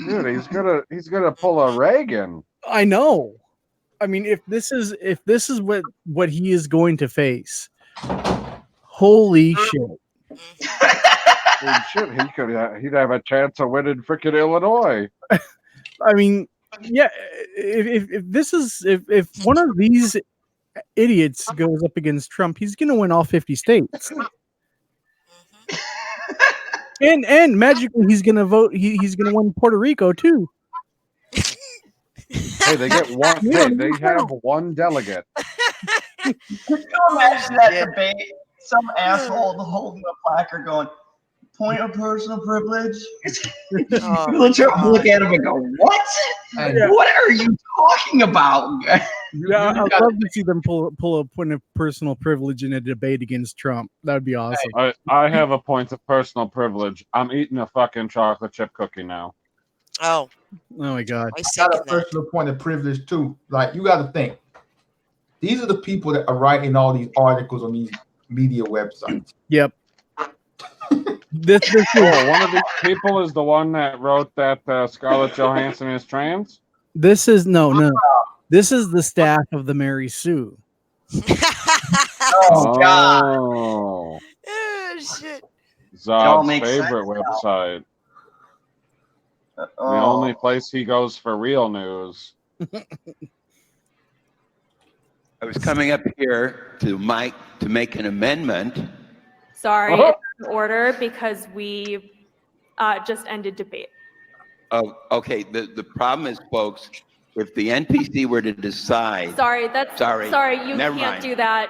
Dude, he's gonna pull a Reagan. I know. I mean, if this is what he is going to face, holy shit! Shit, he'd have a chance of winning freaking Illinois. I mean, yeah. If one of these idiots goes up against Trump, he's going to win all 50 states. and magically he's going to vote. He's going to win Puerto Rico too. Hey, they get one. They have one delegate. Can you imagine that debate? Some asshole holding a placard going, point of personal privilege. Look at him and go, what? What are you talking about? Yeah, I'd love to see them pull a point of personal privilege in a debate against Trump. That would be awesome. I have a point of personal privilege. I'm eating a fucking chocolate chip cookie now. Oh my god. I got a personal point of privilege too. Like, you got to think. These are the people that are writing all these articles on these media websites. Yep. This one of these people is the one that wrote that Scarlett Johansson is trans. This is no. This is the staff of the Mary Sue. Oh god. Oh shit. Zod's favorite website. The only place he goes for real news. I was coming up here to Mike to make an amendment. Sorry, it's out of order because we just ended debate. Oh, okay. The problem is, folks, if the NPC were to decide. Sorry, you Never can't mind. do that.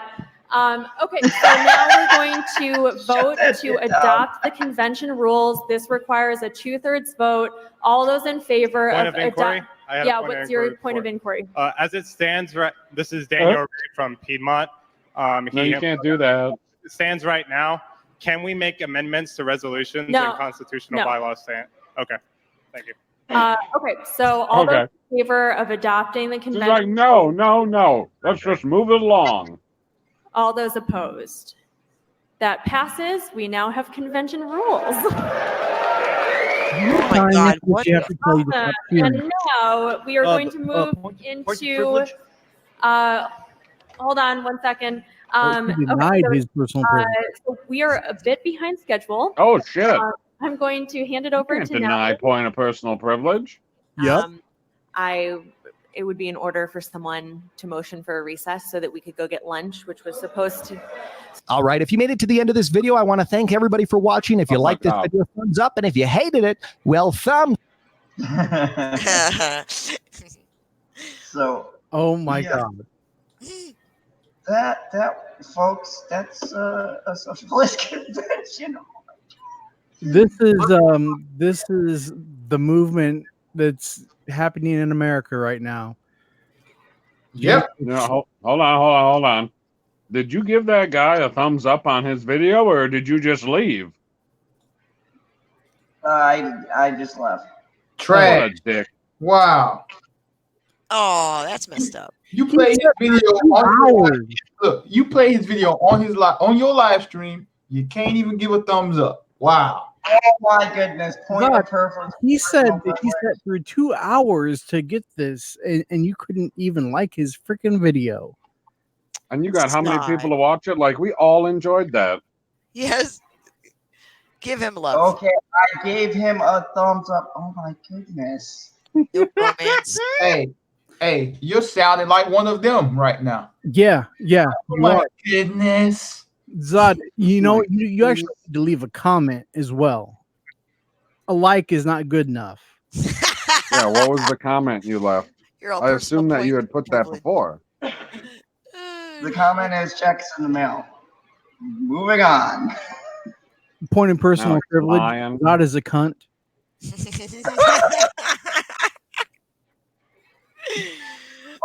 Okay, so now we're going to vote to adopt the convention rules. This requires a 2/3 vote. All those in favor Point of of inquiry? I have a yeah, point of what's your inquiry point of inquiry? As it stands, right, this is Daniel Ray from Piedmont. No, you can't do that. It stands right now. Can we make amendments to resolutions No. and constitutional No. bylaws stand? Okay, thank you. Okay, so all those in favor of adopting the She's convention. like, no. Let's just move it along. All those opposed. That passes. We now have convention rules. Oh my God! What you have to tell you to Awesome. stop cheering. And now we are going to move into. Hold on 1 second. He denied his personal privilege. So we are a bit behind schedule. Oh shit! I'm going to hand it over Can't to deny Natalie. point of personal privilege. Yep. It would be in order for someone to motion for a recess so that we could go get lunch, which was supposed to. All right. If you made it to the end of this video, I want to thank everybody for watching. If you liked this video, thumbs up. And if you hated it, well, thumb. So. Oh my yeah. God. That folks, that's a socialist convention. This is the movement that's happening in America right now. Yep. No, hold on. Did you give that guy a thumbs up on his video, or did you just leave? I just left. Trash. What a dick. Wow. Oh, that's messed up. You play his video on look. You play his video on his on your live stream. You can't even give a thumbs up. Wow. Oh my goodness! Point of preference. He said he sat through 2 hours to get this, and you couldn't even like his freaking video. And you got how many people to watch it? Like, we all enjoyed that. Yes. Give him love. Okay, I gave him a thumbs up. Oh my goodness. Romance. Hey, you're sounding like one of them right now. Yeah. Oh my goodness. Zod, you know, you actually need to leave a comment as well. A like is not good enough. Yeah, what was the comment you left? I assume that you had put that before. The comment is checks in the mail. Moving on. Point of personal Now, privilege. lying. Zod is a cunt.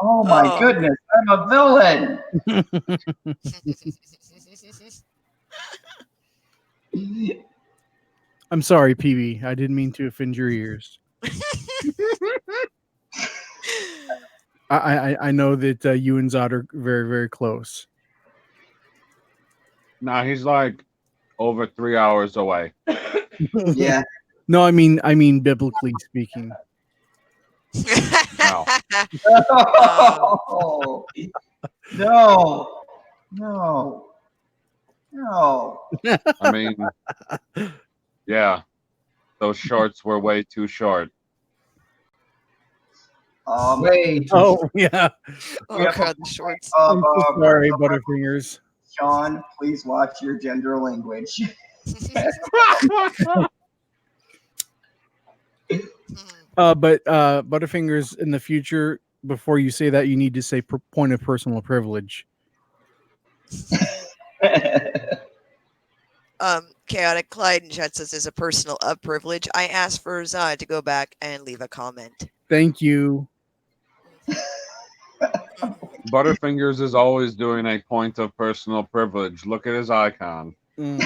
Oh my goodness, I'm a villain. I'm sorry, PB. I didn't mean to offend your ears. I know that you and Zod are very, very close. Nah, he's like over 3 hours away. Yeah. No, I mean biblically speaking. No. No. I mean, yeah, those shorts were way too short. Way too Oh yeah. Oh God, the shorts. I'm so sorry, Butterfingers. Sean, please watch your gender language. But Butterfingers, in the future, before you say that, you need to say point of personal privilege. Chaotic Clyde in chat says is a personal privilege. I asked for Zod to go back and leave a comment. Thank you. Butterfingers is always doing a point of personal privilege. Look at his icon. Okay.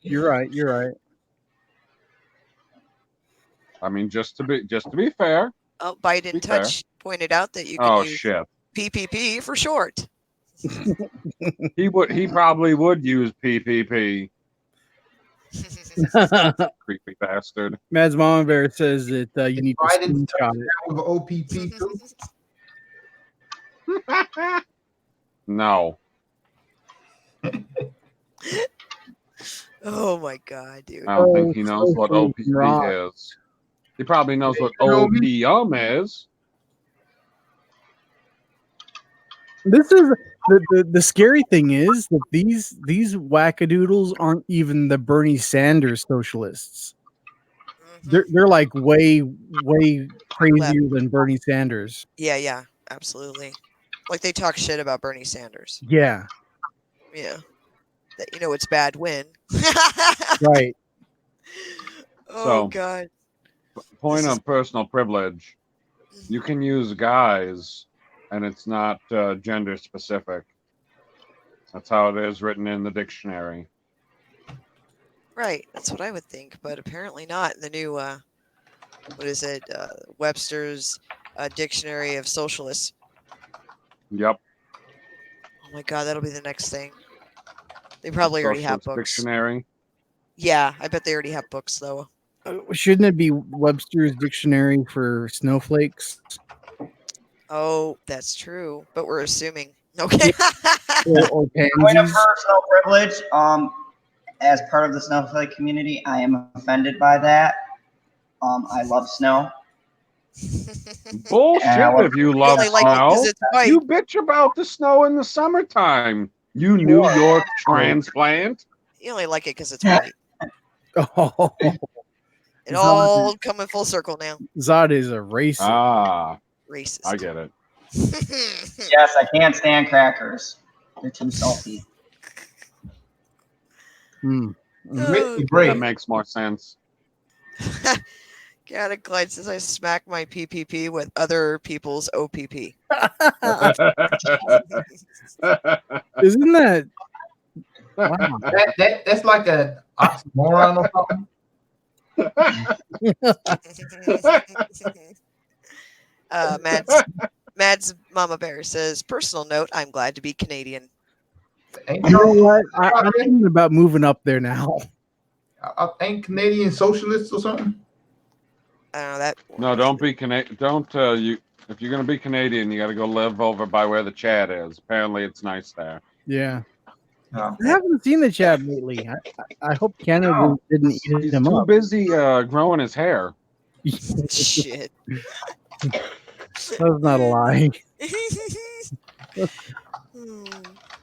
You're right. I mean, just to be fair. Oh, Biden Touch pointed out that you can use shit. PPP for short. He probably would use PPP. Creepy bastard. Mads Mama Bear says that you need to screenshot it. With OPP too. No. Oh my god, dude. I don't think he knows what OPP is. He probably knows what opium is. This is the scary thing is that these wackadoodles aren't even the Bernie Sanders socialists. They're like way crazier than Bernie Sanders. Yeah, absolutely. Like they talk shit about Bernie Sanders. Yeah. Yeah. That it's bad when. Right. Oh So, god. Point of personal privilege. You can use guys, and it's not gender specific. That's how it is written in the dictionary. Right. That's what I would think, but apparently not in the new what is it? Webster's Dictionary of Socialists. Yep. Oh my god, that'll be the next thing. They probably already have Socialist books. Dictionary. Yeah, I bet they already have books though. Shouldn't it be Webster's Dictionary for snowflakes? Oh, that's true. But we're assuming. Okay. Or Point of pansies? personal privilege. As part of the snowflake community, I am offended by that. I love snow. Bullshit! If you love only like it 'cause snow, it's white. you bitch about the snow in the summertime. You New York transplant. You only like it because it's white. Oh, It all coming full circle now. Zod is a racist. Ah, Racist. I get it. Yes, I can't stand crackers. They're too salty. That makes more sense. God, it Clyde says I smack my PPP with other people's OPP. Isn't that? Wow. That's like an oxymoron or something. Mads Mama Bear says, personal note, I'm glad to be Canadian. You know what? I'm thinking about moving up there now. Ain't Canadian socialists or something? I don't know that. No, don't be Canadian. Don't you? If you're gonna be Canadian, you got to go live over by where the Chad is. Apparently, it's nice there. Yeah. No. I haven't seen the Chad lately. I hope Canada didn't eat He's him too up. busy growing his hair. Shit. That's not a lie.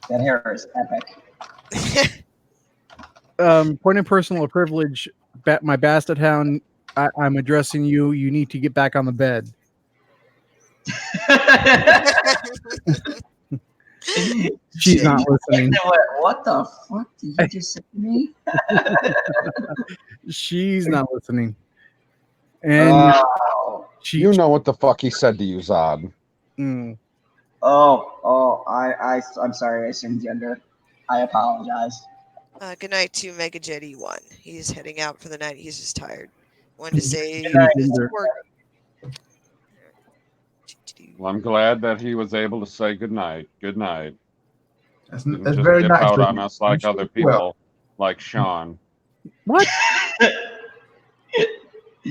That hair is epic. Point of personal privilege, my Bastard Hound, I'm addressing you. You need to get back on the bed. She's not listening. What the fuck did you just say to me? She's not listening. And you know what the fuck he said to you, Zod. Mm. I'm sorry, I assumed gender. I apologize. Good night to Mega Jetty 1. He's heading out for the night. He's just tired. Wanted to say Well, I'm glad that he was able to say good night. Good night. That's Just very dip nice. out of on you. us like I'm other sure you people, will. like Sean. What?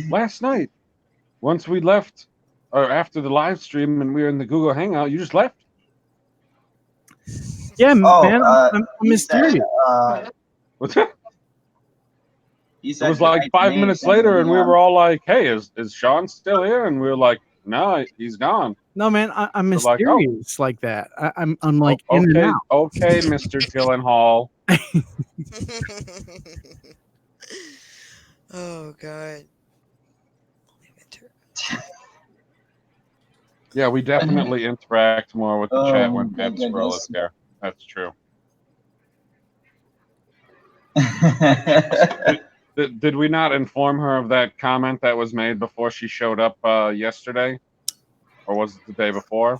Last night, once we left, or after the live stream, and we were in the Google Hangout, you just left. Yeah, man, I'm mysterious. What's that? It said was like right 5 name, minutes said later, and we Leon. were all like, "Hey, is Sean still here?" And we were like, "No, he's gone." No, man, I'm We're like, oh. mysterious like that. I'm like in and Okay, out. okay, Mr. Gyllenhaal. Oh god. Yeah, we definitely interact more with the chat when my Mad Squirrel goodness. is there. That's true. Did we not inform her of that comment that was made before she showed up yesterday? Or was it the day before?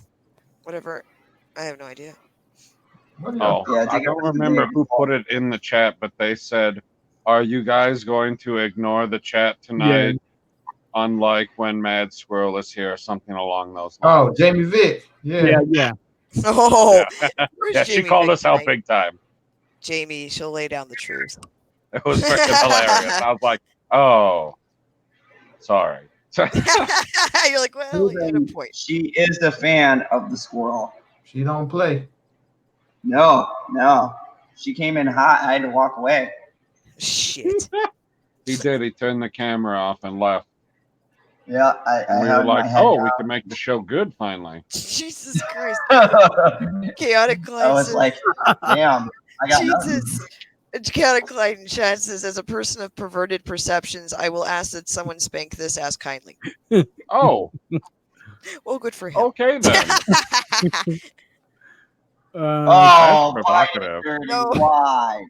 Whatever. I have no idea. Oh, Yeah, I don't remember who put it in the chat, but they said, "Are you guys going to ignore the chat tonight? Yeah. Unlike when Mad Squirrel is here," or something along those Oh, lines. Jamie Vick. Yeah. Yeah. Oh, Yeah, where's yeah, she Jamie called Vick us out tonight? big time. Jamie, she'll lay down the truth. It was freaking hilarious. I was like, "Oh, sorry." You're like, well, you had a point. She is a fan of the squirrel. She don't play. No. She came in hot. I had to walk away. Shit. He did. He turned the camera off and left. Yeah, And we were like, oh, we can make the show good finally. Jesus Christ. Chaotic Clyde I was says- like, damn, I got nothing. Jesus. Chaotic Clyde in chat says, as a person of perverted perceptions, I will ask that someone spank this ass kindly. Oh. Well, good for him. Okay, then. Oh, That's provocative. No. Why?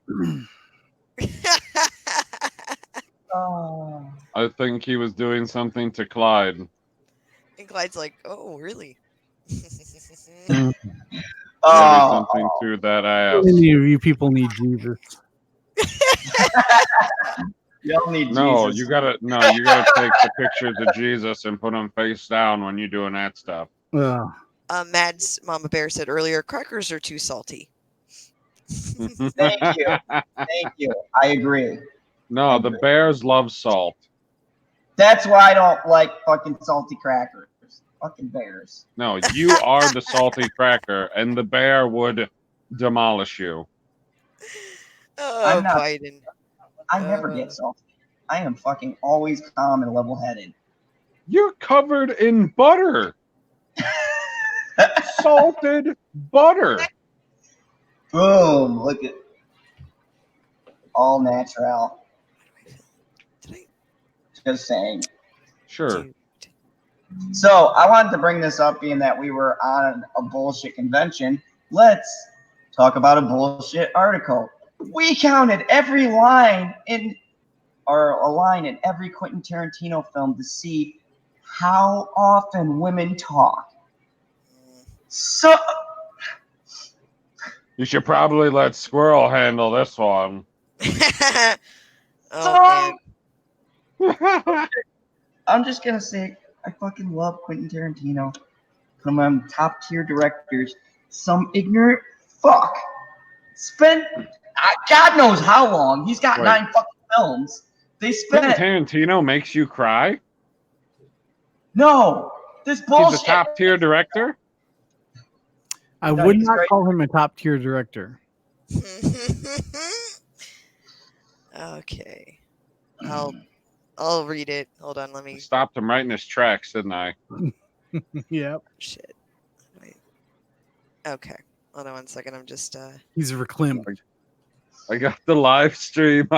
Oh. I think he was doing something to Clyde. And Clyde's like, oh, really? Maybe Oh. something to that ass. Any of you people need Jesus. You don't need No, Jesus. you gotta take the pictures of Jesus and put them face down when you're doing that stuff. Mad's Mama Bear said earlier, crackers are too salty. Thank you. Thank you. I agree. No, the bears love salt. That's why I don't like fucking salty crackers. Fucking bears. No, you are the salty cracker, and the bear would demolish you. Oh, I'm not- Biden. I never get salty. I am fucking always calm and level-headed. You're covered in butter. Salted butter. Boom! Look at all natural. Just saying. Sure. So I wanted to bring this up, being that we were on a bullshit convention. Let's talk about a bullshit article. We counted every line in, or a line in every Quentin Tarantino film to see how often women talk. So You should probably let Squirrel handle this one. Oh, I'm just gonna say I fucking love Quentin Tarantino. Put him on top tier directors. Some ignorant fuck spent God knows how long. He's got Wait. 9 fucking films. They Quentin spent Tarantino makes you cry? no this bullshit. He's a top tier director? I No, would he's not great. call him a top tier director. Okay. I'll read it. Hold on, let me. Stopped him right in his tracks, didn't I? Yep. Shit. Wait. Okay. Hold on one second. I'm just He's reclaimed. I got the live stream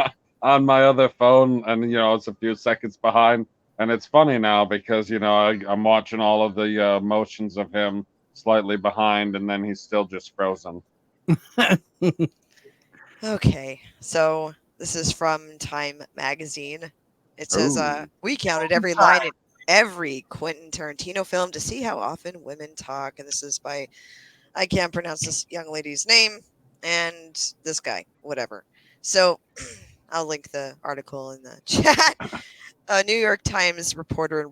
on my other phone, and it's a few seconds behind. And it's funny now because I'm watching all of the motions of him slightly behind, and then he's still just frozen. Okay. So this is from Time Magazine. It says, Ooh. we counted every line in every Quentin Tarantino film to see how often women talk. And this is by, I can't pronounce this young lady's name, and this guy, whatever. So I'll link the article in the chat. A New York Times reporter in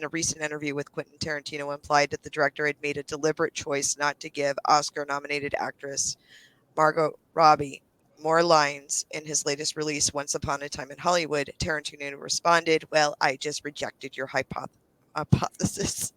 a recent interview with Quentin Tarantino implied that the director had made a deliberate choice not to give Oscar-nominated actress Margot Robbie more lines in his latest release, Once Upon a Time in Hollywood. Tarantino responded, well, I just rejected your hypothesis.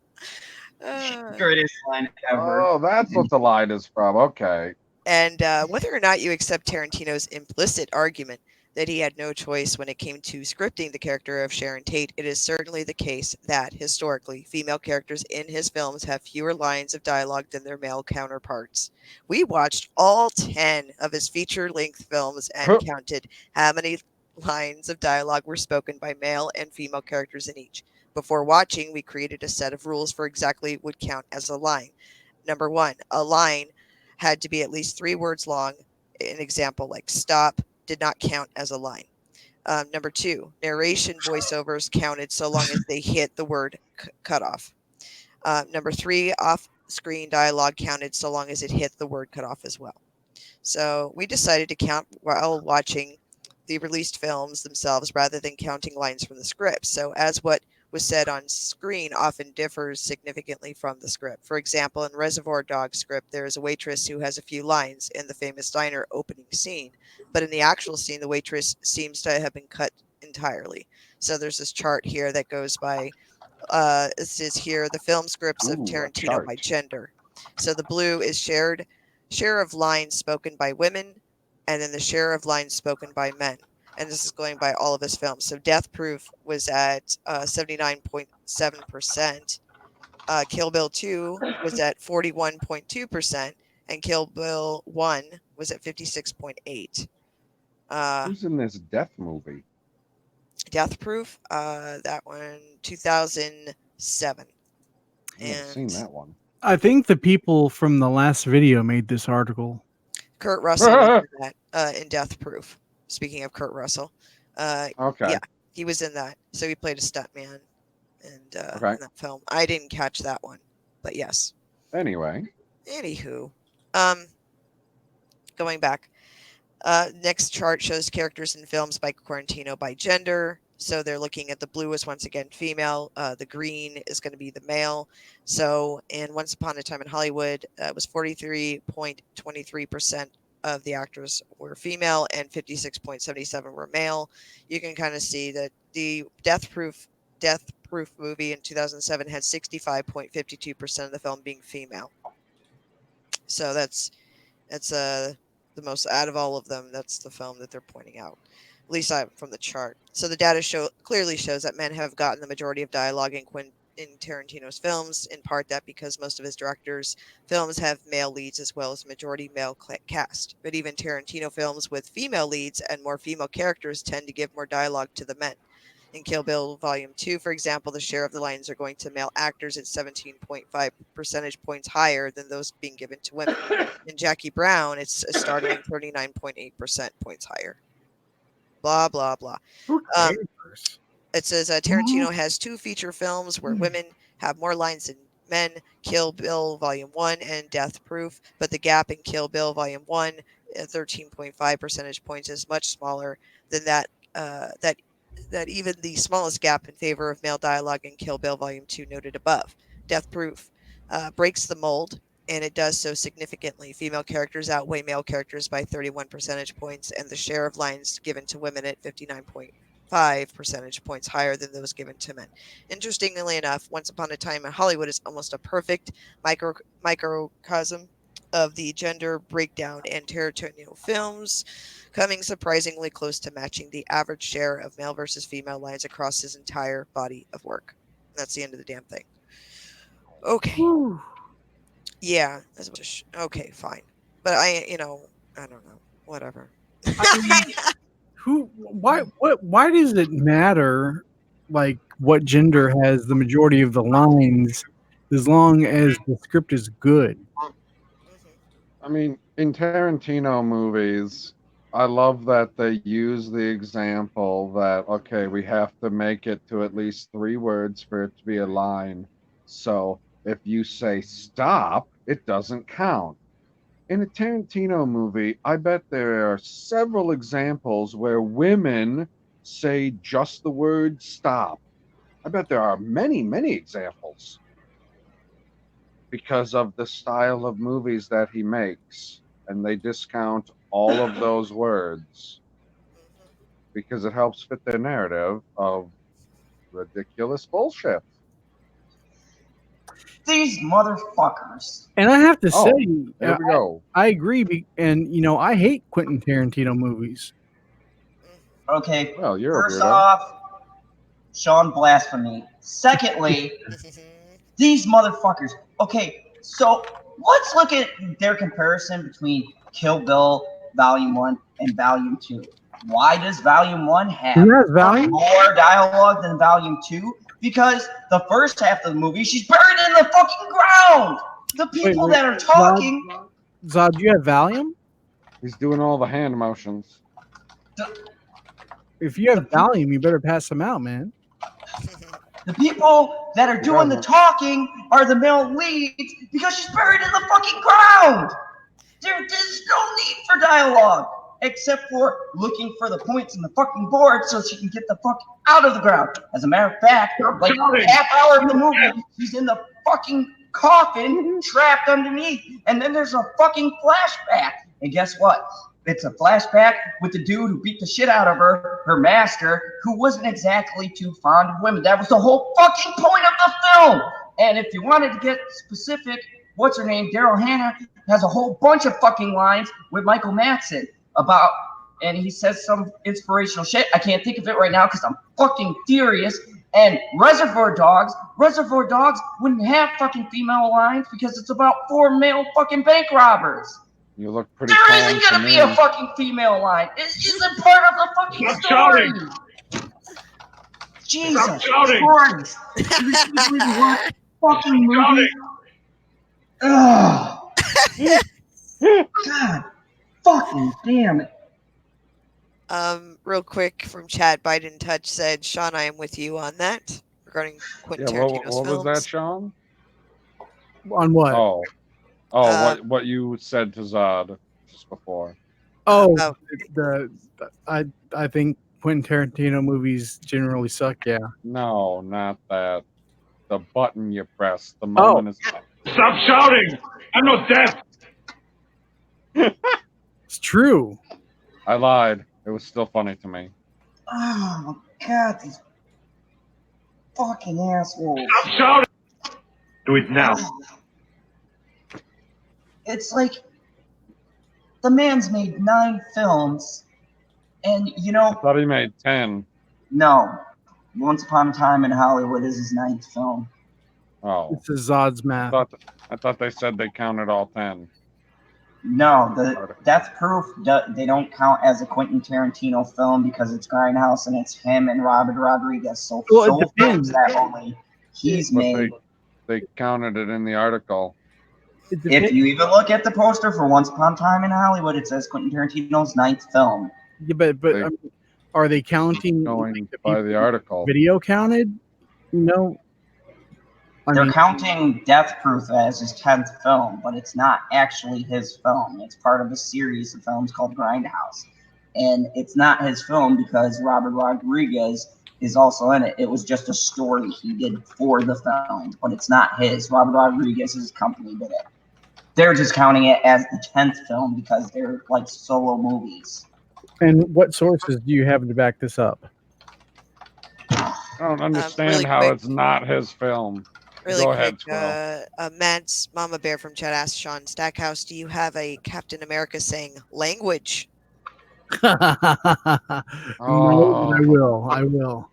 Greatest line ever. Oh, that's what the line is from. Okay. And whether or not you accept Tarantino's implicit argument that he had no choice when it came to scripting the character of Sharon Tate, it is certainly the case that, historically, female characters in his films have fewer lines of dialogue than their male counterparts. We watched all 10 of his feature-length films and counted how many lines of dialogue were spoken by male and female characters in each. Before watching, we created a set of rules for exactly what would count as a line. Number 1, a line had to be at least 3 words long. An example like stop did not count as a line. Number 2, narration voiceovers counted so long as they hit the word cut off. Number 3, off-screen dialogue counted so long as it hit the word cut off as well. So we decided to count while watching the released films themselves rather than counting lines from the script. So as what was said on screen often differs significantly from the script. For example, in Reservoir Dogs script, there is a waitress who has a few lines in the famous diner opening scene, but in the actual scene, the waitress seems to have been cut entirely. So there's this chart here that goes by, it says here, the film scripts of Tarantino by gender. So the blue is share of lines spoken by women, and then the share of lines spoken by men. and this is going by all of his films. So Death Proof was at 79.7%. Kill Bill 2 was at 41.2%, and Kill Bill 1 was at 56.8%. Who's in this death movie? Death Proof, that one 2007. I haven't seen that one. I think the people from the last video made this article. Kurt Russell was in that in Death Proof. Speaking of Kurt Russell, Okay. yeah, he was in that. So he played a stuntman and Okay. in that film. I didn't catch that one, but yes. Anyway. Anywho, going back. Next chart shows characters in films by Tarantino by gender. So they're looking at the blue is once again female. The green is going to be the male. So in Once Upon a Time in Hollywood, it was 43.23% of the actors were female and 56.77% were male. You can kind of see that the Death Proof movie in 2007 had 65.52% of the film being female. So that's the most out of all of them. That's the film that they're pointing out, at least from the chart. So the data clearly shows that men have gotten the majority of dialogue in Tarantino's films, in part that because most of his directors' films have male leads as well as a majority male cast. But even Tarantino films with female leads and more female characters tend to give more dialogue to the men. In Kill Bill Volume 2, for example, the share of the lines are going to male actors at 17.5 percentage points higher than those being given to women. In Jackie Brown, it's a startling 39.8% points higher. Blah, blah, blah. It says Tarantino has 2 feature films where women have more lines than men, Kill Bill Volume 1 and Death Proof, but the gap in Kill Bill Volume 1 at 13.5 percentage points is much smaller than that even the smallest gap in favor of male dialogue in Kill Bill Volume 2 noted above. Death Proof breaks the mold, and it does so significantly. Female characters outweigh male characters by 31 percentage points, and the share of lines given to women at 59.5 percentage points higher than those given to men. Interestingly enough, Once Upon a Time in Hollywood is almost a perfect microcosm of the gender breakdown in Tarantino films, coming surprisingly close to matching the average share of male versus female lines across his entire body of work. And that's the end of the damn thing. Okay. Yeah. Okay, fine. But I don't know. Whatever. Why does it matter, like, what gender has the majority of the lines as long as the script is good? I mean, in Tarantino movies, I love that they use the example that, okay, we have to make it to at least 3 words for it to be a line. So if you say stop, it doesn't count. In a Tarantino movie, I bet there are several examples where women say just the word stop. I bet there are many, many examples because of the style of movies that he makes, and they discount all of those words because it helps fit their narrative of ridiculous bullshit. These motherfuckers. And I have to say, here we go. I agree, and I hate Quentin Tarantino movies. Okay. Well, you're first off, Sean blasphemy. Secondly, these motherfuckers. Okay, so let's look at their comparison between Kill Bill Volume 1 and Volume 2. Why does Volume 1 have more dialogue than Volume 2? Because the first half of the movie, she's buried in the fucking ground. The people that are talking. Zod, do you have Valium? He's doing all the hand motions. If you have Valium, you better pass them out, man. The people that are doing the talking are the male leads because she's buried in the fucking ground. There's no need for dialogue except for looking for the points in the fucking board so she can get the fuck out of the ground. As a matter of fact, like half hour of the movie, she's in the fucking coffin trapped underneath. And then there's a fucking flashback. And guess what? It's a flashback with the dude who beat the shit out of her master, who wasn't exactly too fond of women. That was the whole fucking point of the film. And if you wanted to get specific, what's her name? Daryl Hannah has a whole bunch of fucking lines with Michael Madsen about and he says some inspirational shit. I can't think of it right now because I'm fucking furious. And Reservoir Dogs wouldn't have fucking female lines because it's about 4 male fucking bank robbers. You look pretty There calm isn't to gonna be me. a fucking female line. It isn't part of the fucking story. Jesus Christ! Fucking movie. Ugh. God, fucking damn it. Real quick from chat, Biden Touch said, Sean, I am with you on that regarding Quentin Tarantino's what was films. that, Sean? On what? What you said to Zod just before. I think Quentin Tarantino movies generally suck. Yeah. No, not that. The button you press. The moment is. Stop shouting! I'm not deaf. It's true. I lied. It was still funny to me. Oh God, these fucking assholes. Stop shouting! Do it now. It's like the man's made 9 films, and you know. I thought he made 10. No, Once Upon a Time in Hollywood is his 9th film. Oh, this is Zod's math. I thought they said they counted all 10. No, the Death Proof, they don't count as a Quentin Tarantino film because it's Grindhouse and it's him and Robert Rodriguez. So films that only he's made. They counted it in the article. If you even look at the poster for Once Upon a Time in Hollywood, it saes Quentin Tarantino's 9th film. Yeah, but are they counting going by the article? Video counted? No. They're counting Death Proof as his 10th film, but it's not actually his film. It's part of a series of films called Grindhouse. And it's not his film because Robert Rodriguez is also in it. It was just a story he did for the film, but it's not his. Robert Rodriguez's company did it. They're just counting it as the 10th film because they're like solo movies. And what sources do you have to back this up? I don't understand really how quick. It's not his film. Really Go quick, ahead, Squirrel. Matt's Mama Bear from chat asked Sean Stackhouse, do you have a Captain America saying language? No, I will.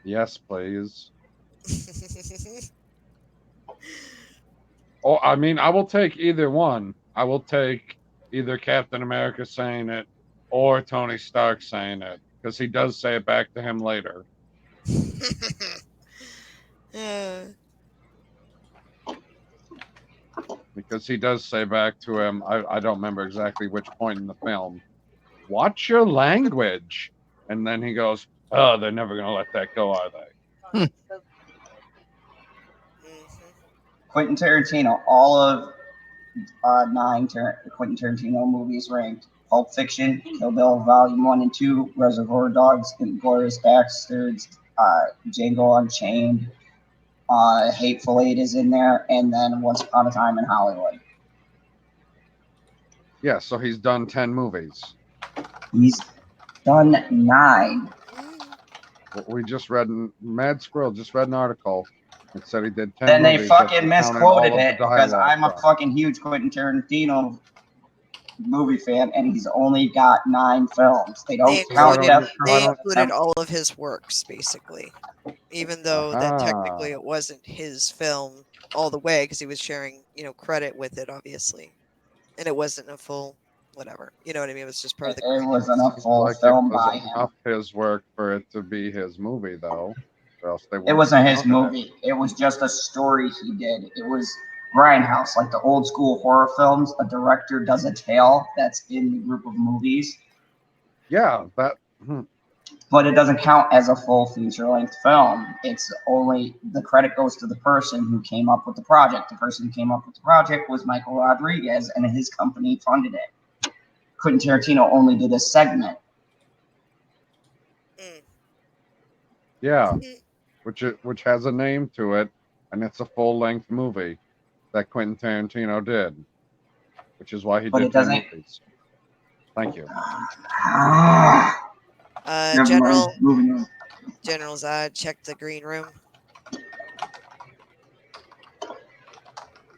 Yes, please. I mean, I will take either one. I will take either Captain America saying it or Tony Stark saying it, because he does say it back to him later. Because he does say back to him, I don't remember exactly which point in the film, watch your language. And then he goes, oh, they're never going to let that go, are they? Quentin Tarantino, all of 9 Quentin Tarantino movies ranked: Pulp Fiction, Kill Bill Volume 1 and 2, Reservoir Dogs, Inglourious Basterds, Django Unchained, Hateful Eight is in there, and then Once Upon a Time in Hollywood. Yeah, so he's done 10 movies. He's done 9. We just read, Mad Squirrel just read an article. It said he did 10 Then they movies. fucking That's counted misquoted all of it the because dialogue I'm a from. fucking huge Quentin Tarantino movie fan, and he's only got 9 films. They don't count Death Proof. They included all of his works, basically. Even though that technically it wasn't his film all the way, because he was sharing, credit with it, obviously. And it wasn't a full whatever. You know what I mean? It was just part of the It wasn't a full film by him. Enough his work for it to be his movie, though. Or else they It wasn't his movie. It was just a story he did. It was Grindhouse, like the old school horror films. A director does a tale that's in the group of movies. Yeah, that. But it doesn't count as a full feature-length film. It's only the credit goes to the person who came up with the project. The person who came up with the project was Michael Rodriguez, and his company funded it. Quentin Tarantino only did a segment. Yeah, which has a name to it, and it's a full-length movie that Quentin Tarantino did, which is why he did 10 movies. Thank you. General Zod, check the green room.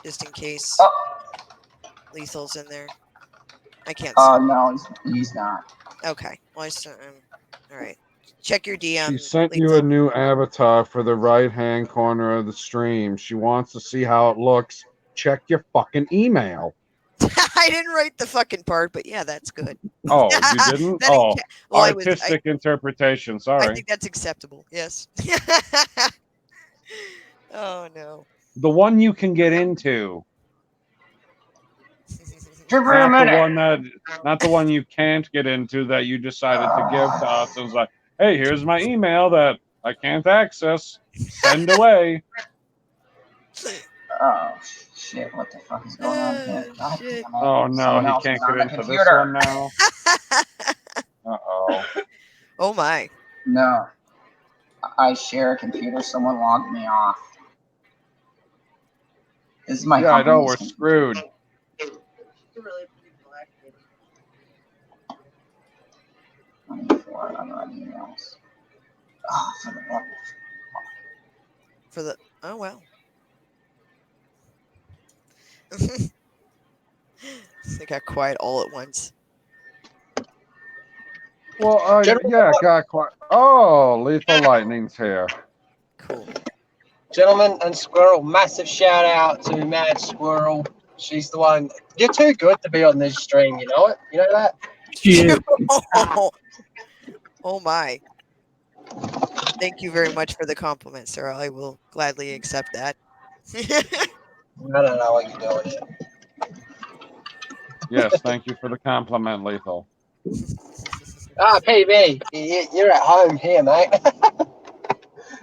Just in case Lethal's in there. I can't see. No, he's not. Okay. Well, all right. Check your DM. She sent you a new avatar for the right-hand corner of the stream. She wants to see how it looks. Check your fucking email. I didn't write the fucking part, but yeah, that's good. Oh, you didn't? That Oh, well, artistic interpretation. Sorry. I think that's acceptable. Yes. Oh no. The one you can get into. Give her a minute. Not the one you can't get into that you decided to give to us. It was like, hey, here's my email that I can't access. Send away. Oh shit! What the fuck is going on here? God damn it. Oh no, Someone he else can't is on get the into this computer. one now. Uh-oh. Oh my. No. I share a computer. Someone logged me off. This is my Yeah, I know, we're company's screwed. For other emails. Oh, for the love oh well. They got quiet all at once. Well, yeah, got quite. Oh, Lethal Lightning's here. Cool. Gentlemen and Squirrel, massive shout out to Mad Squirrel. She's the one. You're too good to be on this stream, you know it? You know that? Yeah. Oh my. Thank you very much for the compliment, sir. I will gladly accept that. I don't know what you're doing here. Yes, thank you for the compliment, Lethal. PB, you're at home here, mate.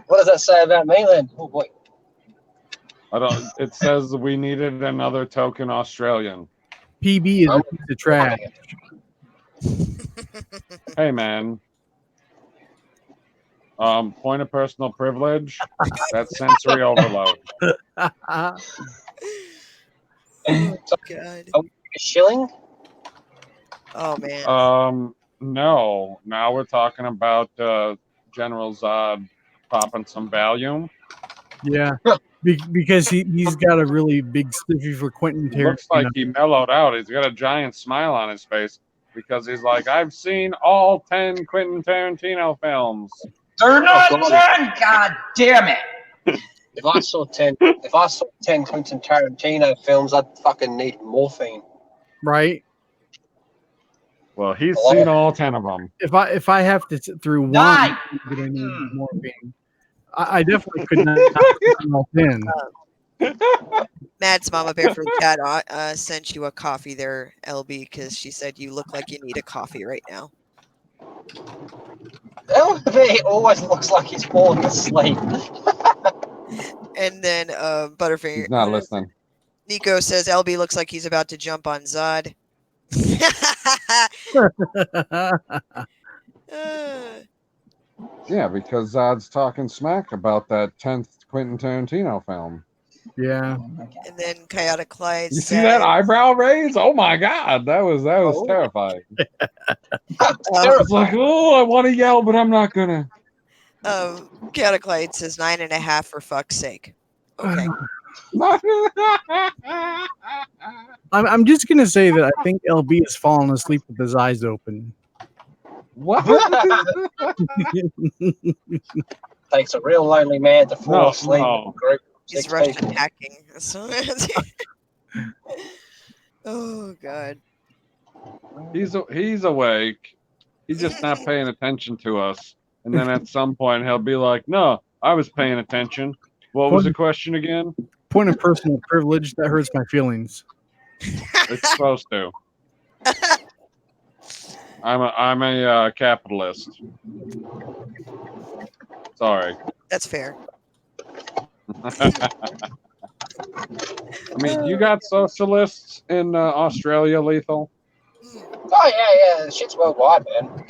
What does that say about me then? Oh boy. It says we needed another token Australian. PB is a piece of trash. Hey man. Point of personal privilege. That's sensory overload. Oh God. A shilling? Oh man. No. Now we're talking about General Zod popping some Valium. Yeah. Because he's got a really big stiffy for Quentin Tarantino. Looks like he mellowed out. He's got a giant smile on his face because he's like, I've seen all 10 Quentin Tarantino films. They're not 10! God damn it! If I saw 10 Quentin Tarantino films, I'd fucking need morphine. Right? Well, he's seen all 10 of them. If I have to sit through one, Die! I need morphine. I definitely could not in. Matt's Mama Bear from chat sent you a coffee there, LB, because she said you look like you need a coffee right now. LB always looks like he's falling asleep. And then Butterfinger. He's not listening. Nico says LB looks like he's about to jump on Zod. Yeah, because Zod's talking smack about that 10th Quentin Tarantino film. Yeah. And then Chaotic Clyde You see that eyebrow raise? Oh my God, that was terrifying. It's like, oh, I want to yell, but I'm not gonna. Chaotic Clyde says 9.5 for fuck's sake. Okay. I'm just gonna say that I think LB has fallen asleep with his eyes open. What? Takes a real lonely man to fall asleep. No. He's Russian hacking. Oh God. He's awake. He's just not paying attention to us. And then at some point he'll be like, "No, I was paying attention." What was the question again? Point of personal privilege, that hurts my feelings. It's supposed to. I'm a capitalist. Sorry. That's fair. I mean, you got socialists in Australia, Lethal? Oh yeah, shit's worldwide, man.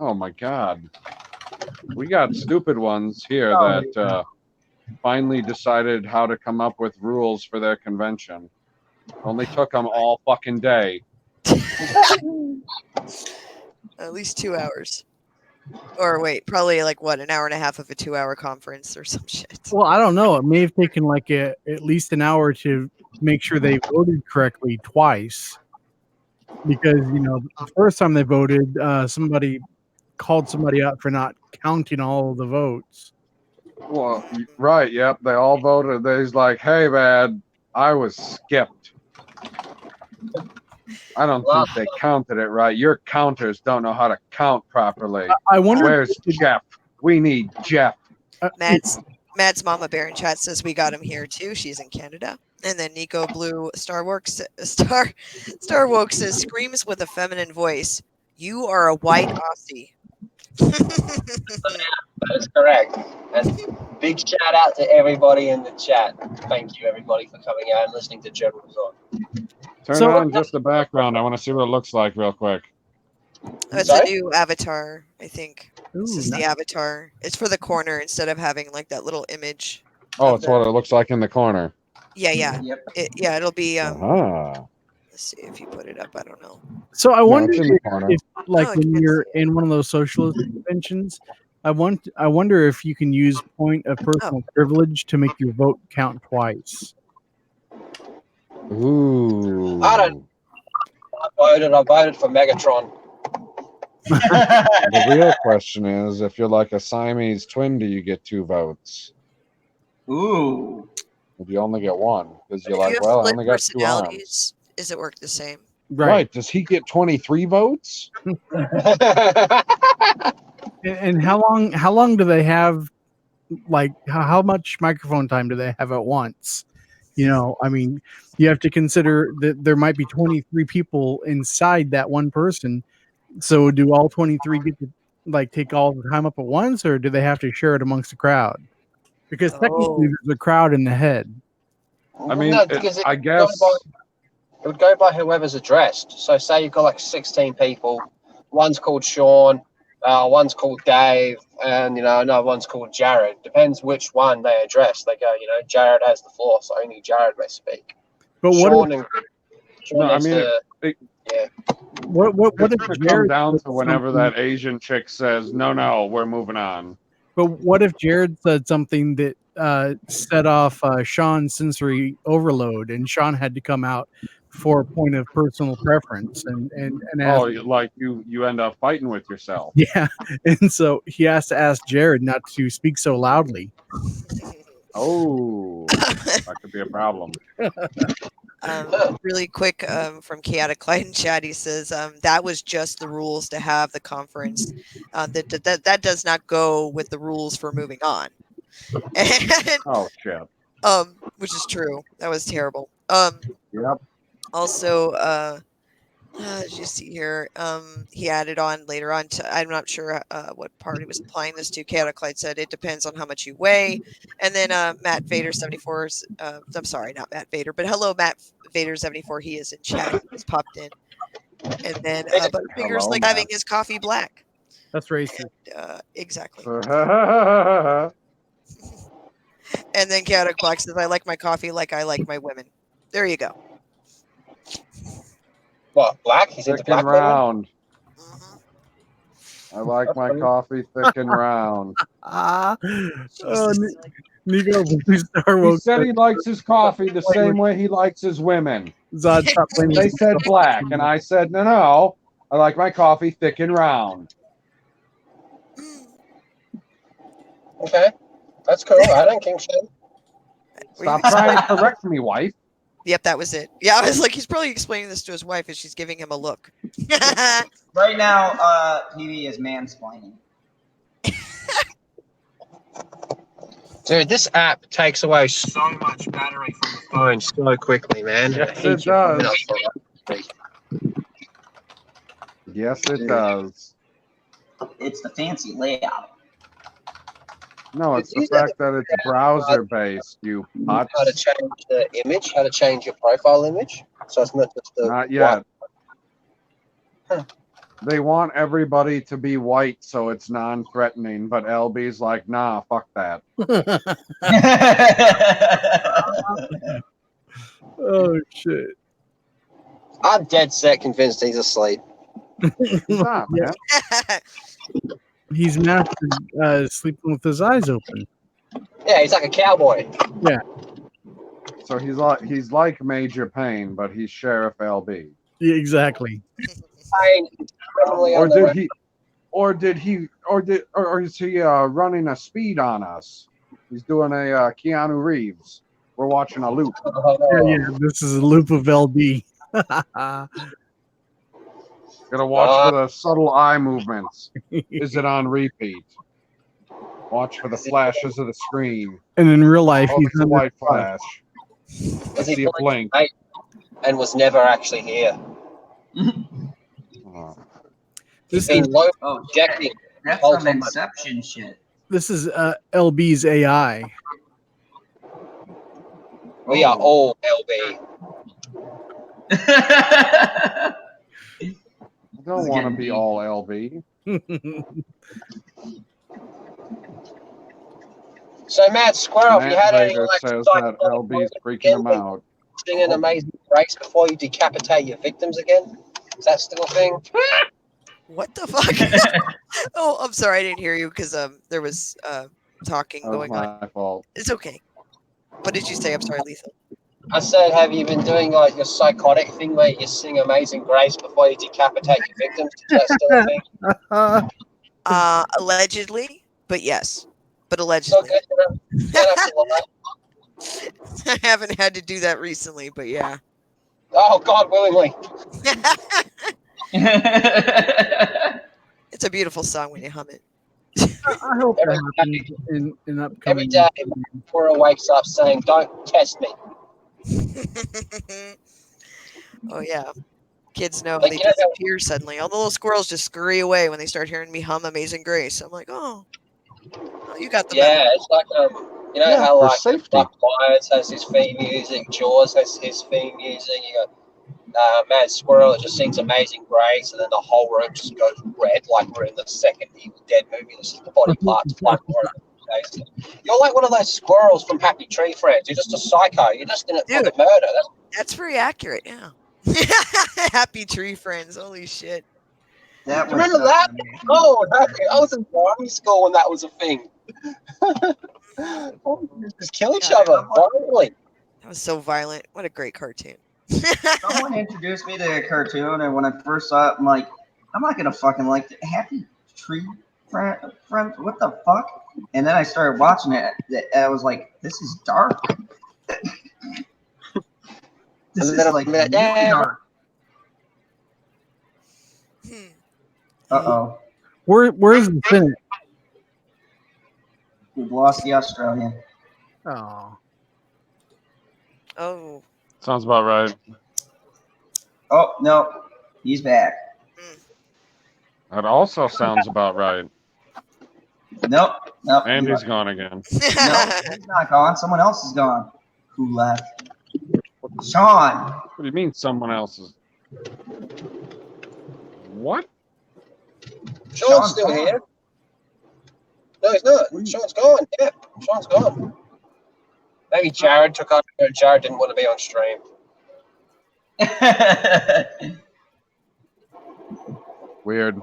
Oh my God. We got stupid ones here that finally decided how to come up with rules for their convention. Only took them all fucking day. At least 2 hours. Or wait, probably like what, an hour and a half of a 2-hour conference or some shit. Well, I don't know. It may have taken like at least an hour to make sure they voted correctly twice. because the first time they voted, somebody called somebody out for not counting all of the votes. Well, right, yep. They all voted. They's like, hey, man, I was skipped. I don't think they counted it right. Your counters don't know how to count properly. I wonder. Where's Jeff? We need Jeff. Matt's Mama Bear in chat says we got him here too. She's in Canada. And then Nico Blue Starwoke says screams with a feminine voice. You are a white Aussie. That is correct. And big shout out to everybody in the chat. Thank you, everybody, for coming out and listening to General's on. Turn on just the background. I want to see what it looks like real quick. It's a new avatar, I think. This is the avatar. It's for the corner instead of having like that little image. Oh, it's what it looks like in the corner. Yeah, yeah. Yep. It'll be. Ah. Let's see if you put it up. I don't know. So I wonder it's in the corner. if when you're in one of those socialist conventions, I wonder if you can use point of personal privilege to make your vote count twice. Ooh. I voted for Megatron. The real question is, if you're like a Siamese twin, do you get 2 votes? Ooh. If you only get 1, because you're If like, you have well, I split only got 2 arms. personalities, does it work the same? Right. Does he get 23 votes? And how long do they have? Like, how much microphone time do they have at once? I mean, you have to consider that there might be 23 people inside that one person. So do all 23 get to take all the time up at once, or do they have to share it amongst the crowd? Because technically there's a crowd in the head. I mean, I guess it would go by whoever's addressed. So say you've got like 16 people. One's called Sean, one's called Dave, and another one's called Jared. Depends which one they address. They go, Jared has the floor, so only Jared may speak. But Sean what if it comes down to whenever that Asian chick says, no, we're moving on. But what if Jared said something that set off Sean's sensory overload, and Sean had to come out for a point of personal preference and ask, like you end up fighting with yourself. Yeah, and so he has to ask Jared not to speak so loudly. Oh, that could be a problem. Really quick from Chaotic Clyde in chat, he says that was just the rules to have the conference. That does not go with the rules for moving on. And, oh shit. Which is true. That was terrible. Yep. Also, as you see here, he added on later on to, I'm not sure what part he was applying this to. Chaotic Clyde said it depends on how much you weigh. And then Matt Vader 74, I'm sorry, not Matt Vader, but hello, Matt Vader 74. He is in chat. He just popped in. And then, but fingers like Matt. having his coffee black. That's racist. Exactly. And then Chaotic Black says, I like my coffee like I like my women. There you go. What, black? He's into Thick black and round. I like my coffee thick and round. Nico, He said he likes his coffee the same way he likes his women. They said black, and I said, no, I like my coffee thick and round. Okay, that's cool. I don't think so. Stop trying to correct me, wife. Yep, that was it. Yeah, I was like, he's probably explaining this to his wife as she's giving him a look. Right now, PB is mansplaining. Dude, this app takes away so much battery from the phone so quickly, man. Yes, it does. Yes, it does. It's the fancy layout. No, it's the fact that it's browser-based, you putz. How to change the image, how to change your profile image, so it's not just the Not yet. They want everybody to be white so it's non-threatening, but LB's like, nah, fuck that. Oh, shit. I'm dead set convinced he's asleep. He's not, man. He's mastered sleeping with his eyes open. Yeah, he's like a cowboy. Yeah. So he's like Major Payne, but he's Sheriff LB. Yeah, exactly. Or did he? Or is he running a speed on us? He's doing a Keanu Reeves. We're watching a loop. Yeah, this is a loop of LB. Gotta watch for the subtle eye movements. Is it on repeat? Watch for the flashes of the screen. And in real life, Oh, he's it's a under white fire. flash. I Is he see a blink. and was never actually here? This He's been is low projecting. That's whole some time. Inception shit. this is LB's AI. We are all LB. I don't want to be all LB. So, Mad Squirrel, if you had any Vader like says psychotic that LB's freaking him out. sing an amazing grace before you decapitate your victims again? Is that still a thing? What the fuck? Oh, I'm sorry, I didn't hear you because there was talking That was going on. my fault. It's okay. What did you say? I'm sorry, Lisa. I said, have you been doing like your psychotic thing where you sing Amazing Grace before you decapitate your victims? Is that still a thing? Allegedly, but yes. But allegedly. I haven't had to do that recently, but yeah. Oh, God willingly. It's a beautiful song when you hum it. I hope that happens in upcoming. Every day, Squirrel wakes up saying, "Don't test me." Oh yeah, kids know how they disappear suddenly. All the little squirrels just scurry away when they start hearing me hum "Amazing Grace." I'm like, oh you got the Yeah, it's like you know how for like safety. Buck Myers has his theme music, Jaws has his theme music. You got Mad Squirrel that just sings Amazing Grace, and then the whole room just goes red, like we're in the second Evil Dead movie. It's the body parts flying around. You're like one of those squirrels from Happy Tree Friends. You're just a psycho. You're just in it for the murder. That's very accurate. Yeah. Happy Tree Friends. Holy shit. That Do you remember that? Oh, I was in primary school when that was a thing. Just kill each other violently. That was so violent. What a great cartoon. Someone introduced me to a cartoon, and when I first saw it, I'm like, I'm not gonna fucking like the Happy Tree Friends. What the fuck? And then I started watching it. And I was like, this is dark. This is like really dark. Uh-oh. Where's the Senate? We've lost the Australian. Oh. Oh. Sounds about right. Oh, no. He's back. That also sounds about right. Nope. And he's gone again. No, he's not gone. Someone else is gone. Who left? Sean. What do you mean someone else is? What? Sean's still here. No, he's not. Sean's gone. Yeah, Sean's gone. Maybe Jared took on. Jared didn't want to be on stream. Weird.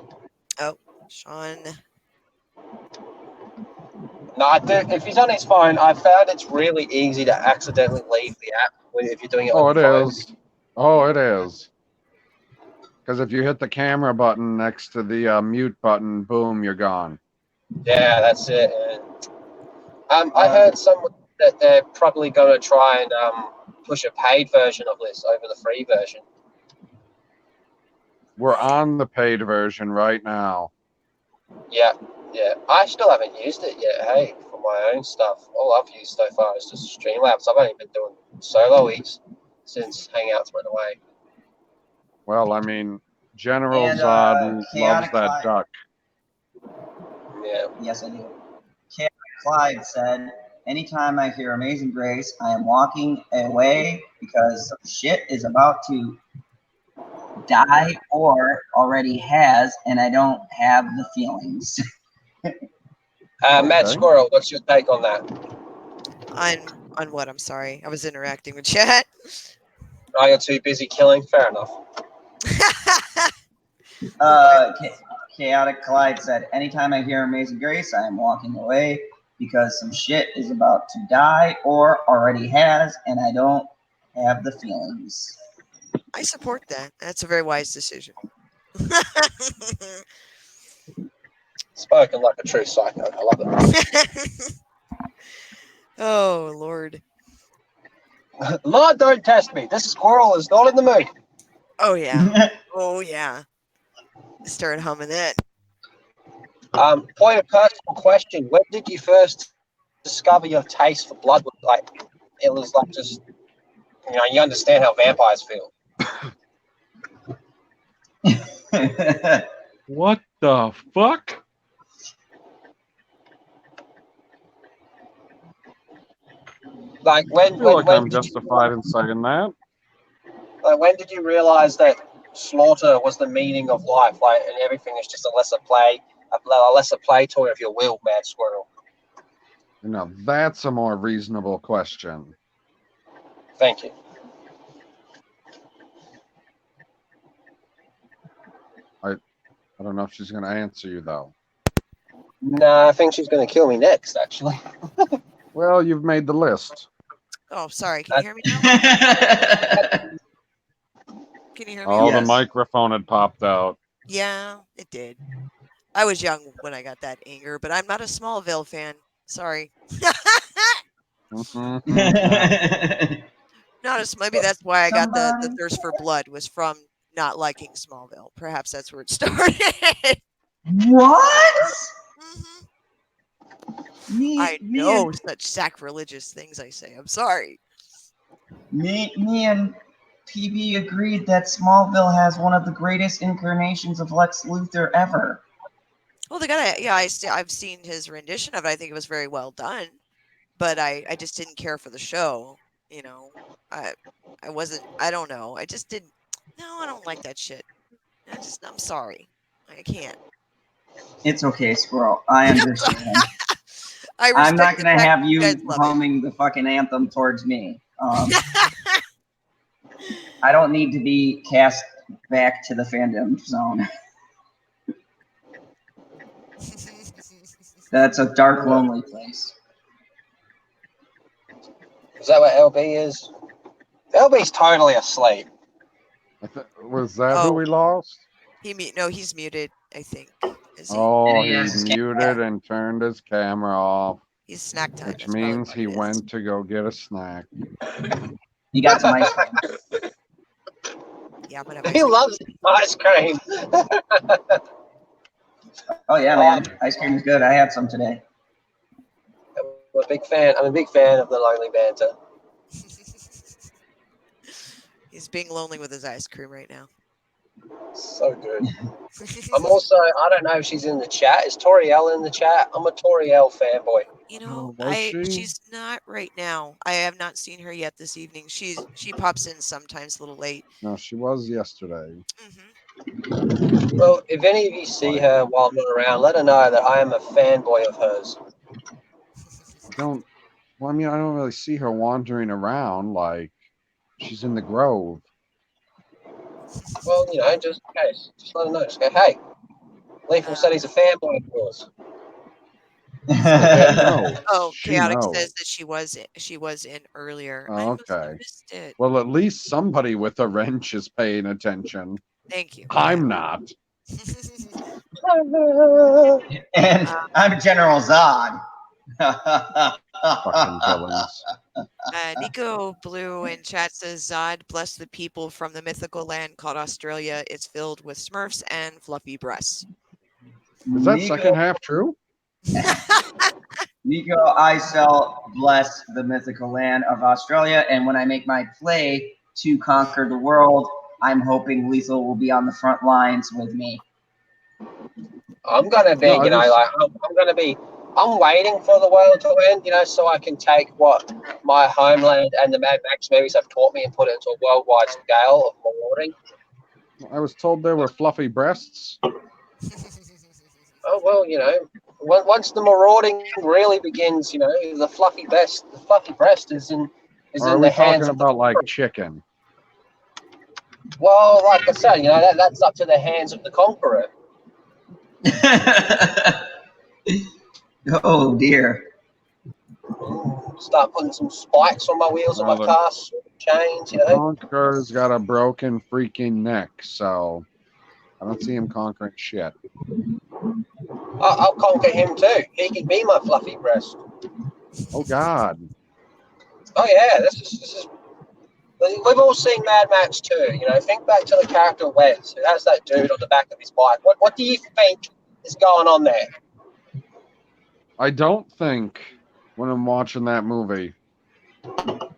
Oh, Sean. No, if he's on his phone, I found it's really easy to accidentally leave the app if you're doing it on your phone. Is. Oh, it is. Because if you hit the camera button next to the mute button, boom, you're gone. Yeah, that's it. I heard someone that they're probably going to try and push a paid version of this over the free version. We're on the paid version right now. Yeah. I still haven't used it yet, hey, for my own stuff. All I've used so far is just Streamlabs. I've only been doing soloies since Hangouts went away. Well, I mean, General Zod loves that duck. Yeah. Yes, I do. Clyde said, anytime I hear Amazing Grace, I am walking away because some shit is about to die or already has, and I don't have the feelings. Mad Squirrel, what's your take on that? On what? I'm sorry. I was interacting with chat. Oh, you're too busy killing? Fair enough. Chaotic Clyde said, anytime I hear Amazing Grace, I am walking away because some shit is about to die or already has, and I don't have the feelings. I support that. That's a very wise decision. Spoken like a true psycho. I love it. Oh, Lord. Lord, don't test me. This squirrel is not in the mood. Oh, yeah. Oh, yeah. Start humming that. Point of personal question. When did you first discover your taste for blood? Like, it was like just, you understand how vampires feel. What the fuck? Like I feel like I'm justified in saying that. when did you realize that slaughter was the meaning of life? Like, and everything is just a lesser play toy of your will, Mad Squirrel. That's a more reasonable question. Thank you. I don't know if she's going to answer you, though. Nah, I think she's going to kill me next, actually. Well, you've made the list. Oh, sorry. Can you hear me now? Can you hear me? Oh, the microphone had popped out. Yeah, it did. I was young when I got that anger, but I'm not a Smallville fan. Sorry. Maybe that's why I got the thirst for blood was from not liking Smallville. Perhaps that's where it started. What? I know such sacrilegious things I say. I'm sorry. Me and PB agreed that Smallville has one of the greatest incarnations of Lex Luthor ever. Well, I've seen his rendition of it. I think it was very well done, but I just didn't care for the show. I don't know. I just didn't. No, I don't like that shit. I'm sorry. I can't. It's okay, Squirrel. I understand. I'm not going to have you humming the fucking anthem towards me. I don't need to be cast back to the fandom zone. That's a dark, lonely place. Is that what LB is? LB's totally asleep. Was that who we lost? He's muted, I think. Oh, he muted and turned his camera off. He's snack time. Which means he went to go get a snack. He got some ice cream. Yeah, I'm gonna have He loves ice cream. Oh yeah, man. Ice cream is good. I had some today. I'm a big fan of the lonely banter. He's being lonely with his ice cream right now. So good. I'm also, I don't know if she's in the chat. Is Toriel in the chat? I'm a Toriel fanboy. She's not right now. I have not seen her yet this evening. She pops in sometimes a little late. No, she was yesterday. Well, if any of you see her while I'm not around, let her know that I am a fanboy of hers. I don't really see her wandering around like she's in the Grove. Well, just in case. Just let her know. Just go, hey, Lethal said he's a fanboy of yours. Chaotic says that she was in earlier. Okay. Well, at least somebody with a wrench is paying attention. Thank you. I'm not. And I'm General Zod. Fucking villains. Nico Blue in chat says, Zod, bless the people from the mythical land called Australia. It's filled with Smurfs and fluffy breasts. Is that second half true? Nico, I shall bless the mythical land of Australia, and when I make my play to conquer the world, I'm hoping Lethal will be on the front lines with me. I'm gonna be, I'm waiting for the world to end, so I can take what my homeland and the Mad Max movies have taught me and put it into a worldwide scale of marauding. I was told there were fluffy breasts. Oh well, once the marauding really begins, the fluffy breast is in Are in we the hands talking of about like chicken? Well, like I said, that's up to the hands of the conqueror. Oh dear. Start putting some spikes on my wheels of my car. chains, you know. Conqueror's got a broken freaking neck, so I don't see him conquering shit. I'll conquer him too. He can be my fluffy breast. Oh God. Oh yeah, this is. We've all seen Mad Max 2. You know, think back to the character Wes, who has that dude on the back of his bike. What do you think is going on there? I don't think when I'm watching that movie. You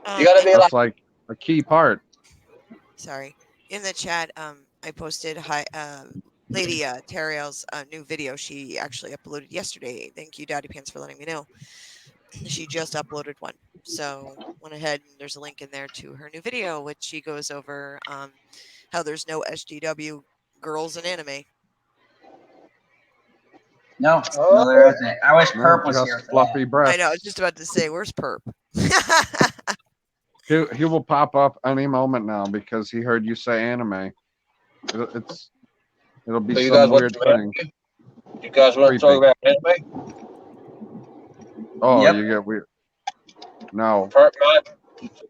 gotta be That's like a key part. Sorry. In the chat, I posted Lady Tariel's new video. She actually uploaded yesterday. Thank you, Daddy Pants, for letting me know. She just uploaded one. So went ahead and there's a link in there to her new video, which she goes over how there's no SGW girls in anime. No, there isn't. I wish Perp was here for fluffy that. breasts. I know. I was just about to say, where's Perp? He will pop up any moment now because he heard you say anime. It'll be So some weird thing. You guys want to talk about anime? Oh, Yep. you get weird. No. Perp, man.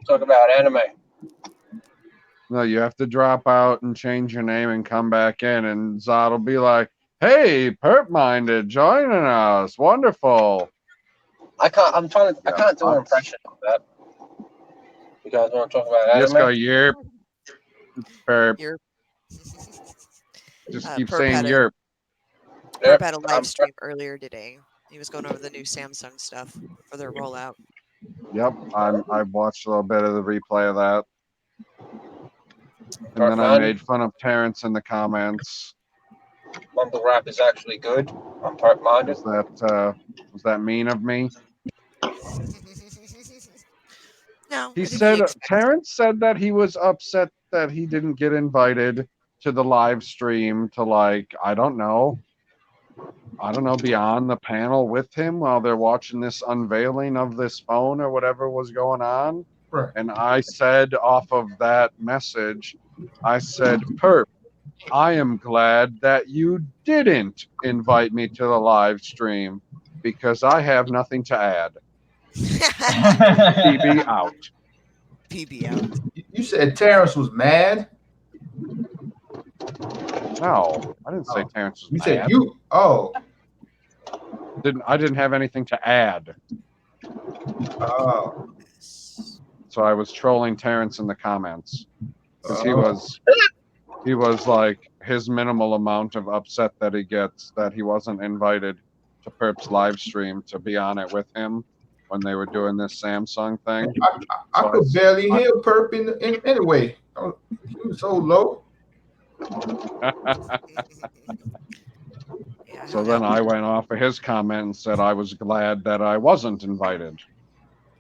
Talk about anime. No, you have to drop out and change your name and come back in, and Zod will be like, "Hey, Perp-minded, joining us. Wonderful." I can't do an impression of that. You guys want to talk about anime? Just go, yerp. Perp. Yerp. Just keep Perp saying had yerp. Perp had a live stream earlier today. He was going over the new Samsung stuff for their rollout. Yep, I watched a little bit of the replay of that. And then I man. made fun of Terrence in the comments. Mumble rap is actually good. I'm Perp-minded. Was that mean of me? No. He said Terrence said that he was upset that he didn't get invited to the live stream to, like, I don't know, be on the panel with him while they're watching this unveiling of this phone or whatever was going on. Right. And I said off of that message, I said, Perp, I am glad that you didn't invite me to the live stream because I have nothing to add. PB out. PB out. You said Terrence was mad? No, I didn't say Terrence was You mad. said you. Oh. I didn't have anything to add. Oh. So I was trolling Terrence in the comments because he was like his minimal amount of upset that he gets that he wasn't invited to Perp's live stream to be on it with him when they were doing this Samsung thing. I could barely hear Perp in anyway. He was so low. So then I went off of his comment and said I was glad that I wasn't invited.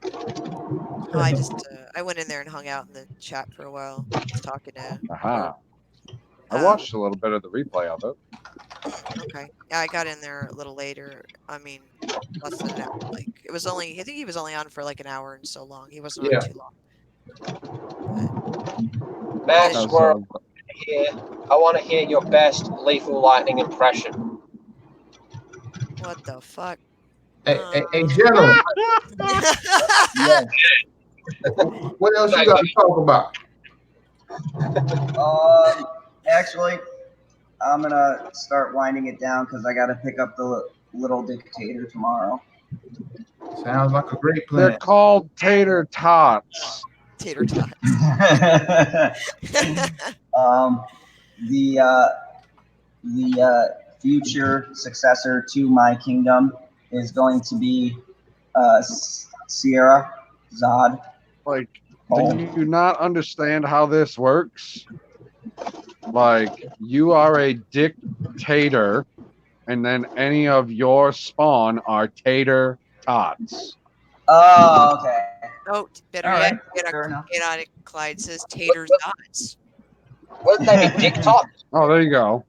Oh, I went in there and hung out in the chat for a while, just talking to. Aha. I watched a little bit of the replay of it. Okay. Yeah, I got in there a little later. I mean, less than an hour. Like it was only. I think he was only on for like an hour and so long. He wasn't on too long. Matt Squirrel, I want to hear your best Lethal Lightning impression. What the fuck? Hey, General. Yeah. What else you got to talk about? Actually, I'm gonna start winding it down because I got to pick up the Little Dictator tomorrow. Sounds like a great plan. They're called tater tots. Tater tots. The future successor to my kingdom is going to be Sierra Zod. Like, do you not understand how this works? Like, you are a dictator, and then any of your spawn are tater tots. Oh, okay. Oh, better All yet, right. get on it. Clyde says taters dots. Wouldn't they be dick tots? Oh, there you go.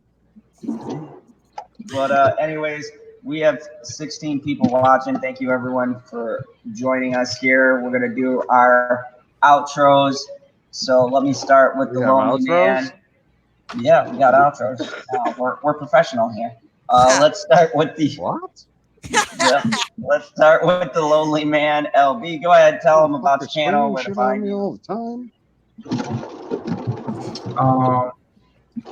But anyways, we have 16 people watching. Thank you everyone for joining us here. We're gonna do our outros. So let me start with the lonely man. Yeah, we got outros. We're professional here. Let's start with the what? Yeah. Let's start with the lonely man, LB. Go ahead, tell him about the channel, where to find you. All the time.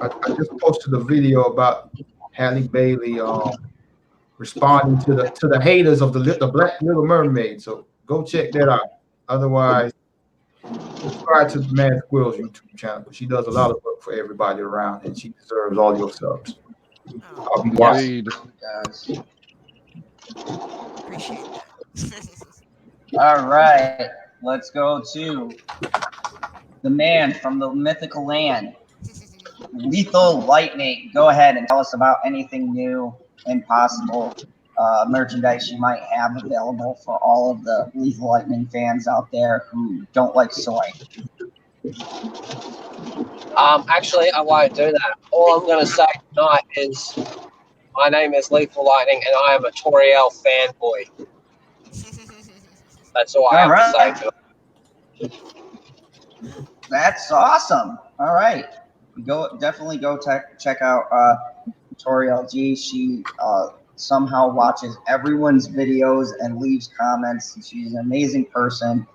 I just posted a video about Halle Bailey responding to the haters of the Black Little Mermaid. So go check that out. Otherwise, subscribe to the Mad Squirrel's YouTube channel because she does a lot of work for everybody around, and she deserves all your subs. I'll be watching. Appreciate that. All right, let's go to the man from the mythical land, Lethal Lightning. Go ahead and tell us about anything new and possible merchandise you might have available for all of the Lethal Lightning fans out there who don't like soy. Actually, I won't do that. All I'm going to say tonight is my name is Lethal Lightning, and I am a Toriel fanboy. That's all I have to say to it. That's awesome. All right, definitely go check out Toriel G. She somehow watches everyone's videos and leaves comments. She's an amazing person,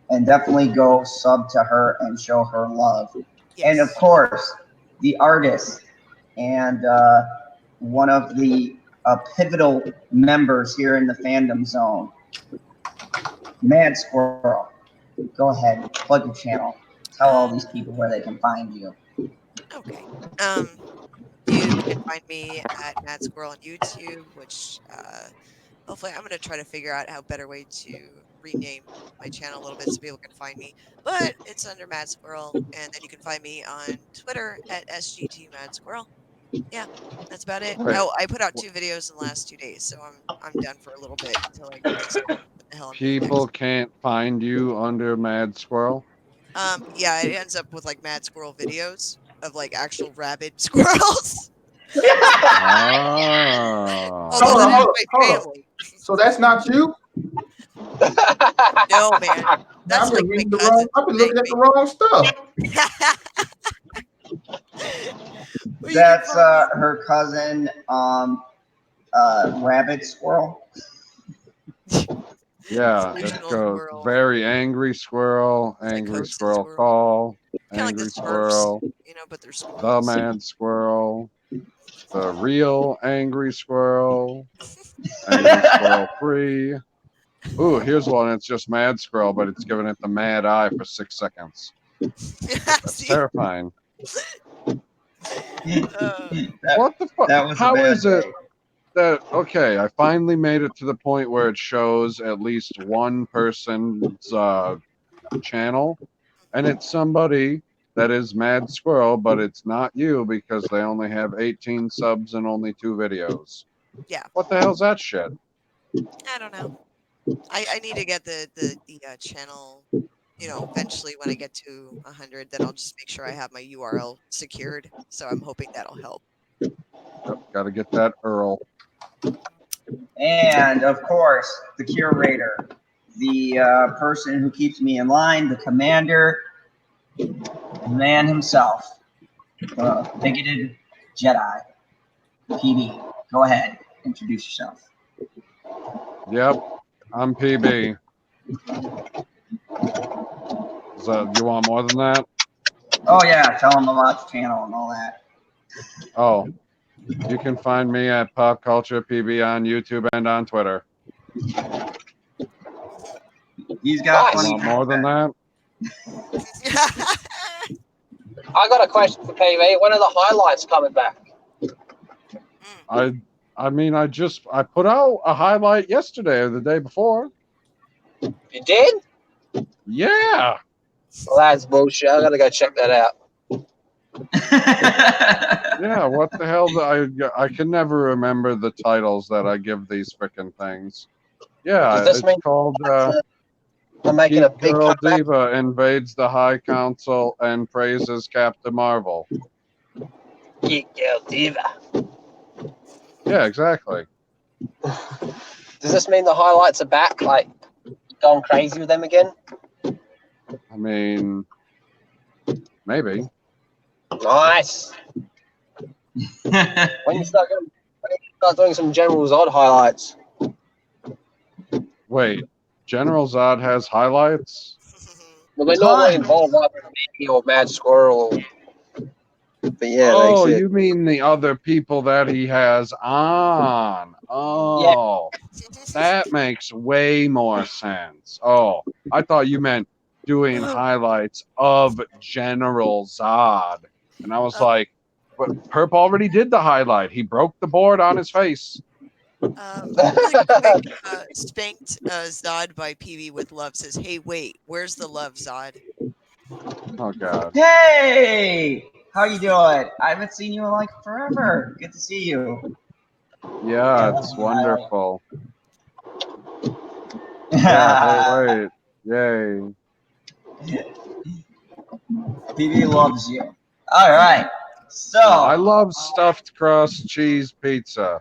and definitely go sub to her and show her love. Yes. And of course, the artist and one of the pivotal members here in the Fandom Zone, Mad Squirrel. Go ahead, plug your channel. Tell all these people where they can find you. Okay. You can find me at Mad Squirrel on YouTube, which hopefully I'm going to try to figure out how better way to rename my channel a little bit so people can find me. But it's under Mad Squirrel, and then you can find me on Twitter at SGT Mad Squirrel. Yeah, that's about it. Right. Oh, I put out 2 videos in the last 2 days, so I'm done for a little bit until I decide what the hell I'm doing People next. can't find you under Mad Squirrel. Yeah, it ends up with like Mad Squirrel videos of like actual rabid squirrels. Hold on. So that's not you? No, man. That's like my cousin. I've been looking at the wrong stuff. That's her cousin, Rabbit Squirrel. Yeah, it goes very angry squirrel, angry squirrel call, angry squirrel, but they're the mad squirrel, the real angry squirrel, angry squirrel 3. Ooh, here's one. It's just mad squirrel, but it's giving it the mad eye for 6 seconds. That's terrifying. What the fuck? How is it that, okay, I finally made it to the point where it shows at least one person's channel, and it's somebody that is Mad Squirrel, but it's not you because they only have 18 subs and only 2 videos. Yeah. What the hell's that shit? I don't know. I need to get the channel, eventually when I get to 100, then I'll just make sure I have my URL secured. So I'm hoping that'll help. Yep, gotta get that Earl. And of course, the curator, the person who keeps me in line, the commander, the man himself, the bigoted Jedi, PB. Go ahead, introduce yourself. Yep, I'm PB. You want more than that? Oh yeah, tell them about the channel and all that. Oh, you can find me at Pop Culture PB on YouTube and on Twitter. He's got funny. Want more than that? I got a question for PV. When are the highlights coming back? I mean, I put out a highlight yesterday or the day before. You did? Yeah. Well, that's bullshit. I gotta go check that out. Yeah, what the hell? I can never remember the titles that I give these frickin' things. Yeah, it's called I'm making a big Girl comeback. Diva invades the High Council and praises Captain Marvel. Geek Girl Diva. Yeah, exactly. Does this mean the highlights are back? Like, going crazy with them again? I mean, maybe. Nice. When you start doing some General's Odd highlights? Wait, General Zod has highlights? Well, they normally involve like me or Mad Squirrel. But yeah, oh, that's it. you mean the other people that he has on? Oh, that makes way more sense. Oh, I thought you meant doing highlights of General Zod, and I was like, but Perp already did the highlight. He broke the board on his face. Really quick, Spanked Zod by PB with love says, "Hey, wait, where's the love, Zod?" Oh God. Hey, how you doing? I haven't seen you in like forever. Good to see you. Yeah, it's wonderful. Yeah, hey, wait. Yay. PB loves you. All right. So I love stuffed crust cheese pizza.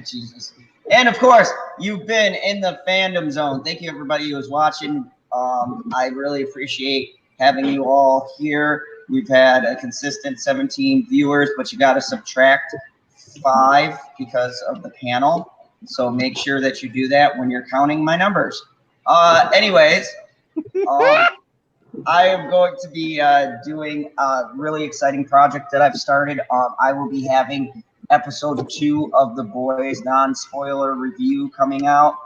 Jesus. And of course, you've been in the fandom zone. Thank you, everybody who's watching. I really appreciate having you all here. We've had a consistent 17 viewers, but you got to subtract 5 because of the panel. So make sure that you do that when you're counting my numbers. Anyways, I am going to be doing a really exciting project that I've started. I will be having episode 2 of The Boys non-spoiler review coming out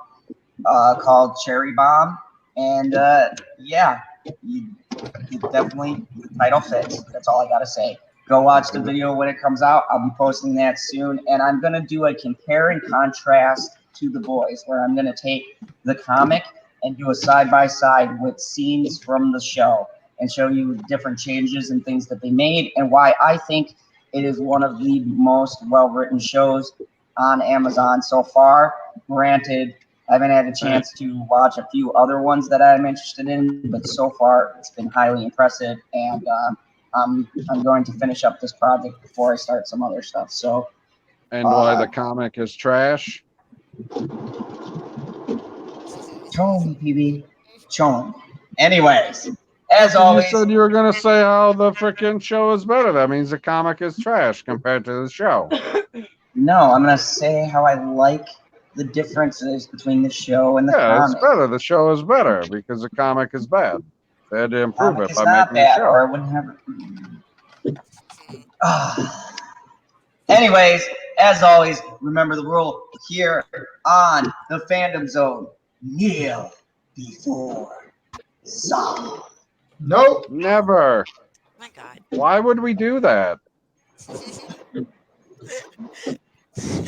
called Cherry Bomb. And yeah, you definitely, the title fits. That's all I got to say. Go watch the video when it comes out. I'll be posting that soon. And I'm going to do a compare and contrast to The Boys, where I'm going to take the comic and do a side-by-side with scenes from the show and show you different changes and things that they made and why I think it is one of the most well-written shows on Amazon so far. Granted, I haven't had a chance to watch a few other ones that I'm interested in, but so far it's been highly impressive, and I'm going to finish up this project before I start some other stuff. So, and why the comic is trash? Show me, PB. Show me. Anyways, as always, you said you were gonna say how the freaking show is better. That means the comic is trash compared to the show. No, I'm gonna say how I like the differences between the show and the comic. It's better. The show is better because the comic is bad. They had to improve it by not making a bad, show. or I wouldn't have. Anyways, as always, remember the rule here on the Fandom Zone: kneel before Zod. Nope, never. Oh my God. Why would we do that?